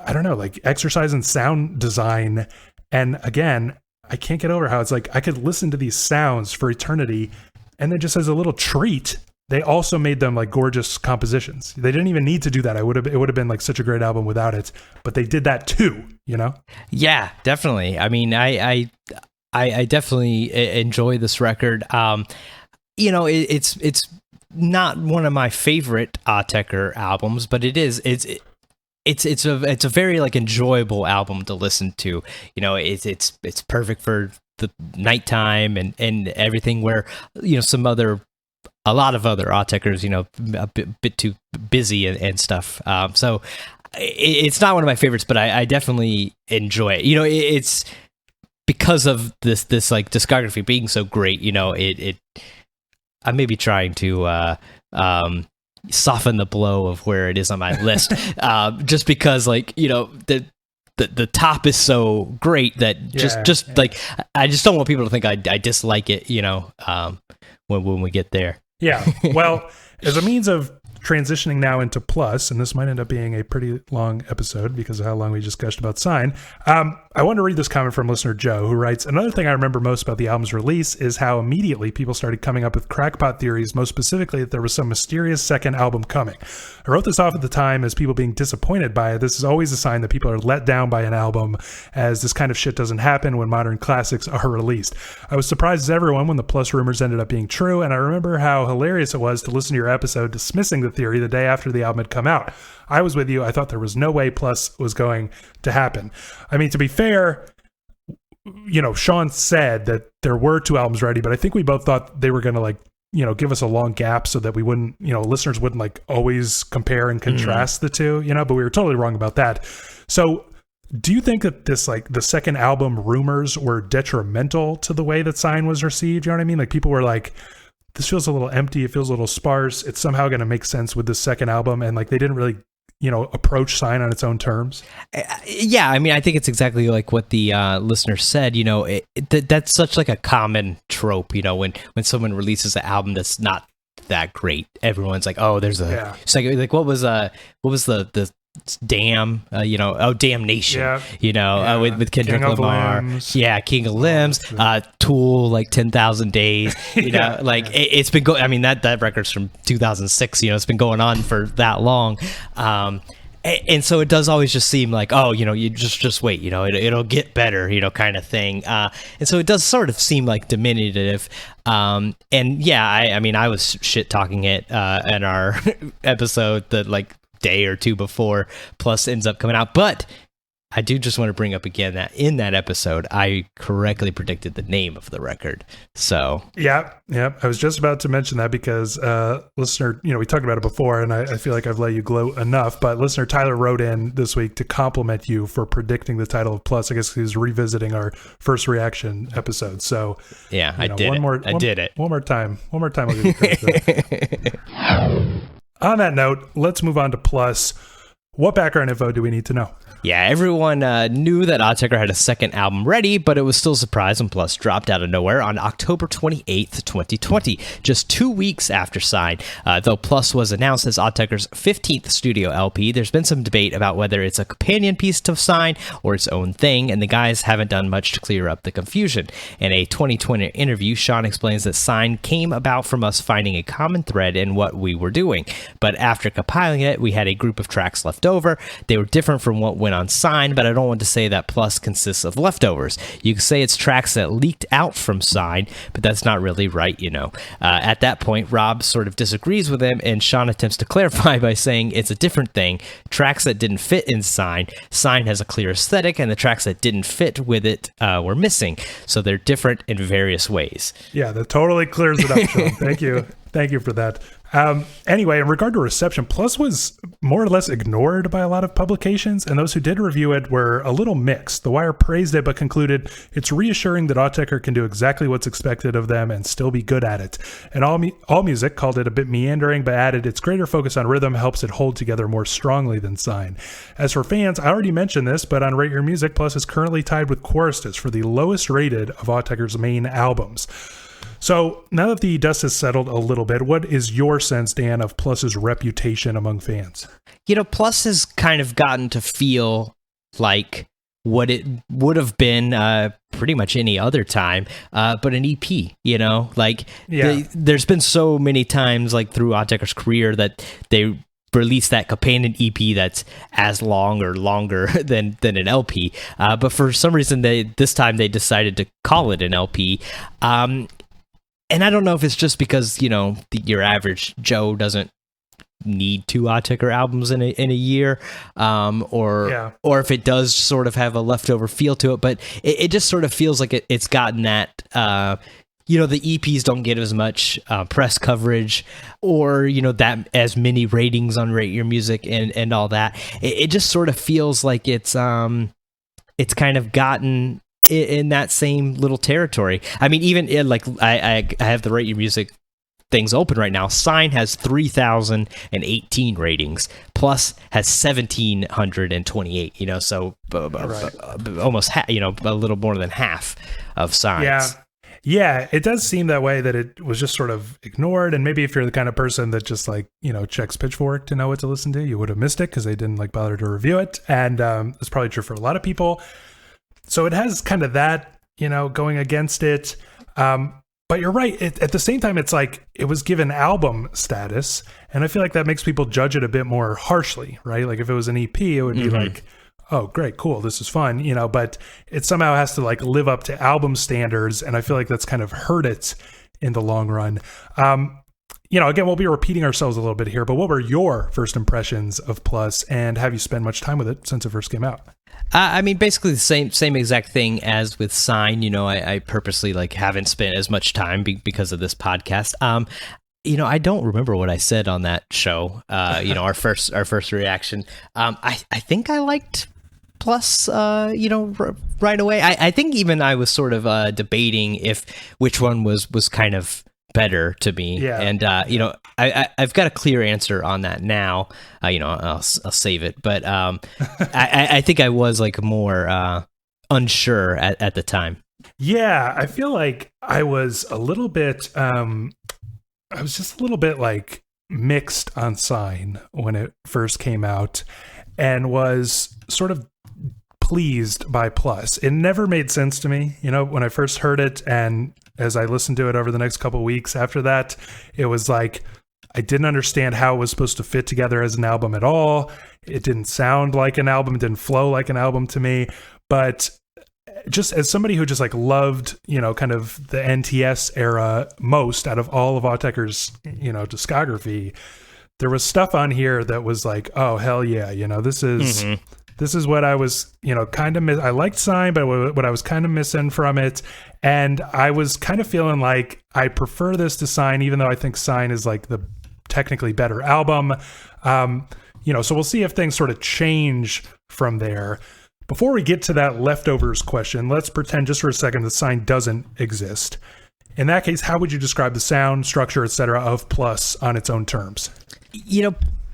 I don't know, like exercise in sound design. And again, I can't get over how it's like I could listen to these sounds for eternity, and then just as a little treat, they also made them like gorgeous compositions. They didn't even need to do that. It would have been like such a great album without it, but they did that too, you know? Yeah, definitely. I mean, I definitely enjoy this record. You know, it's not one of my favorite Autechre albums, but it's a very like enjoyable album to listen to. You know, it's perfect for the nighttime and everything, where, you know, a lot of other Autechres, you know, a bit too busy and stuff. So it's not one of my favorites, but I definitely enjoy it. You know, it's because of this like discography being so great. You know, I may be trying to soften the blow of where it is on my list, just because, like, you know, the top is so great that like I just don't want people to think I dislike it, you know, when we get there. Yeah. Well, as a means of transitioning now into Plus, and this might end up being a pretty long episode because of how long we just gushed about Sign, I want to read this comment from listener Joe, who writes, another thing I remember most about the album's release is how immediately people started coming up with crackpot theories, most specifically that there was some mysterious second album coming. I wrote this off at the time as people being disappointed by it. This is always a sign that people are let down by an album, as this kind of shit doesn't happen when modern classics are released. I was surprised as everyone when the Plus rumors ended up being true, and I remember how hilarious it was to listen to your episode dismissing the theory the day after the album had come out. I was with you. I thought there was no way Plus was going to happen. I mean, to be fair, you know, Sean said that there were two albums ready, but I think we both thought they were going to, like, you know, give us a long gap so that we wouldn't, you know, listeners wouldn't like always compare and contrast the two, you know, but we were totally wrong about that. So Do you think that this, like, the second album rumors were detrimental to the way that Sign was received? You know what I mean? Like, people were like, this feels a little empty. It feels a little sparse. It's somehow going to make sense with this second album. And like, they didn't really, approach Sign on its own terms. Yeah, I mean, I think it's exactly like what the listener said. That's such like a common trope. When someone releases an album that's not that great, everyone's like, "Oh, there's a second." Like, what was the Damn, Damnation, with Kendrick Lamar. Yeah, King of Limbs, Tool, like 10,000 Days, it's been going, I mean, that record's from 2006, it's been going on for that long. And so it does always just seem like, you just wait, it'll get better, kind of thing. And so it does sort of seem like diminutive. I was shit talking it in our episode that like day or two before Plus ends up coming out, but I do just want to bring up again that in that episode I correctly predicted the name of the record. So yeah, I was just about to mention that because listener, we talked about it before, and I feel like I've let you gloat enough, but listener Tyler wrote in this week to compliment you for predicting the title of Plus. I guess he was revisiting our first reaction episode. So yeah, I did it. One more time I'll give you credit. On that note, let's move on to Plus. What background info do we need to know? Yeah, everyone knew that Autechre had a second album ready, but it was still a surprise when Plus dropped out of nowhere on October 28th, 2020, just 2 weeks after Sign. Though Plus was announced as Autechre's 15th studio LP, there's been some debate about whether it's a companion piece to Sign or its own thing, and the guys haven't done much to clear up the confusion. In a 2020 interview, Sean explains that Sign came about from us finding a common thread in what we were doing, but after compiling it, we had a group of tracks left over. They were different from what went on Sign, but I don't want to say that Plus consists of leftovers. You can say it's tracks that leaked out from Sign, but that's not really right, At that point, Rob sort of disagrees with him, and Sean attempts to clarify by saying it's a different thing. Tracks that didn't fit in Sign has a clear aesthetic, and the tracks that didn't fit with it were missing. So they're different in various ways. Yeah, that totally clears it up, Sean. Thank you. Thank you for that. Anyway, in regard to reception, Plus was more or less ignored by a lot of publications, and those who did review it were a little mixed. The Wire praised it, but concluded it's reassuring that Autechre can do exactly what's expected of them and still be good at it. And All Music called it a bit meandering, but added its greater focus on rhythm helps it hold together more strongly than Sign. As for fans, I already mentioned this, but on Rate Your Music, Plus is currently tied with Choristers for the lowest rated of Autechre's main albums. So now that the dust has settled a little bit, what is your sense, Dan, of Plus's reputation among fans? Plus has kind of gotten to feel like what it would have been pretty much any other time, but an EP, there's been so many times like through Autechre's career that they release that companion EP that's as long or longer than an LP. But for some reason, this time they decided to call it an LP. And I don't know if it's just because, your average Joe doesn't need 2 Autechre albums in a year, or if it does sort of have a leftover feel to it, but it just sort of feels like it's gotten that, the EPs don't get as much press coverage or, that as many ratings on Rate Your Music and all that. It just sort of feels like it's kind of gotten in that same little territory. I mean, even I have the Rate Your Music things open right now. Sign has 3,018 ratings. Plus has 1,728. So almost a little more than half of Sign's. Yeah, it does seem that way, that it was just sort of ignored. And maybe if you're the kind of person that just checks Pitchfork to know what to listen to, you would have missed it because they didn't bother to review it. And it's probably true for a lot of people. So it has kind of that, going against it. But you're right. At the same time, it's like it was given album status. And I feel like that makes people judge it a bit more harshly, right? Like if it was an EP, it would be like, oh, great, cool, this is fun, but it somehow has to live up to album standards. And I feel like that's kind of hurt it in the long run. Again, we'll be repeating ourselves a little bit here, but what were your first impressions of Plus, and have you spent much time with it since it first came out? I mean, basically the same exact thing as with Sign. I purposely haven't spent as much time because of this podcast. I don't remember what I said on that show. Our first reaction. I think I liked Plus, right away. I think even I was sort of debating which one was kind of better to me. Yeah. And I've got a clear answer on that now. I'll save it, but I think I was like more unsure at the time. Yeah, I feel like I was a little bit I was just a little bit like mixed on Sign when it first came out, and was sort of pleased by Plus. It never made sense to me, when I first heard it, and as I listened to it over the next couple of weeks after that, it was like I didn't understand how it was supposed to fit together as an album at all. It didn't sound like an album, it didn't flow like an album to me. But just as somebody who just like loved, kind of the NTS era most out of all of Autechre's, discography, there was stuff on here that was like, oh, hell yeah, this is... Mm-hmm. This is what I was, kind of I liked Sign, but what I was kind of missing from it. And I was kind of feeling like I prefer this to Sign, even though I think Sign is like the technically better album. So we'll see if things sort of change from there. Before we get to that leftovers question, let's pretend just for a second that Sign doesn't exist. In that case, how would you describe the sound, structure, etc. of Plus on its own terms?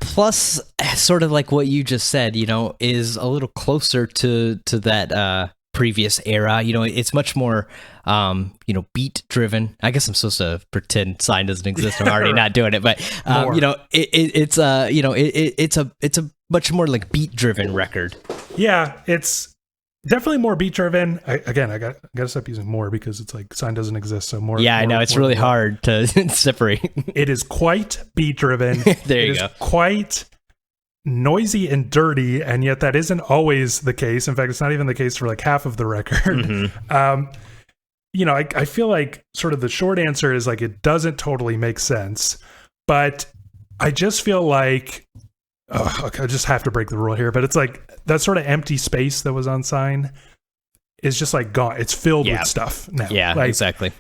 Plus, sort of like what you just said, is a little closer to that previous era. It's much more, beat driven. I guess I'm supposed to pretend Sign doesn't exist. I'm already not doing it, but it's a much more like beat driven record. Yeah, it's definitely more beat driven. I gotta stop using more because it's like Sign doesn't exist. So more. Yeah, I know it's really hard to separate. It is quite beat driven. There you go. Quite noisy and dirty, and yet that isn't always the case. In fact, it's not even the case for like half of the record. Mm-hmm. I feel like sort of the short answer is like it doesn't totally make sense, but I just feel like I just have to break the rule here, but it's like that sort of empty space that was on Sign is just like gone. It's filled with stuff now. Yeah, like, exactly.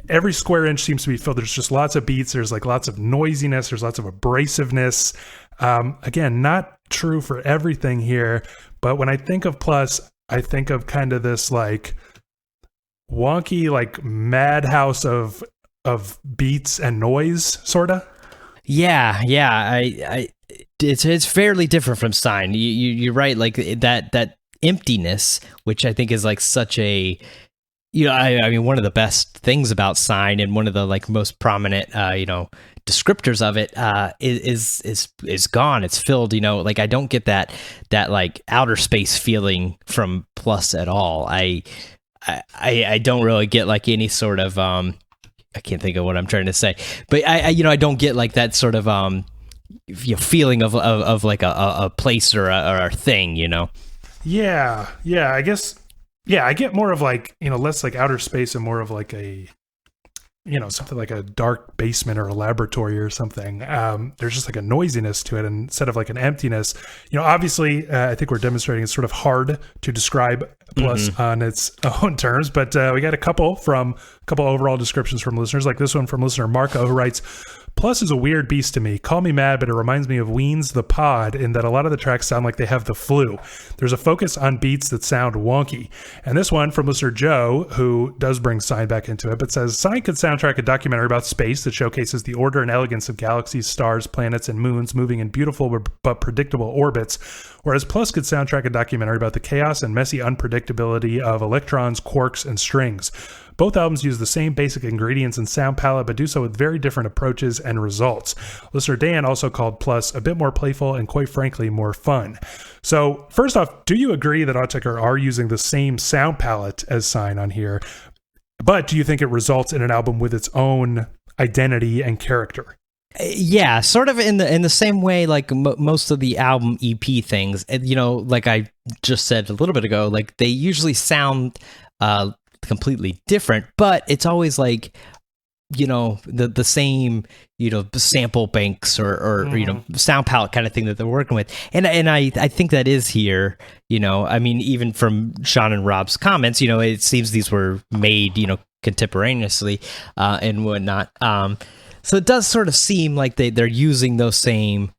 Every square inch seems to be filled. There's just lots of beats. There's like lots of noisiness. There's lots of abrasiveness. Again, not true for everything here, but when I think of Plus, I think of kind of this like wonky, like madhouse of beats and noise, sorta. Yeah. It's fairly different from Sign. You're right. Like that emptiness, which I think is like such a, I mean, one of the best things about Sign and one of the like most prominent, descriptors of it, is gone. It's filled. Like I don't get that like outer space feeling from Plus at all. I don't really get like any sort of I can't think of what I'm trying to say, but I don't get like that sort of feeling of like a place or a thing, Yeah, I guess. Yeah, I get more of like, less like outer space and more of like a, something like a dark basement or a laboratory or something. There's just like a noisiness to it instead of like an emptiness. Obviously, I think we're demonstrating it's sort of hard to describe Plus on its own terms, but we got a couple overall descriptions from listeners, like this one from listener Marco, who writes, Plus is a weird beast to me. Call me mad, but it reminds me of Ween's The Pod in that a lot of the tracks sound like they have the flu. There's a focus on beats that sound wonky. And this one from listener Joe, who does bring Sign back into it, but says, Sign could soundtrack a documentary about space that showcases the order and elegance of galaxies, stars, planets, and moons moving in beautiful but predictable orbits, whereas Plus could soundtrack a documentary about the chaos and messy unpredictability of electrons, quarks, and strings. Both albums use the same basic ingredients and sound palette, but do so with very different approaches and results. Listener Dan also called Plus a bit more playful and, quite frankly, more fun. So, first off, do you agree that Autechre are using the same sound palette as Sign on here? But do you think it results in an album with its own identity and character? Yeah, sort of in the same way, like most of the album EP things. Like I just said a little bit ago, like they usually sound completely different, but it's always like the same sample banks or sound palette kind of thing that they're working with, and I think that is here. I mean, even from Sean and Rob's comments, it seems these were made contemporaneously and whatnot. So it does sort of seem like they're using those same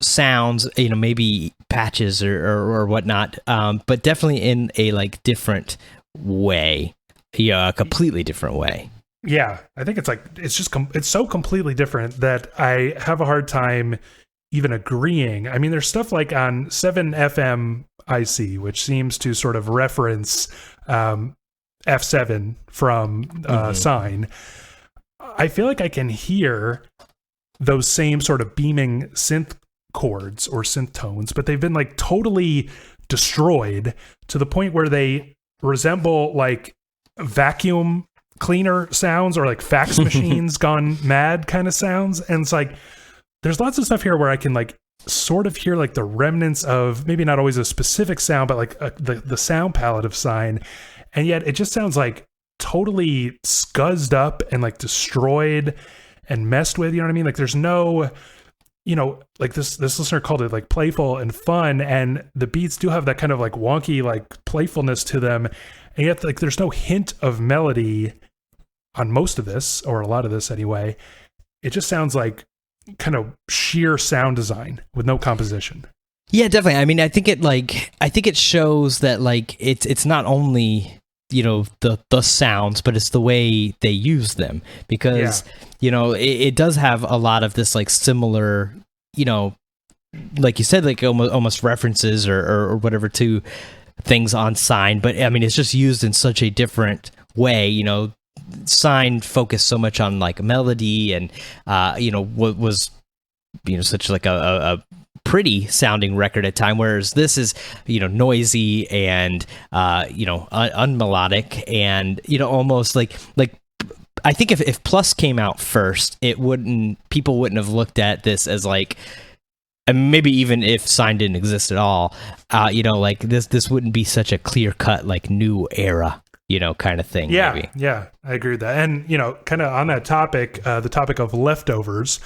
sounds, maybe patches or whatnot, but definitely in a like different way, a completely different way. Yeah, I think it's so completely different that I have a hard time even agreeing. I mean, there's stuff like on 7FM IC, which seems to sort of reference F7 from Sign. I feel like I can hear those same sort of beaming synth chords or synth tones, but they've been like totally destroyed to the point where they resemble like vacuum cleaner sounds or like fax machines gone mad kind of sounds. And it's like, there's lots of stuff here where I can like sort of hear like the remnants of maybe not always a specific sound, but like the sound palette of Sign. And yet it just sounds like totally scuzzed up and like destroyed and messed with, you know what I mean? Like there's no, like this listener called it like playful and fun, and the beats do have that kind of like wonky like playfulness to them, and yet like there's no hint of melody on most of this, or a lot of this anyway. It just sounds like kind of sheer sound design with no composition. Yeah, definitely. I mean, I think it shows that like it's not only the sounds, but it's the way they use them, because it does have a lot of this like similar, like you said, like almost references or whatever to things on Sign, but I mean it's just used in such a different way. Sign focused so much on like melody and what was such like a pretty sounding record at time, whereas this is noisy and unmelodic and almost like I think if Plus came out first, people wouldn't have looked at this as like, and maybe even if Sign didn't exist at all, like this wouldn't be such a clear cut like new era kind of thing. Yeah, maybe. Yeah, I agree with that. And, kind of on that topic, the topic of leftovers,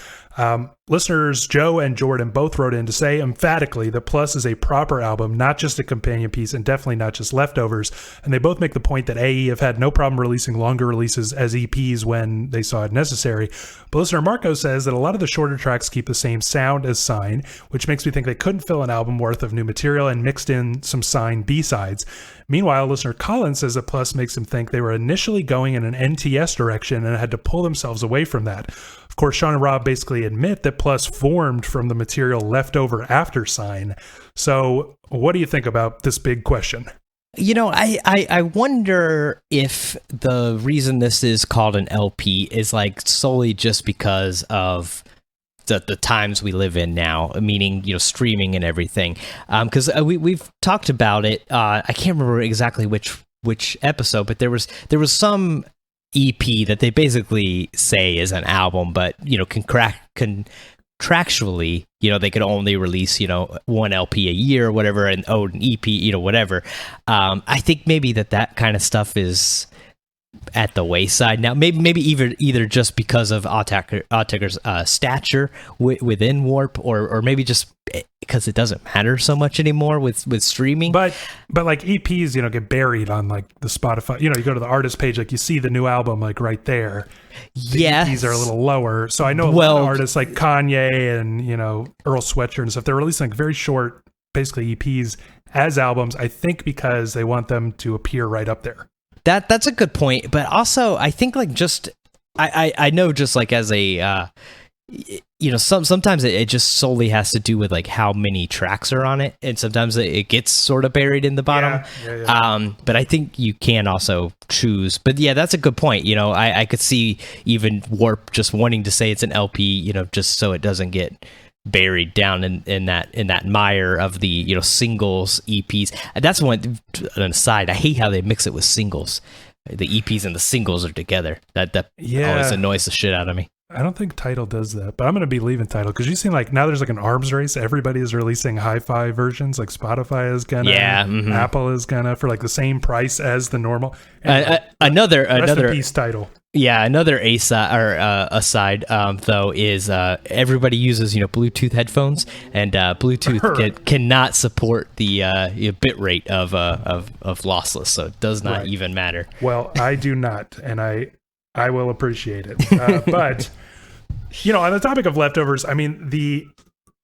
listeners Joe and Jordan both wrote in to say emphatically that Plus is a proper album, not just a companion piece, and definitely not just leftovers. And they both make the point that AE have had no problem releasing longer releases as EPs when they saw it necessary. But listener Marco says that a lot of the shorter tracks keep the same sound as Sign, which makes me think they couldn't fill an album worth of new material and mixed in some Sign B-sides. Meanwhile, listener Colin says that Plus makes him think they were initially going in an NTS direction and had to pull themselves away from that. Of course, Sean and Rob basically admit that Plus formed from the material left over after Sign. So what do you think about this big question? I wonder if the reason this is called an LP is like solely just because of the times we live in now, meaning streaming and everything. Because we've talked about it. I can't remember exactly which episode, but there was some EP that they basically say is an album, but contractually, they could only release one LP a year or whatever, and an EP, whatever. I think maybe that kind of stuff is at the wayside now. Maybe either just because of Autechre's stature within Warp, or maybe just because it doesn't matter so much anymore with streaming. But like EPs, get buried on like the Spotify. You go to the artist page, like you see the new album like right there. Yeah, EPs are a little lower. So I know a lot of artists like Kanye and Earl Sweatshirt and stuff. They're releasing like very short, basically EPs as albums. I think because they want them to appear right up there. That's a good point, but also I think like just I know just like as a sometimes it just solely has to do with like how many tracks are on it, and sometimes it gets sort of buried in the bottom. Yeah. But I think you can also choose. But yeah, that's a good point. I could see even Warp just wanting to say it's an LP, just so it doesn't get buried down in that mire of the singles EPs. That's an aside. I hate how they mix it with singles. The EPs and the singles are together. That always annoys the shit out of me. I don't think Tidal does that, but I'm going to be leaving Tidal because you seem like now there's like an arms race. Everybody is releasing hi-fi versions, like Spotify is gonna, Apple is gonna, for like the same price as the normal. Another rest in peace, Tidal. Yeah, another aside though is everybody uses Bluetooth headphones, and Bluetooth cannot support the bit rate of lossless, so it does not even matter. Well, I do not, and I will appreciate it. But on the topic of leftovers, I mean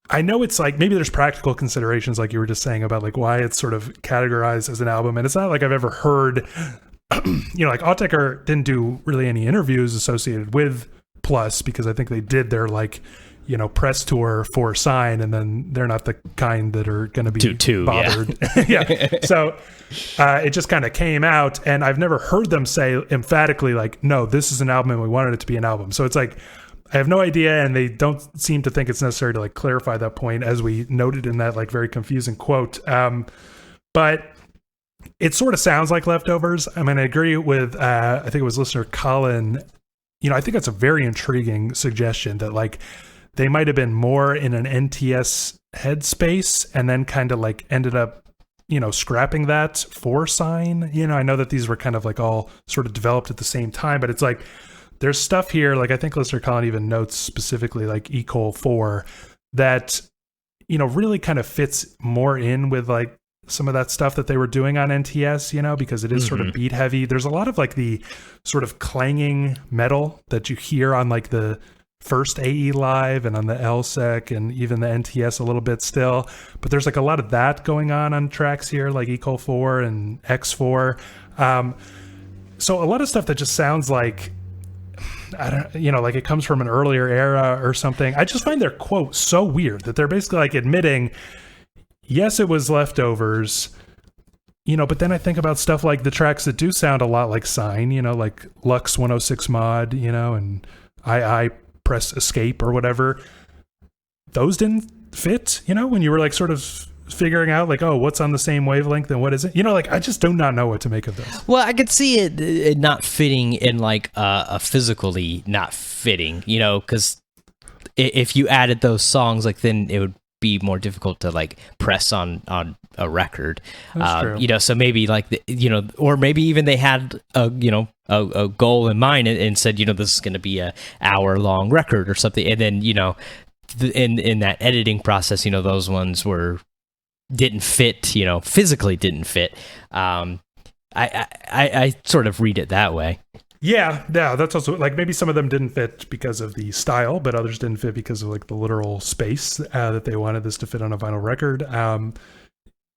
I know it's like maybe there's practical considerations like you were just saying about like why it's sort of categorized as an album, and it's not like I've ever heard like Autechre didn't do really any interviews associated with Plus, because I think they did their like press tour for Sign, and then they're not the kind that are going to be bothered. Yeah. So it just kind of came out, and I've never heard them say emphatically like, no, this is an album and we wanted it to be an album. So it's like, I have no idea, and they don't seem to think it's necessary to like clarify that point, as we noted in that like very confusing quote. But it sort of sounds like Leftovers. I mean, I agree with I think it was listener Colin. I think that's a very intriguing suggestion that like they might have been more in an NTS headspace and then kind of like ended up scrapping that for Sign. I know that these were kind of like all sort of developed at the same time, but it's like there's stuff here, like I think listener Colin even notes specifically like Ecole 4 that, really kind of fits more in with like some of that stuff that they were doing on NTS, because it is sort of beat heavy. There's a lot of like the sort of clanging metal that you hear on like the first AE Live and on the LSEC and even the NTS a little bit still. But there's like a lot of that going on tracks here, like Ecole 4 and X4. So a lot of stuff that just sounds like, I don't, like it comes from an earlier era or something. I just find their quote so weird that they're basically like admitting, yes, it was Leftovers, but then I think about stuff like the tracks that do sound a lot like Sign, like Lux 106 Mod, and I Press Escape or whatever. Those didn't fit, when you were like sort of figuring out like, oh, what's on the same wavelength and what isn't, like I just do not know what to make of this. Well, I could see it not fitting in like a physically not fitting, because if you added those songs, like then it would be more difficult to like press on a record. That's true. So maybe like or maybe even they had a goal in mind and said, this is going to be a hour-long record or something, and then in that editing process, those ones didn't fit, physically didn't fit. I sort of read it that way. Yeah, that's also like maybe some of them didn't fit because of the style, but others didn't fit because of like the literal space that they wanted this to fit on a vinyl record.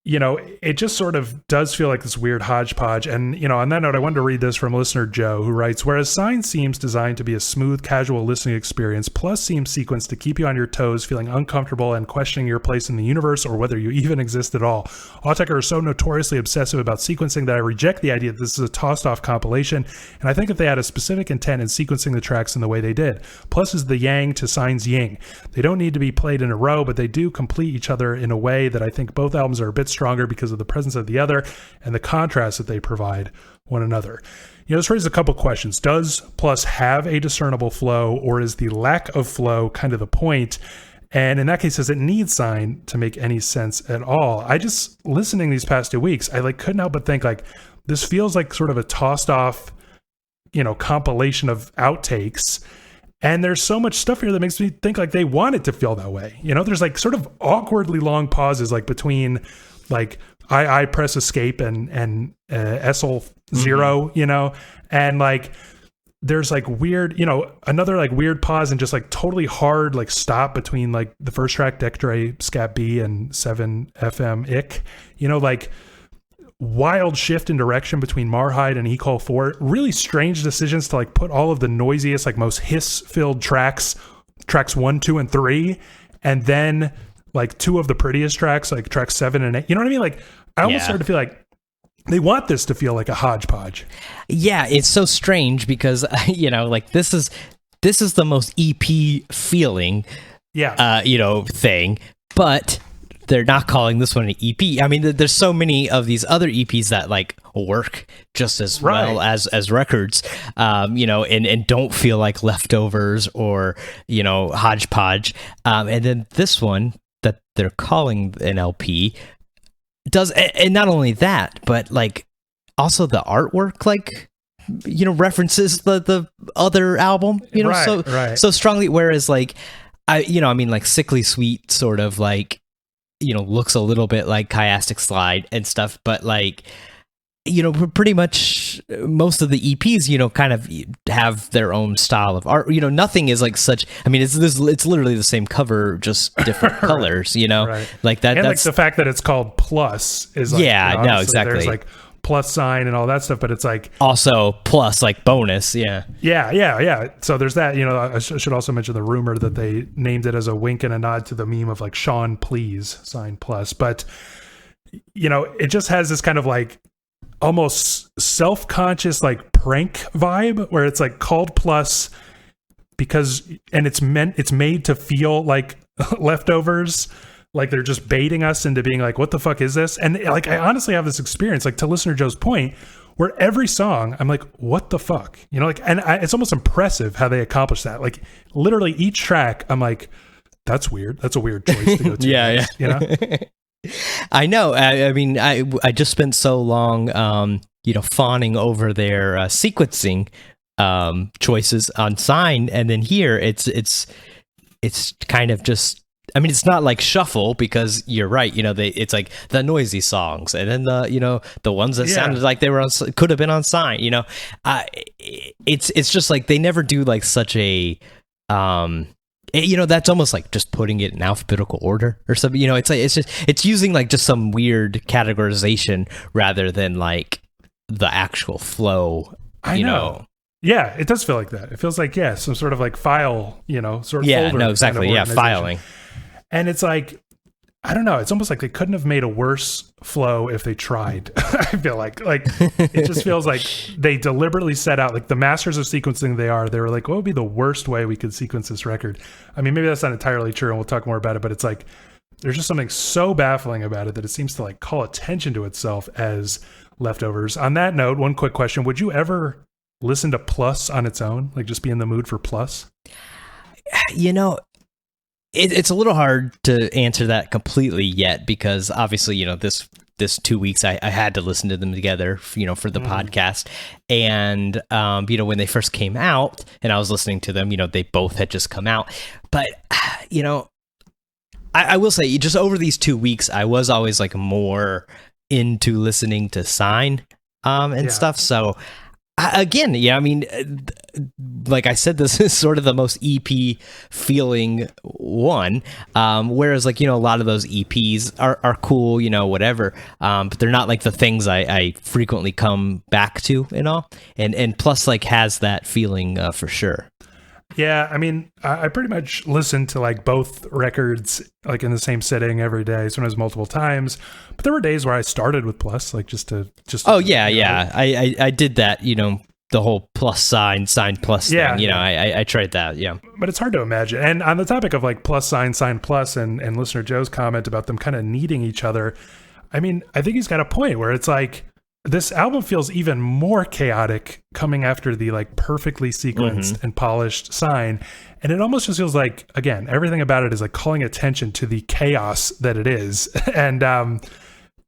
It just sort of does feel like this weird hodgepodge. And, on that note, I wanted to read this from listener Joe, who writes, whereas Sign seems designed to be a smooth, casual listening experience, Plus seems sequenced to keep you on your toes, feeling uncomfortable and questioning your place in the universe or whether you even exist at all. Autechre is so notoriously obsessive about sequencing that I reject the idea that this is a tossed-off compilation, and I think if they had a specific intent in sequencing the tracks in the way they did. Plus is the yang to Sign's yin. They don't need to be played in a row, but they do complete each other in a way that I think both albums are a bit stronger because of the presence of the other and the contrast that they provide one another. This raises a couple questions. Does Plus have a discernible flow, or is the lack of flow kind of the point? And in that case, does it need Sign to make any sense at all? I just, listening these past 2 weeks, I like couldn't help but think like this feels like sort of a tossed off, compilation of outtakes. And there's so much stuff here that makes me think like they want it to feel that way. There's like sort of awkwardly long pauses like between like I Press Escape and Essel 0, and like there's like weird, another like weird pause and just like totally hard like stop between like the first track Deck Dre Scat B and 7 FM Ick, like wild shift in direction between Marhide and Ecole 4. Really strange decisions to like put all of the noisiest, like most hiss-filled tracks 1, 2, and 3, and then like 2 of the prettiest tracks, like tracks 7 and 8. You know what I mean? Like I almost started to feel like they want this to feel like a hodgepodge. Yeah, it's so strange because like this is the most EP feeling, thing, but they're not calling this one an EP. I mean, there's so many of these other EPs that like work just as well as records, and don't feel like Leftovers or hodgepodge. And then this one that they're calling an LP does, and not only that, but like also the artwork like references the other album so strongly, whereas like like Sickly Sweet sort of like looks a little bit like Chiastic Slide and stuff, but like pretty much most of the EPs, kind of have their own style of art. Nothing is like such. I mean, it's literally the same cover, just different colors. Right. Like that. And that's like the fact that it's called plus is like, no, exactly. There's like plus sign and all that stuff, but it's like also plus like bonus. Yeah. So there's that. I should also mention the rumor that they named it as a wink and a nod to the meme of like Sean please sign plus, but it just has this kind of like almost self-conscious like prank vibe where it's like called plus and it's made to feel like leftovers, like they're just baiting us into being like, what the fuck is this? And like I honestly have this experience, like to listener Joe's point, where every song I'm like, what the fuck, it's almost impressive how they accomplish that. Like literally each track I'm like, that's weird, that's a weird choice to go to. Yeah. I know. I mean, I just spent so long, fawning over their sequencing choices on Sign, and then here it's kind of just. I mean, it's not like shuffle because you're right. It's like the noisy songs, and then the ones that sounded like they were could have been on Sign. It's just like they never do like such a. That's almost like just putting it in alphabetical order or something. It's like it's using like just some weird categorization rather than like the actual flow. I know. Yeah, it does feel like that. It feels like some sort of like file, sort of folder. No, exactly. Kind of Filing. And it's like, I don't know. It's almost like they couldn't have made a worse flow if they tried. I feel like it just feels like they deliberately set out, like the masters of sequencing they were like, what would be the worst way we could sequence this record? I mean, maybe that's not entirely true and we'll talk more about it, but it's like, there's just something so baffling about it that it seems to like call attention to itself as leftovers. On that note, one quick question. Would you ever listen to Plus on its own? Like just be in the mood for Plus? It's a little hard to answer that completely yet because obviously, this 2 weeks I had to listen to them together, for the podcast. And, when they first came out and I was listening to them, they both had just come out. But, I will say just over these 2 weeks, I was always like more into listening to Sign and stuff. So again, I mean, like I said, this is sort of the most EP feeling one. Whereas like, a lot of those EPs are cool, whatever. But they're not like the things I frequently come back to and all. And Plus like has that feeling for sure. Yeah, I mean, I pretty much listened to like both records like in the same sitting every day, sometimes multiple times. But there were days where I started with Plus, like just. Oh yeah. I did that. The whole plus sign plus thing. I tried that. Yeah. But it's hard to imagine. And on the topic of like plus sign plus, and listener Joe's comment about them kind of needing each other, I mean, I think he's got a point where it's like, this album feels even more chaotic coming after the like perfectly sequenced and polished Sign. And it almost just feels like, again, everything about it is like calling attention to the chaos that it is. And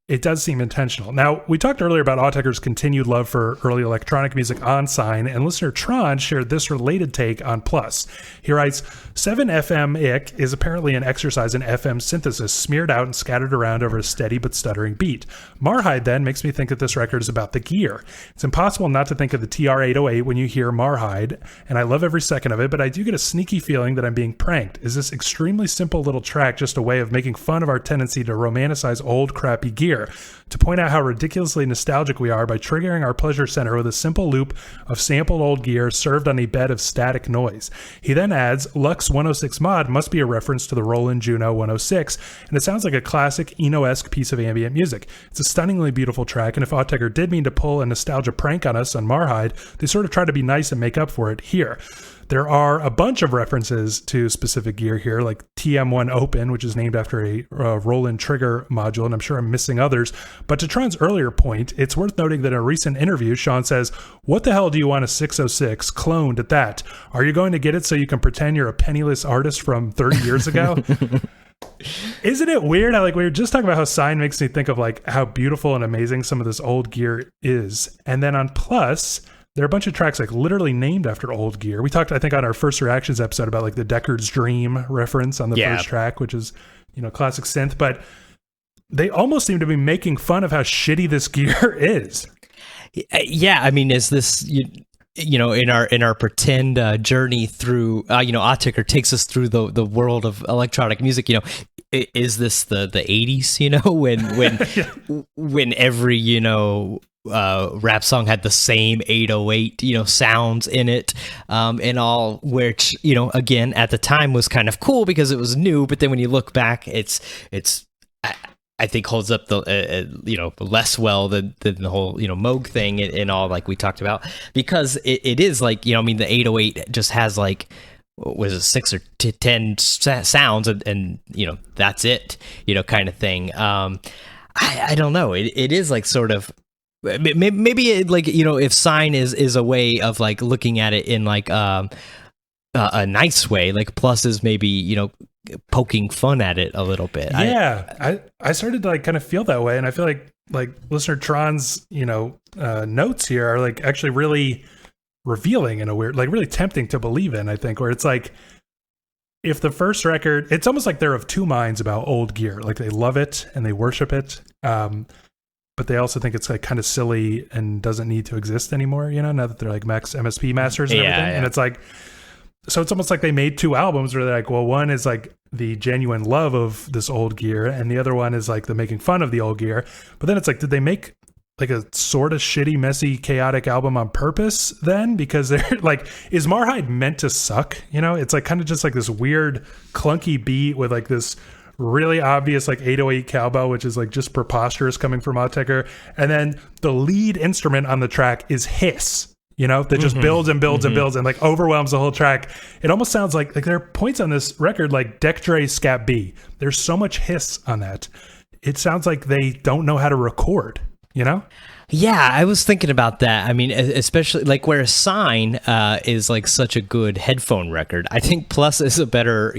it does seem intentional. Now, we talked earlier about Autechre's continued love for early electronic music on Sign, and listener Tron shared this related take on Plus. He writes, 7FM-ic is apparently an exercise in FM synthesis smeared out and scattered around over a steady but stuttering beat. Marhide then makes me think that this record is about the gear. It's impossible not to think of the TR-808 when you hear Marhide, and I love every second of it, but I do get a sneaky feeling that I'm being pranked. Is this extremely simple little track just a way of making fun of our tendency to romanticize old crappy gear? To point out how ridiculously nostalgic we are by triggering our pleasure center with a simple loop of sampled old gear served on a bed of static noise. He then adds, Lux 106 Mod must be a reference to the Roland Juno 106, and it sounds like a classic Eno-esque piece of ambient music. It's a stunningly beautiful track, and if Autechre did mean to pull a nostalgia prank on us on Marhide, they sort of try to be nice and make up for it here. There are a bunch of references to specific gear here, like TM1 Open, which is named after a Roland trigger module, and I'm sure I'm missing others. But to Tron's earlier point, it's worth noting that in a recent interview, Sean says, what the hell do you want a 606 cloned at that? Are you going to get it so you can pretend you're a penniless artist from 30 years ago? Isn't it weird? Like we were just talking about how Sign makes me think of like how beautiful and amazing some of this old gear is. And then on Plus, there are a bunch of tracks like literally named after old gear. We talked, I think, on our first reactions episode about like the Deckard's Dream reference on the first track, which is, classic synth. But they almost seem to be making fun of how shitty this gear is. Yeah, I mean, is this you know, in our pretend journey through Autechre takes us through the world of electronic music. You know, is this the 80s? You know, when every rap song had the same 808 sounds in it, and all, which again at the time was kind of cool because it was new, but then when you look back, it's I think holds up the less well than the whole Moog thing and all, like we talked about, because it is like I mean, the 808 just has like, was it 6 or 10 sounds and that's it, kind of thing. I don't know, it is like sort of maybe it, like if Sign is a way of like looking at it in like a nice way, like Plus is maybe poking fun at it a little bit. Yeah, I started to like kind of feel that way, and I feel like listener Tron's notes here are like actually really revealing in a weird, like really tempting to believe in, I think, where it's like, if the first record, it's almost like they're of two minds about old gear. Like they love it and they worship it, but they also think it's like kind of silly and doesn't need to exist anymore, now that they're like MSP masters and everything. Yeah. And it's like, so it's almost like they made two albums where they're like, well, one is like the genuine love of this old gear, and the other one is like the making fun of the old gear. But then it's like, did they make like a sort of shitty, messy, chaotic album on purpose then? Because they're like, is Marhide meant to suck? It's like kind of just like this weird clunky beat with like this really obvious like 808 cowbell, which is like just preposterous coming from Autechre. And then the lead instrument on the track is hiss, that just builds and builds and builds and like overwhelms the whole track. It almost sounds like there are points on this record like Autechre Scat B. There's so much hiss on that. It sounds like they don't know how to record, Yeah, I was thinking about that. I mean, especially like where Sign is like such a good headphone record. I think Plus is a better,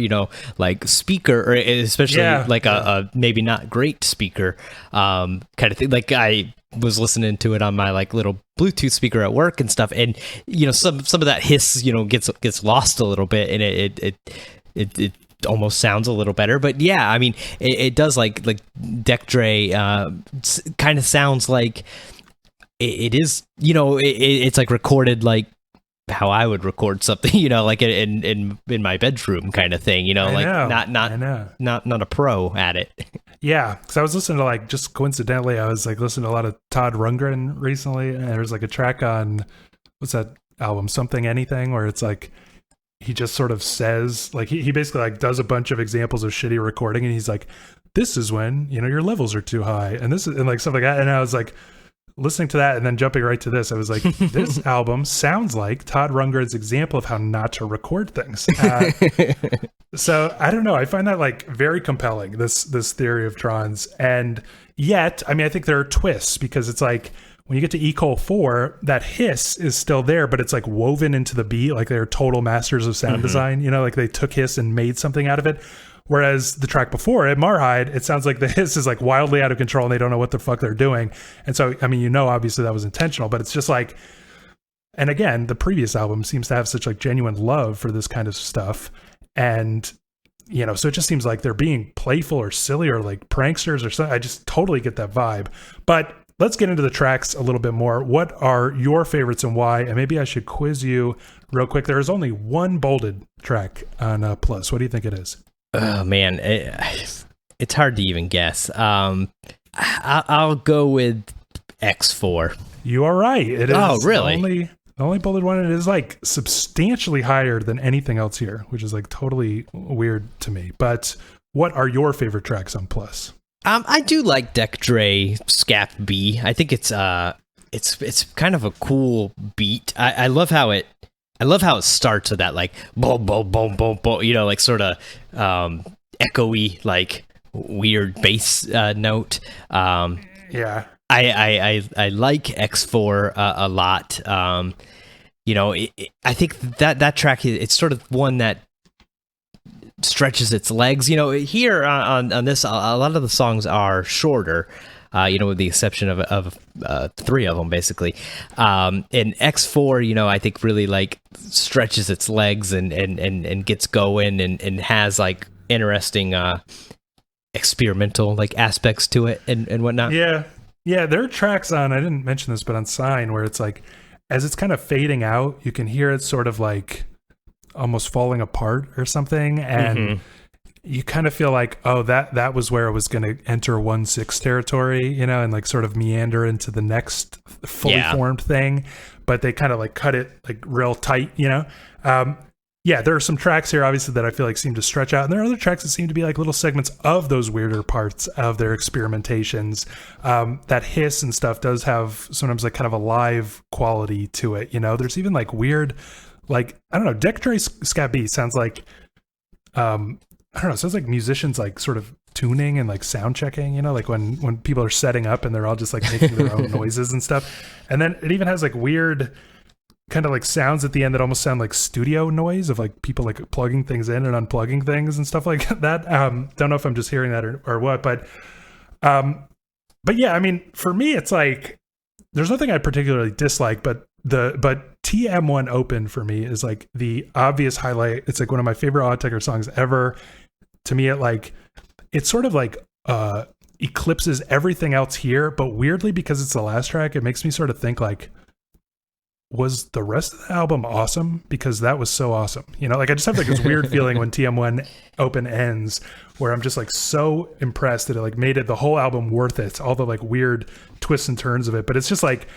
like speaker, or especially like a maybe not great speaker kind of thing. Like I was listening to it on my like little Bluetooth speaker at work and stuff, and some of that hiss gets lost a little bit, and it almost sounds a little better. But yeah, I mean, it does like Autechre kind of sounds like it is, it's like recorded like how I would record something, like in my bedroom kind of thing, not a pro at it. Yeah, because I was listening to like, just coincidentally, I was like listening to a lot of Todd Rundgren recently, and there's like a track on, what's that album, Something Anything, where it's like, he just sort of says, like, he basically like does a bunch of examples of shitty recording, and he's like, this is when, your levels are too high, and this is, and like stuff like that. And I was like, listening to that and then jumping right to this, I was like, this album sounds like Todd Rundgren's example of how not to record things. So I don't know. I find that like very compelling, this theory of Tron's. And yet, I mean, I think there are twists, because it's like, when you get to Ecole 4, that hiss is still there, but it's like woven into the beat. Like they're total masters of sound design, like they took hiss and made something out of it. Whereas the track before it, Marhide, it sounds like the hiss is like wildly out of control and they don't know what the fuck they're doing. And so, I mean, obviously that was intentional, but it's just like, and again, the previous album seems to have such like genuine love for this kind of stuff. And, so it just seems like they're being playful or silly or like pranksters or something. I just totally get that vibe. But let's get into the tracks a little bit more. What are your favorites and why? And maybe I should quiz you real quick. There is only one bolded track on Plus. What do you think it is? Oh man, it's hard to even guess. I'll go with X4. You are right. It is. Oh, really? The only bolded one. It is like substantially higher than anything else here, which is like totally weird to me. But what are your favorite tracks on Plus? I do like Autechre Scat B. I think it's kind of a cool beat. I love how it starts with that like boom boom boom boom boom, like sort of echoey, like weird bass note. Yeah. I like X4 a lot. I think that track, it's sort of one that stretches its legs. Here on this, a lot of the songs are shorter, with the exception of 3 of them, basically. And X4, I think really like stretches its legs and gets going and has like interesting experimental like aspects to it and whatnot. Yeah. Yeah, there are tracks on, I didn't mention this, but on Sign where it's like, as it's kind of fading out, you can hear it sort of like almost falling apart or something. And you kind of feel like, oh, that was where it was going to enter 1/6 territory, you know, and like sort of meander into the next fully formed thing. But they kind of like cut it like real tight, you know? Yeah, there are some tracks here, obviously, that I feel like seem to stretch out. And there are other tracks that seem to be like little segments of those weirder parts of their experimentations. That hiss and stuff does have sometimes like kind of a live quality to it, you know? There's even like weird, like, I don't know, Autechre Scat B sounds like, I don't know, it sounds like musicians like sort of tuning and like sound checking, you know, like when people are setting up and they're all just like making their own noises and stuff. And then it even has like weird kind of like sounds at the end that almost sound like studio noise of like people like plugging things in and unplugging things and stuff like that. Don't know if I'm just hearing that or what, but yeah, I mean, for me, it's like, there's nothing I particularly dislike, but TM1 Open for me is like the obvious highlight. It's like one of my favorite Autechre songs ever. To me, it sort of like eclipses everything else here, but weirdly, because it's the last track, it makes me sort of think like, was the rest of the album awesome? Because that was so awesome. You know, like I just have like this weird feeling when TM1 Open ends where I'm just like so impressed that it like made it the whole album worth it. All the like weird twists and turns of it. But it's just like,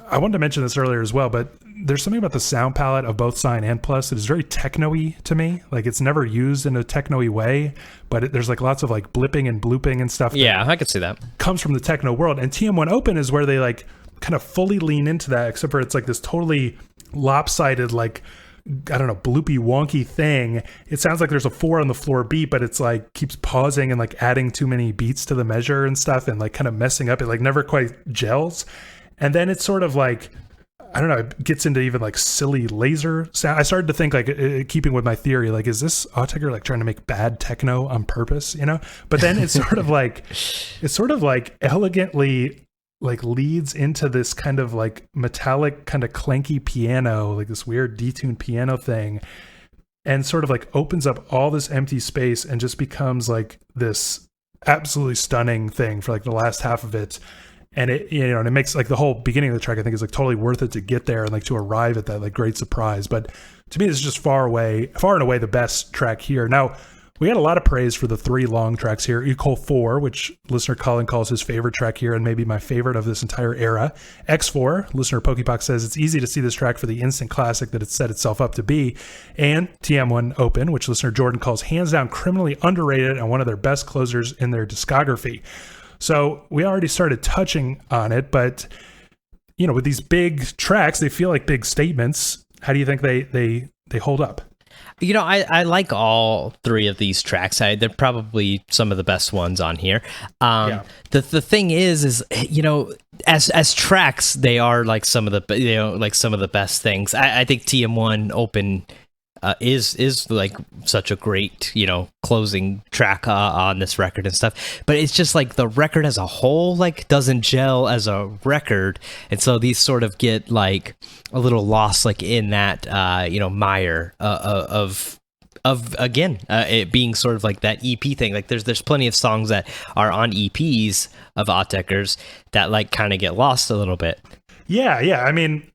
I wanted to mention this earlier as well, but there's something about the sound palette of both Sign and Plus that is very techno-y to me. Like it's never used in a techno-y way, but there's like lots of like blipping and blooping and stuff. Yeah, I could see that. Comes from the techno world. And TM1 Open is where they like kind of fully lean into that, except for it's like this totally lopsided, like, I don't know, bloopy wonky thing. It sounds like there's a 4 on the floor beat, but it's like keeps pausing and like adding too many beats to the measure and stuff and like kind of messing up. It like never quite gels. And then it's sort of like, I don't know, it gets into even like silly laser sound. I started to think like, keeping with my theory, like, is this Autechre like trying to make bad techno on purpose, you know? But then it's sort of like elegantly like leads into this kind of like metallic kind of clanky piano, like this weird detuned piano thing, and sort of like opens up all this empty space and just becomes like this absolutely stunning thing for like the last half of it. And it, you know, and it makes like the whole beginning of the track, I think, is like totally worth it to get there and like to arrive at that like great surprise. But to me, this is just far and away the best track here. Now, we got a lot of praise for the 3 long tracks here. Ecol4, which listener Colin calls his favorite track here and maybe my favorite of this entire era. X4, listener Pokepox says it's easy to see this track for the instant classic that it set itself up to be. And TM1 Open, which listener Jordan calls hands down criminally underrated and one of their best closers in their discography. So we already started touching on it, but you know, with these big tracks, they feel like big statements. How do you think they hold up? You know, I like all 3 of these tracks. They're probably some of the best ones on here. The thing is you know, as tracks, they are like some of the best things. I think TM1 Open is like such a great, you know, closing track on this record and stuff, but it's just like the record as a whole like doesn't gel as a record, and so these sort of get like a little lost like in that you know, mire of again it being sort of like that EP thing. Like there's plenty of songs that are on EPs of Autechre's that like kind of get lost a little bit. Yeah, I mean,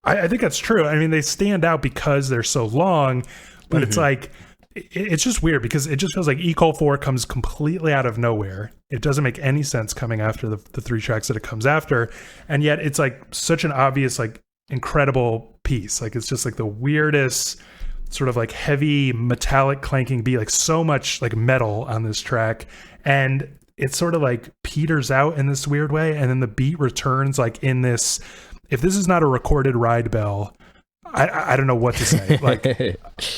I think that's true. I mean, they stand out because they're so long, but it's like, it's just weird because it just feels like Ecol4 comes completely out of nowhere. It doesn't make any sense coming after the 3 tracks that it comes after. And yet it's like such an obvious, like incredible piece. Like it's just like the weirdest sort of like heavy metallic clanking beat, like so much like metal on this track. And it sort of like peters out in this weird way. And then the beat returns like in this, if this is not a recorded ride bell, I don't know what to say. Like,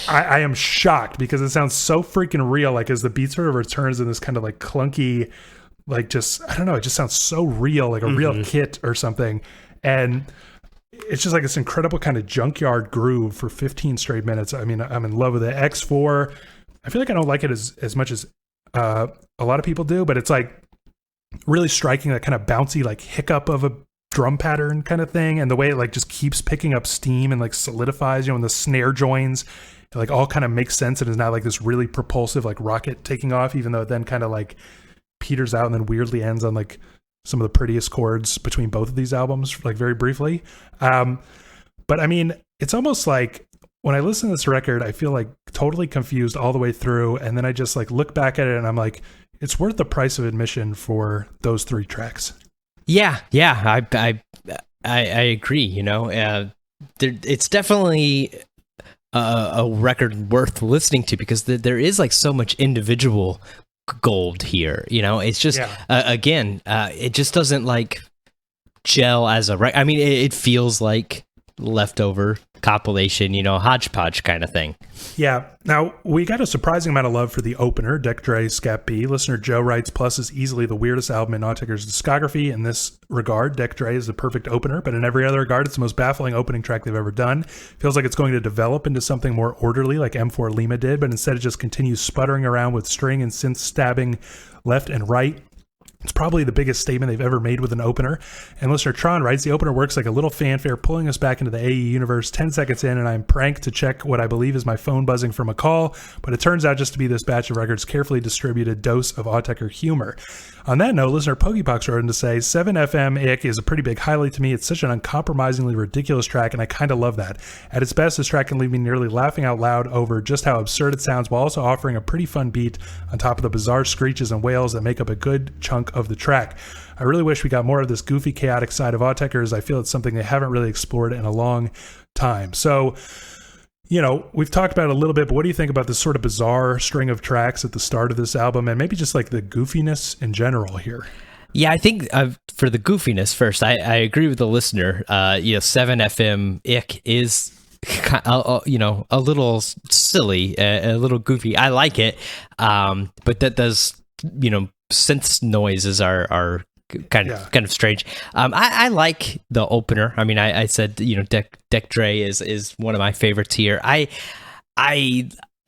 I am shocked because it sounds so freaking real. Like as the beat sort of returns in this kind of like clunky, like just, I don't know, it just sounds so real, like a real kit or something. And it's just like this incredible kind of junkyard groove for 15 straight minutes. I mean, I'm in love with it. X4, I feel like I don't like it as much as a lot of people do, but it's like really striking that kind of bouncy like hiccup of a drum pattern kind of thing, and the way it like just keeps picking up steam and like solidifies, you know, when the snare joins, it like all kind of makes sense and is now like this really propulsive like rocket taking off, even though it then kind of like peters out and then weirdly ends on like some of the prettiest chords between both of these albums, like very briefly. But I mean, it's almost like when I listen to this record, I feel like totally confused all the way through. And then I just like look back at it and I'm like, it's worth the price of admission for those 3 tracks. Yeah. I agree. You know, it's definitely a record worth listening to because there is like so much individual gold here. You know, it's just again, it just doesn't like gel as a record. I mean, it feels like leftover compilation, you know, hodgepodge kind of thing. Yeah. Now, we got a surprising amount of love for the opener, Deck Dre Scat B. Listener Joe writes, Plus is easily the weirdest album in Autechre's discography. In this regard, Deck Dre is the perfect opener, but in every other regard, it's the most baffling opening track they've ever done. Feels like it's going to develop into something more orderly like M4 Lima did, but instead it just continues sputtering around with string and synth stabbing left and right. It's probably the biggest statement they've ever made with an opener. And listener Tron writes, the opener works like a little fanfare pulling us back into the AE universe 10 seconds in, and I'm pranked to check what I believe is my phone buzzing from a call, but it turns out just to be this batch of records' carefully distributed dose of Autechre humor. On that note, listener Pokepox wrote in to say, 7FM Ick is a pretty big highlight to me. It's such an uncompromisingly ridiculous track, and I kind of love that. At its best, this track can leave me nearly laughing out loud over just how absurd it sounds, while also offering a pretty fun beat on top of the bizarre screeches and wails that make up a good chunk of the track. I really wish we got more of this goofy, chaotic side of Autechre, as I feel it's something they haven't really explored in a long time. So, you know, we've talked about it a little bit, but what do you think about this sort of bizarre string of tracks at the start of this album, and maybe just like the goofiness in general here? Yeah, I think for the goofiness first, I agree with the listener. 7FM Ick is a little silly, a little goofy. I like it, but that does, synth noises are kind of strange. I like the opener. I mean, I said, Deck Dre is one of my favorites here. I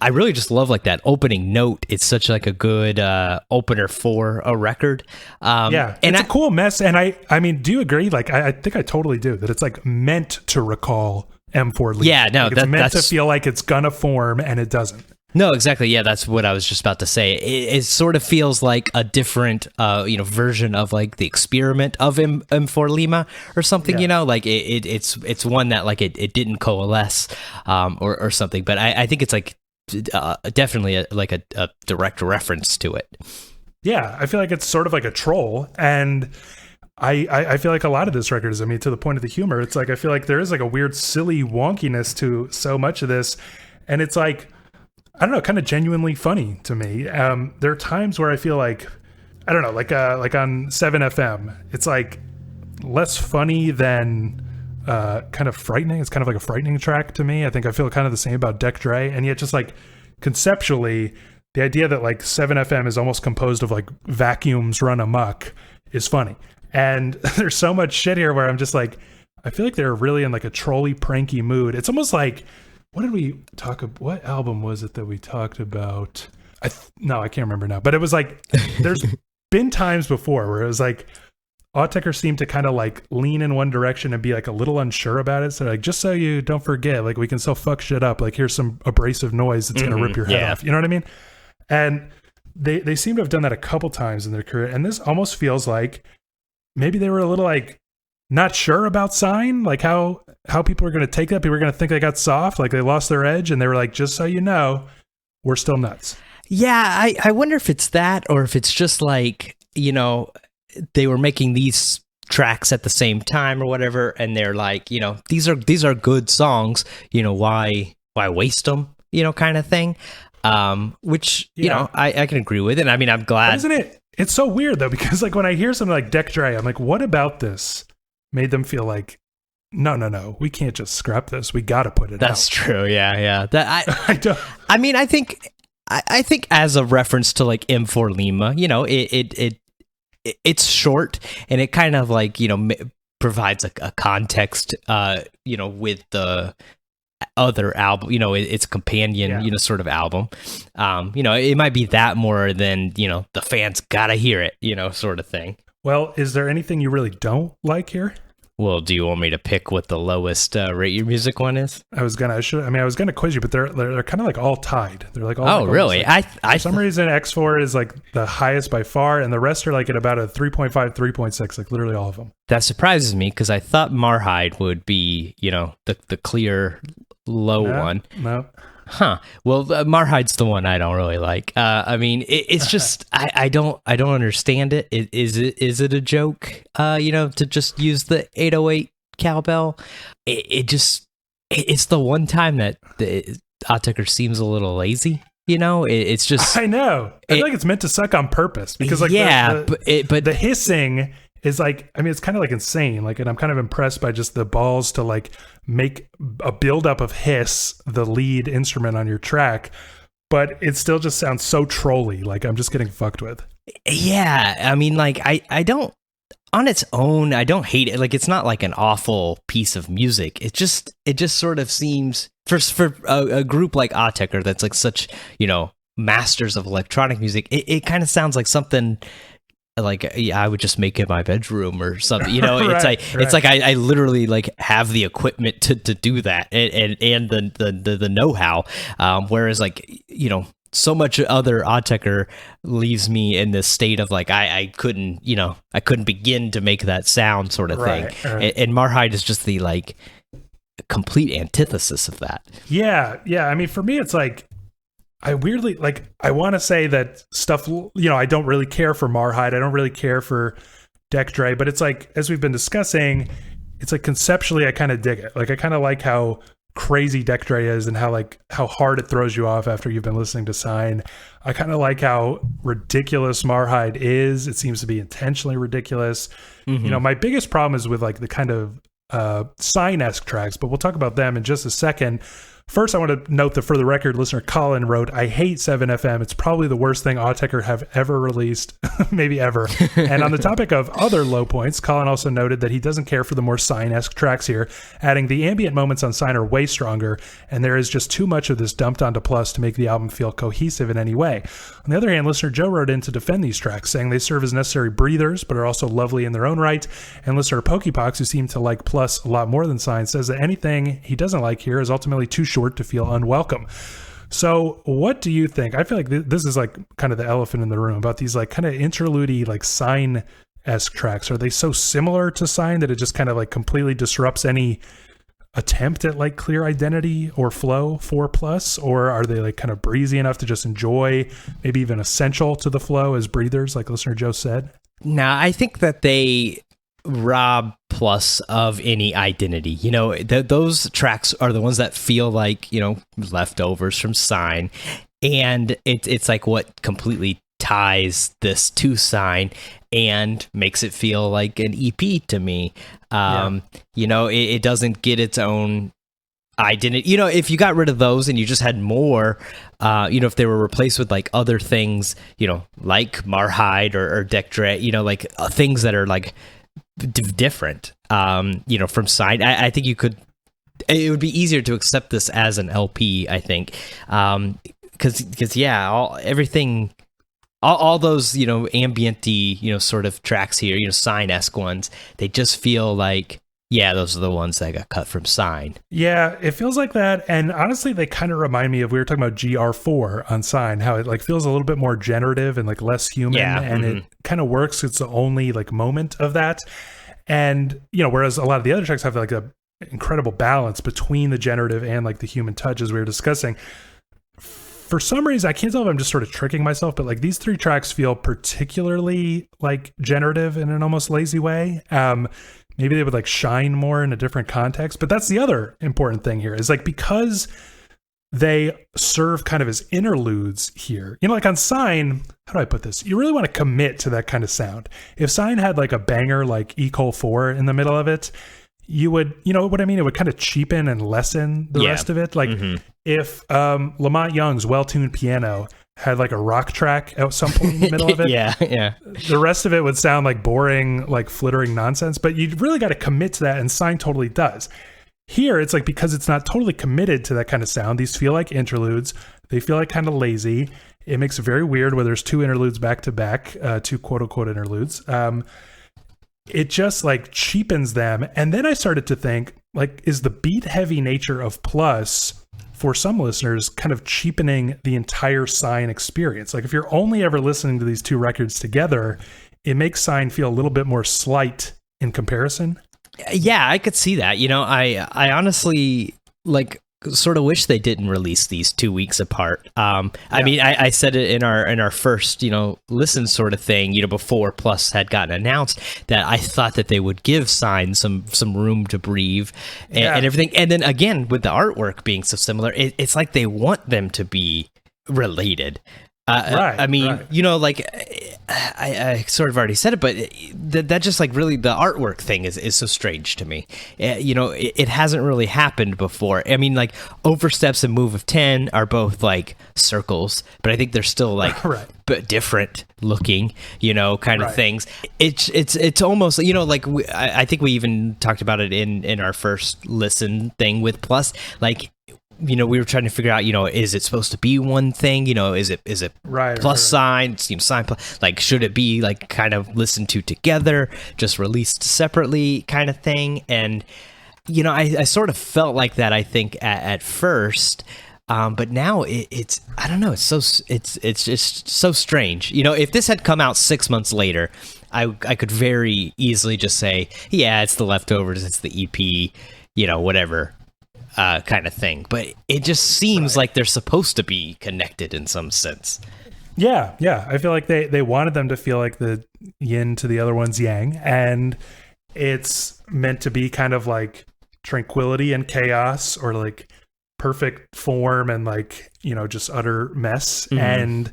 really just love like that opening note. It's such like a good opener for a record. And it's a cool mess. And I mean, do you agree? Like, I think I totally do, that it's like meant to recall M4 Lima. Yeah, no, like it's meant to feel like it's gonna form, and it doesn't. No, exactly. Yeah, that's what I was just about to say. It sort of feels like a different, version of like the experiment of M4 Lima or something. Like it's one that like it didn't coalesce or something. But I think it's like definitely a direct reference to it. Yeah, I feel like it's sort of like a troll, and I feel like a lot of this record is, to the point of the humor. It's like I feel like there is like a weird, silly wonkiness to so much of this, and it's like, I don't know, kind of genuinely funny to me. There are times where I feel like, I don't know, like on 7FM, it's like less funny than kind of frightening. It's kind of like a frightening track to me. I think I feel kind of the same about Deck Dre, and yet just like conceptually, the idea that like 7FM is almost composed of like vacuums run amok is funny. And there's so much shit here where I'm just like, I feel like they're really in like a trolly pranky mood. It's almost like, what did we talk about? What album was it that we talked about? I can't remember now. But it was like, there's been times before where it was like, Autechre seemed to kind of like lean in one direction and be like a little unsure about it. So like, just so you don't forget, like we can still fuck shit up. Like here's some abrasive noise that's going to rip your head off. You know what I mean? And they seem to have done that a couple times in their career. And this almost feels like maybe they were a little like not sure about Sign, like how people are going to take that. People are going to think they got soft, like they lost their edge, and they were like, just so you know, we're still nuts. Yeah, I wonder if it's that, or if it's just like, they were making these tracks at the same time or whatever, and they're like, these are good songs, why waste them, kind of thing. Which I can agree with, and I mean, I'm glad. But isn't it? It's so weird though, because like when I hear something like Deck Dre, I'm like, what about this made them feel like, no, we can't just scrap this. We got to put it out. That's true. Yeah. That I don't. I mean, I think as a reference to like M4 Lima, it's short, and it kind of like provides a context, with the other album, it's a companion, sort of album. It might be that more than the fans gotta hear it, sort of thing. Well, is there anything you really don't like here? Well, do you want me to pick what the lowest rate your music one is? I was gonna quiz you, but they're kind of like all tied. They're like all. Oh, like really? For some reason, X4 is like the highest by far, and the rest are like at about a 3.5, 3.6, like literally all of them. That surprises me because I thought Marhide would be, the clear low one. No. Huh. Well, Marhide's the one I don't really like. It's just I don't understand it. Is it a joke? To just use the 808 cowbell. It's the one time that the Autechre seems a little lazy. It's just I know. I feel like it's meant to suck on purpose because like but the hissing is like, it's kind of like insane. Like, and I'm kind of impressed by just the balls to like make a buildup of hiss the lead instrument on your track, but it still just sounds so trolly. Like I'm just getting fucked with. Yeah. I don't, on its own, I don't hate it. Like, it's not like an awful piece of music. It just sort of seems for a group like Autechre that's like such, masters of electronic music. It kind of sounds like something like I would just make in my bedroom or something. It's like I literally like have the equipment to do that and the know-how. Whereas like so much other Autechre leaves me in this state of like I couldn't begin to make that sound sort of thing. Right. And Marhide is just the like complete antithesis of that. Yeah. For me, it's like I weirdly like. I want to say that stuff. I don't really care for Marhide. I don't really care for Autechre. But it's like, as we've been discussing, it's like conceptually, I kind of dig it. Like I kind of like how crazy Autechre is and how hard it throws you off after you've been listening to Sign. I kind of like how ridiculous Marhide is. It seems to be intentionally ridiculous. Mm-hmm. My biggest problem is with like the kind of Sign-esque tracks, but we'll talk about them in just a second. First, I want to note that for the record, listener Colin wrote, I hate 7FM. It's probably the worst thing Autechre have ever released, maybe ever. And on the topic of other low points, Colin also noted that he doesn't care for the more Sign-esque tracks here, adding the ambient moments on Sign are way stronger, and there is just too much of this dumped onto Plus to make the album feel cohesive in any way. On the other hand, listener Joe wrote in to defend these tracks, saying they serve as necessary breathers, but are also lovely in their own right. And listener Pokepox, who seemed to like Plus a lot more than Sign, says that anything he doesn't like here is ultimately too short to feel unwelcome. So what do you think? I feel like this is like kind of the elephant in the room about these like kind of interlude-y like Sign-esque tracks. Are they so similar to Sign that it just kind of like completely disrupts any attempt at like clear identity or flow for Plus? Or are they like kind of breezy enough to just enjoy, maybe even essential to the flow as breathers, like listener Joe said? No, I think that they rob Plus of any identity. Those tracks are the ones that feel like leftovers from Sign, and it's like what completely ties this to Sign and makes it feel like an EP to me. It doesn't get its own identity. If you got rid of those and you just had more, if they were replaced with like other things, like Marhide or Autechre, like things that are like different, from Sign. I think it would be easier to accept this as an LP, I think, because everything, all those, ambient-y, sort of tracks here, Sign-esque ones, they just feel like, those are the ones that got cut from Sign. Yeah, it feels like that. And honestly, they kind of remind me of, we were talking about GR4 on Sign, how it like feels a little bit more generative and like less human. Yeah, and it kind of works. It's the only like moment of that. And, whereas a lot of the other tracks have like a incredible balance between the generative and like the human touch, as we were discussing. For some reason, I can't tell if I'm just sort of tricking myself, but like these three tracks feel particularly like generative in an almost lazy way. Maybe they would like shine more in a different context, but that's the other important thing here is like, because they serve kind of as interludes here, like on Sign, how do I put this? You really want to commit to that kind of sound. If Sign had like a banger, like Ecole 4 in the middle of it, you would, what I mean? It would kind of cheapen and lessen the rest of it. Like if Lamont Young's well-tuned piano had like a rock track at some point in the middle of it. The rest of it would sound like boring, like flittering nonsense, but you really got to commit to that, and Sign totally does. Here, it's like, because it's not totally committed to that kind of sound, these feel like interludes. They feel like kind of lazy. It makes it very weird where there's two interludes back to back, two quote unquote interludes. it just like cheapens them. And then I started to think, like, is the beat heavy nature of Plus for some listeners kind of cheapening the entire Sign experience? Like, if you're only ever listening to these two records together, it makes Sign feel a little bit more slight in comparison. Yeah, I could see that. I honestly like sort of wish they didn't release these 2 weeks apart. I mean, I said it in our first, listen sort of thing, before Plus had gotten announced, that I thought that they would give Sign some room to breathe and everything. And then again, with the artwork being so similar, it's like they want them to be related. Right. I mean, right. Like I sort of already said it, but that just like really the artwork thing is so strange to me. It hasn't really happened before. I mean, like Oversteps and Move of 10 are both like circles, but I think they're still like right. but different looking, kind of right. things. It's almost, like I think we even talked about it in our first listen thing with Plus, like. We were trying to figure out, is it supposed to be one thing? Is it right, plus right. sign, sign plus? Like, should it be like kind of listened to together, just released separately, kind of thing? And I sort of felt like that. I think at first, but now it's I don't know. It's just so strange. If this had come out 6 months later, I could very easily just say, yeah, it's the leftovers, it's the EP, whatever. Kind of thing, but it just seems like they're supposed to be connected in some sense. Yeah. I feel like they wanted them to feel like the yin to the other one's yang, and it's meant to be kind of like tranquility and chaos, or like perfect form and like, just utter mess. Mm-hmm. And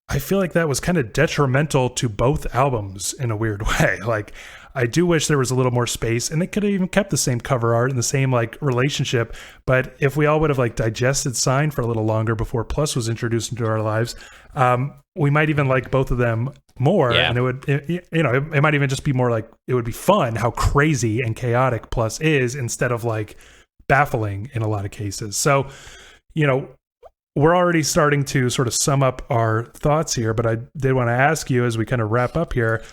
I feel like that was kind of detrimental to both albums in a weird way. Like, I do wish there was a little more space, and it could have even kept the same cover art and the same like relationship. But if we all would have like digested Sign for a little longer before Plus was introduced into our lives, we might even like both of them more. Yeah. And it might even just be more like, it would be fun how crazy and chaotic Plus is, instead of like baffling in a lot of cases. So, we're already starting to sort of sum up our thoughts here, but I did want to ask you, as we kind of wrap up here,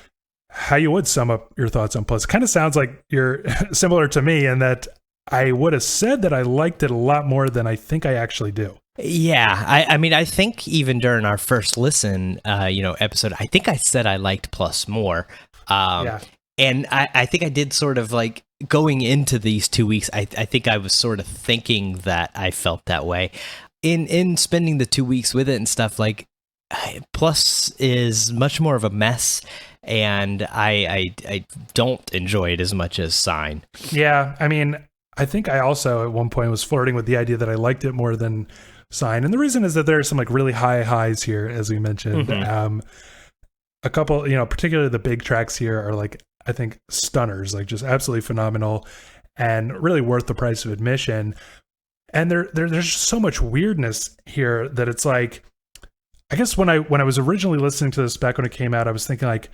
how you would sum up your thoughts on Plus. It kind of sounds like you're similar to me, in that I would have said that I liked it a lot more than I think I actually do. Yeah, I mean, I think even during our first listen, episode, I think I said I liked Plus more. And I think I did sort of like going into these 2 weeks. I think I was sort of thinking that I felt that way. In spending the 2 weeks with it and stuff, like Plus is much more of a mess. And I don't enjoy it as much as Sign. Yeah, I mean, I think I also at one point was flirting with the idea that I liked it more than Sign. And the reason is that there are some like really high highs here, as we mentioned. Mm-hmm. A couple, particularly the big tracks here are like, I think, stunners, like just absolutely phenomenal and really worth the price of admission. And there's just so much weirdness here that it's like, I guess when I was originally listening to this back when it came out, I was thinking like,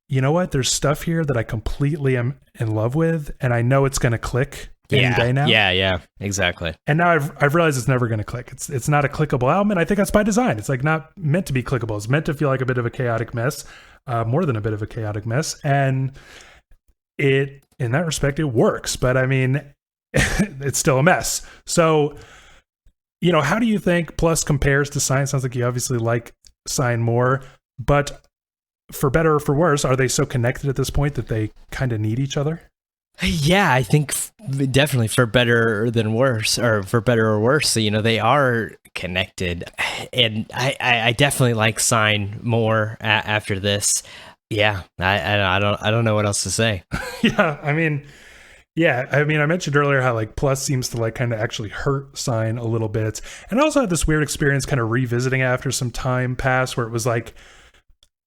you know what? There's stuff here that I completely am in love with, and I know it's going to click any day now. Yeah, exactly. And now I've realized it's never going to click. It's not a clickable album, and I think that's by design. It's like not meant to be clickable. It's meant to feel like a bit of a chaotic mess, more than a bit of a chaotic mess. And it, in that respect, it works. But I mean, it's still a mess. So, how do you think Plus compares to Sign? It sounds like you obviously like Sign more, but for better or for worse, are they so connected at this point that they kind of need each other? Yeah, I think definitely for better than worse, or for better or worse, they are connected. And I definitely like Sign more after this. Yeah, I don't know what else to say. I mentioned earlier how like Plus seems to like kind of actually hurt Sign a little bit. And I also had this weird experience kind of revisiting after some time passed, where it was like,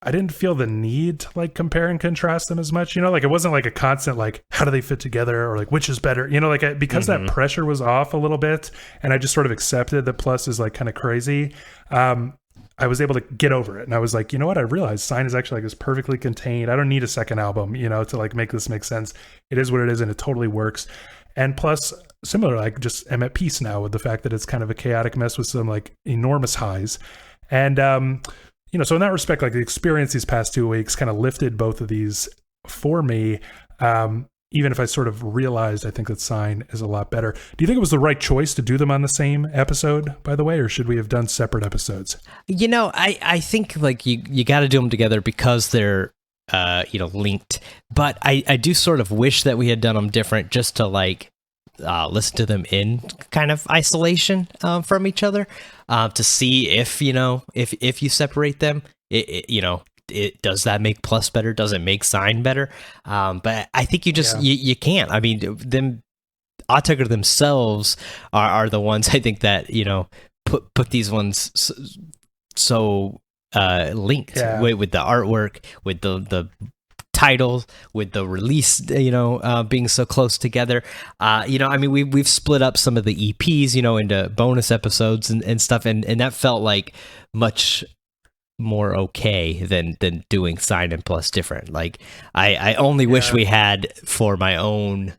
I didn't feel the need to like compare and contrast them as much, like it wasn't like a constant, like, how do they fit together, or like, which is better, because that pressure was off a little bit. And I just sort of accepted that Plus is like kind of crazy. I was able to get over it. And I was like, you know what? I realized Sign is actually like is perfectly contained. I don't need a second album, to like make this make sense. It is what it is, and it totally works. And Plus, similarly, I just am at peace now with the fact that it's kind of a chaotic mess with some like enormous highs. And, so in that respect, like the experience these past 2 weeks kind of lifted both of these for me. Even if I sort of realized I think that Sign is a lot better. Do you think it was the right choice to do them on the same episode, by the way, or should we have done separate episodes? I think like you got to do them together because they're linked. But I do sort of wish that we had done them different just to like listen to them in kind of isolation from each other to see if you separate them, it does that make Plus better? Does it make Sign better? But I think you can't. I mean, them Autechre themselves are the ones I think that put these ones so linked with the artwork, with the title, with the release, being so close together. We've split up some of the EPs, into bonus episodes and stuff, and that felt like much more okay than doing Sign and Plus different. Like I only wish we had for my own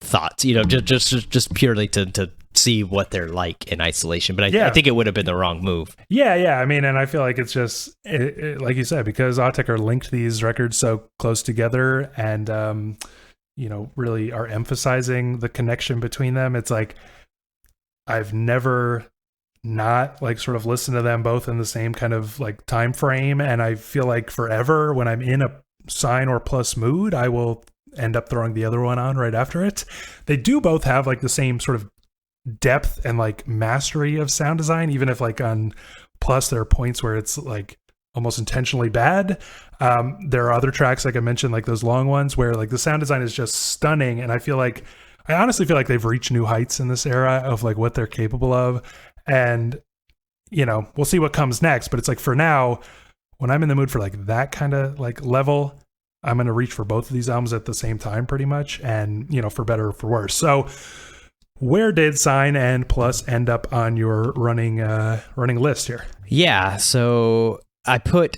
thoughts, just purely to see what they're like in isolation. But I think it would have been the wrong move. I mean, and I feel like it's just like you said, because Autechre linked these records so close together and really are emphasizing the connection between them. It's like I've never not like sort of listen to them both in the same kind of like time frame, and I feel like forever when I'm in a Sign or Plus mood, I will end up throwing the other one on right after it. They do both have like the same sort of depth and like mastery of sound design, even if like on Plus there are points where it's like almost intentionally bad. There are other tracks, like I mentioned, like those long ones where like the sound design is just stunning, and I honestly feel like they've reached new heights in this era of like what they're capable of. And, we'll see what comes next. But it's like for now, when I'm in the mood for like that kind of like level, I'm going to reach for both of these albums at the same time pretty much. And, for better or for worse. So where did Sign and Plus end up on your running list here? Yeah. So I put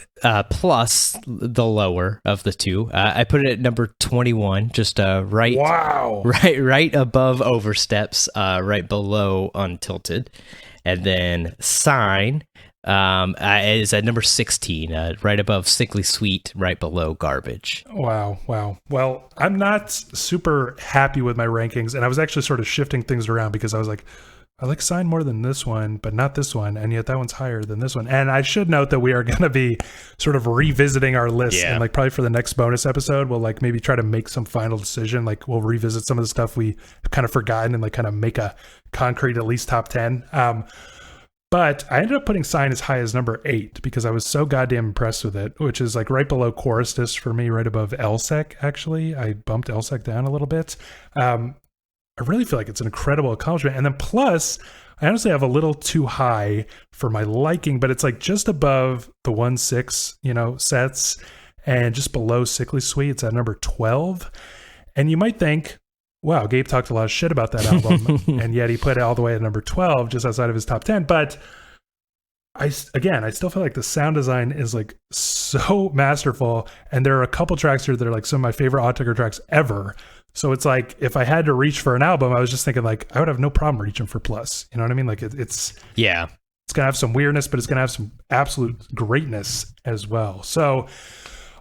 Plus the lower of the two. I put it at number 21, just right above Oversteps, right below Untilted. And then Sign is at number 16, right above Sickly Sweet, right below Garbage. Wow. Well, I'm not super happy with my rankings, and I was actually sort of shifting things around because I was like, I like Sign more than this one, but not this one, and yet that one's higher than this one. And I should note that we are going to be sort of revisiting our list, and like probably for the next bonus episode, we'll like maybe try to make some final decision. Like we'll revisit some of the stuff we kind of forgotten and like kind of make a concrete at least top 10. But I ended up putting Sign as high as number 8 because I was so goddamn impressed with it, which is like right below Chorus Disc for me, right above LSEC. Actually, I bumped LSEC down a little bit. I really feel like it's an incredible accomplishment. And then Plus, I honestly have a little too high for my liking, but it's like just above the 1-6, sets and just below Sickly Sweet. It's at number 12. And you might think, wow, Gabe talked a lot of shit about that album, and yet he put it all the way at number 12, just outside of his top 10. But I still feel like the sound design is like so masterful. And there are a couple tracks here that are like some of my favorite Autechre tracks ever. So it's like, if I had to reach for an album, I was just thinking like, I would have no problem reaching for Plus. You know what I mean? Like it's going to have some weirdness, but it's going to have some absolute greatness as well. So,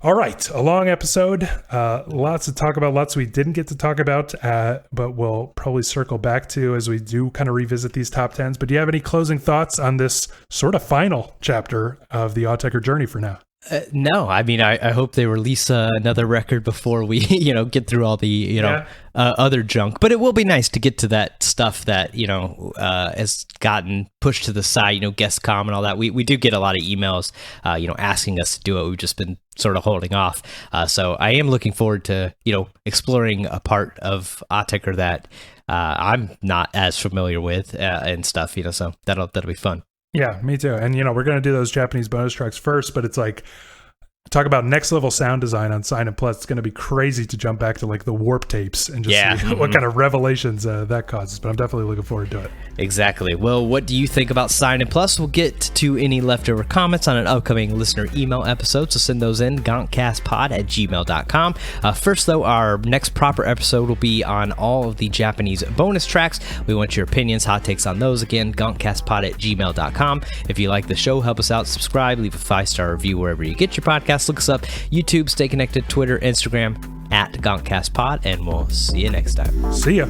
all right, a long episode, lots to talk about, lots we didn't get to talk about, but we'll probably circle back to as we do kind of revisit these top 10s. But do you have any closing thoughts on this sort of final chapter of the Autechre journey for now? No, I mean, I hope they release another record before we, get through all the, other junk. But it will be nice to get to that stuff that, has gotten pushed to the side, guest com and all that. We do get a lot of emails, asking us to do it. We've just been sort of holding off. So I am looking forward to, exploring a part of Autechre that I'm not as familiar with and stuff, so that'll be fun. Yeah, me too. And, we're going to do those Japanese bonus tracks first, but it's like, talk about next level sound design on Sign and Plus. It's going to be crazy to jump back to like the warp tapes and just see what kind of revelations that causes. But I'm definitely looking forward to it. Exactly. Well, what do you think about Sign and Plus? We'll get to any leftover comments on an upcoming listener email episode. So send those in, GONKCASTpod@gmail.com. First, though, our next proper episode will be on all of the Japanese bonus tracks. We want your opinions, hot takes on those. Again, GONKCASTpod@gmail.com. If you like the show, help us out, subscribe, leave a 5-star review wherever you get your podcast. podcast. Look us up, YouTube, stay connected, Twitter, Instagram, @GONKCAST Pod, and we'll see you next time. See ya.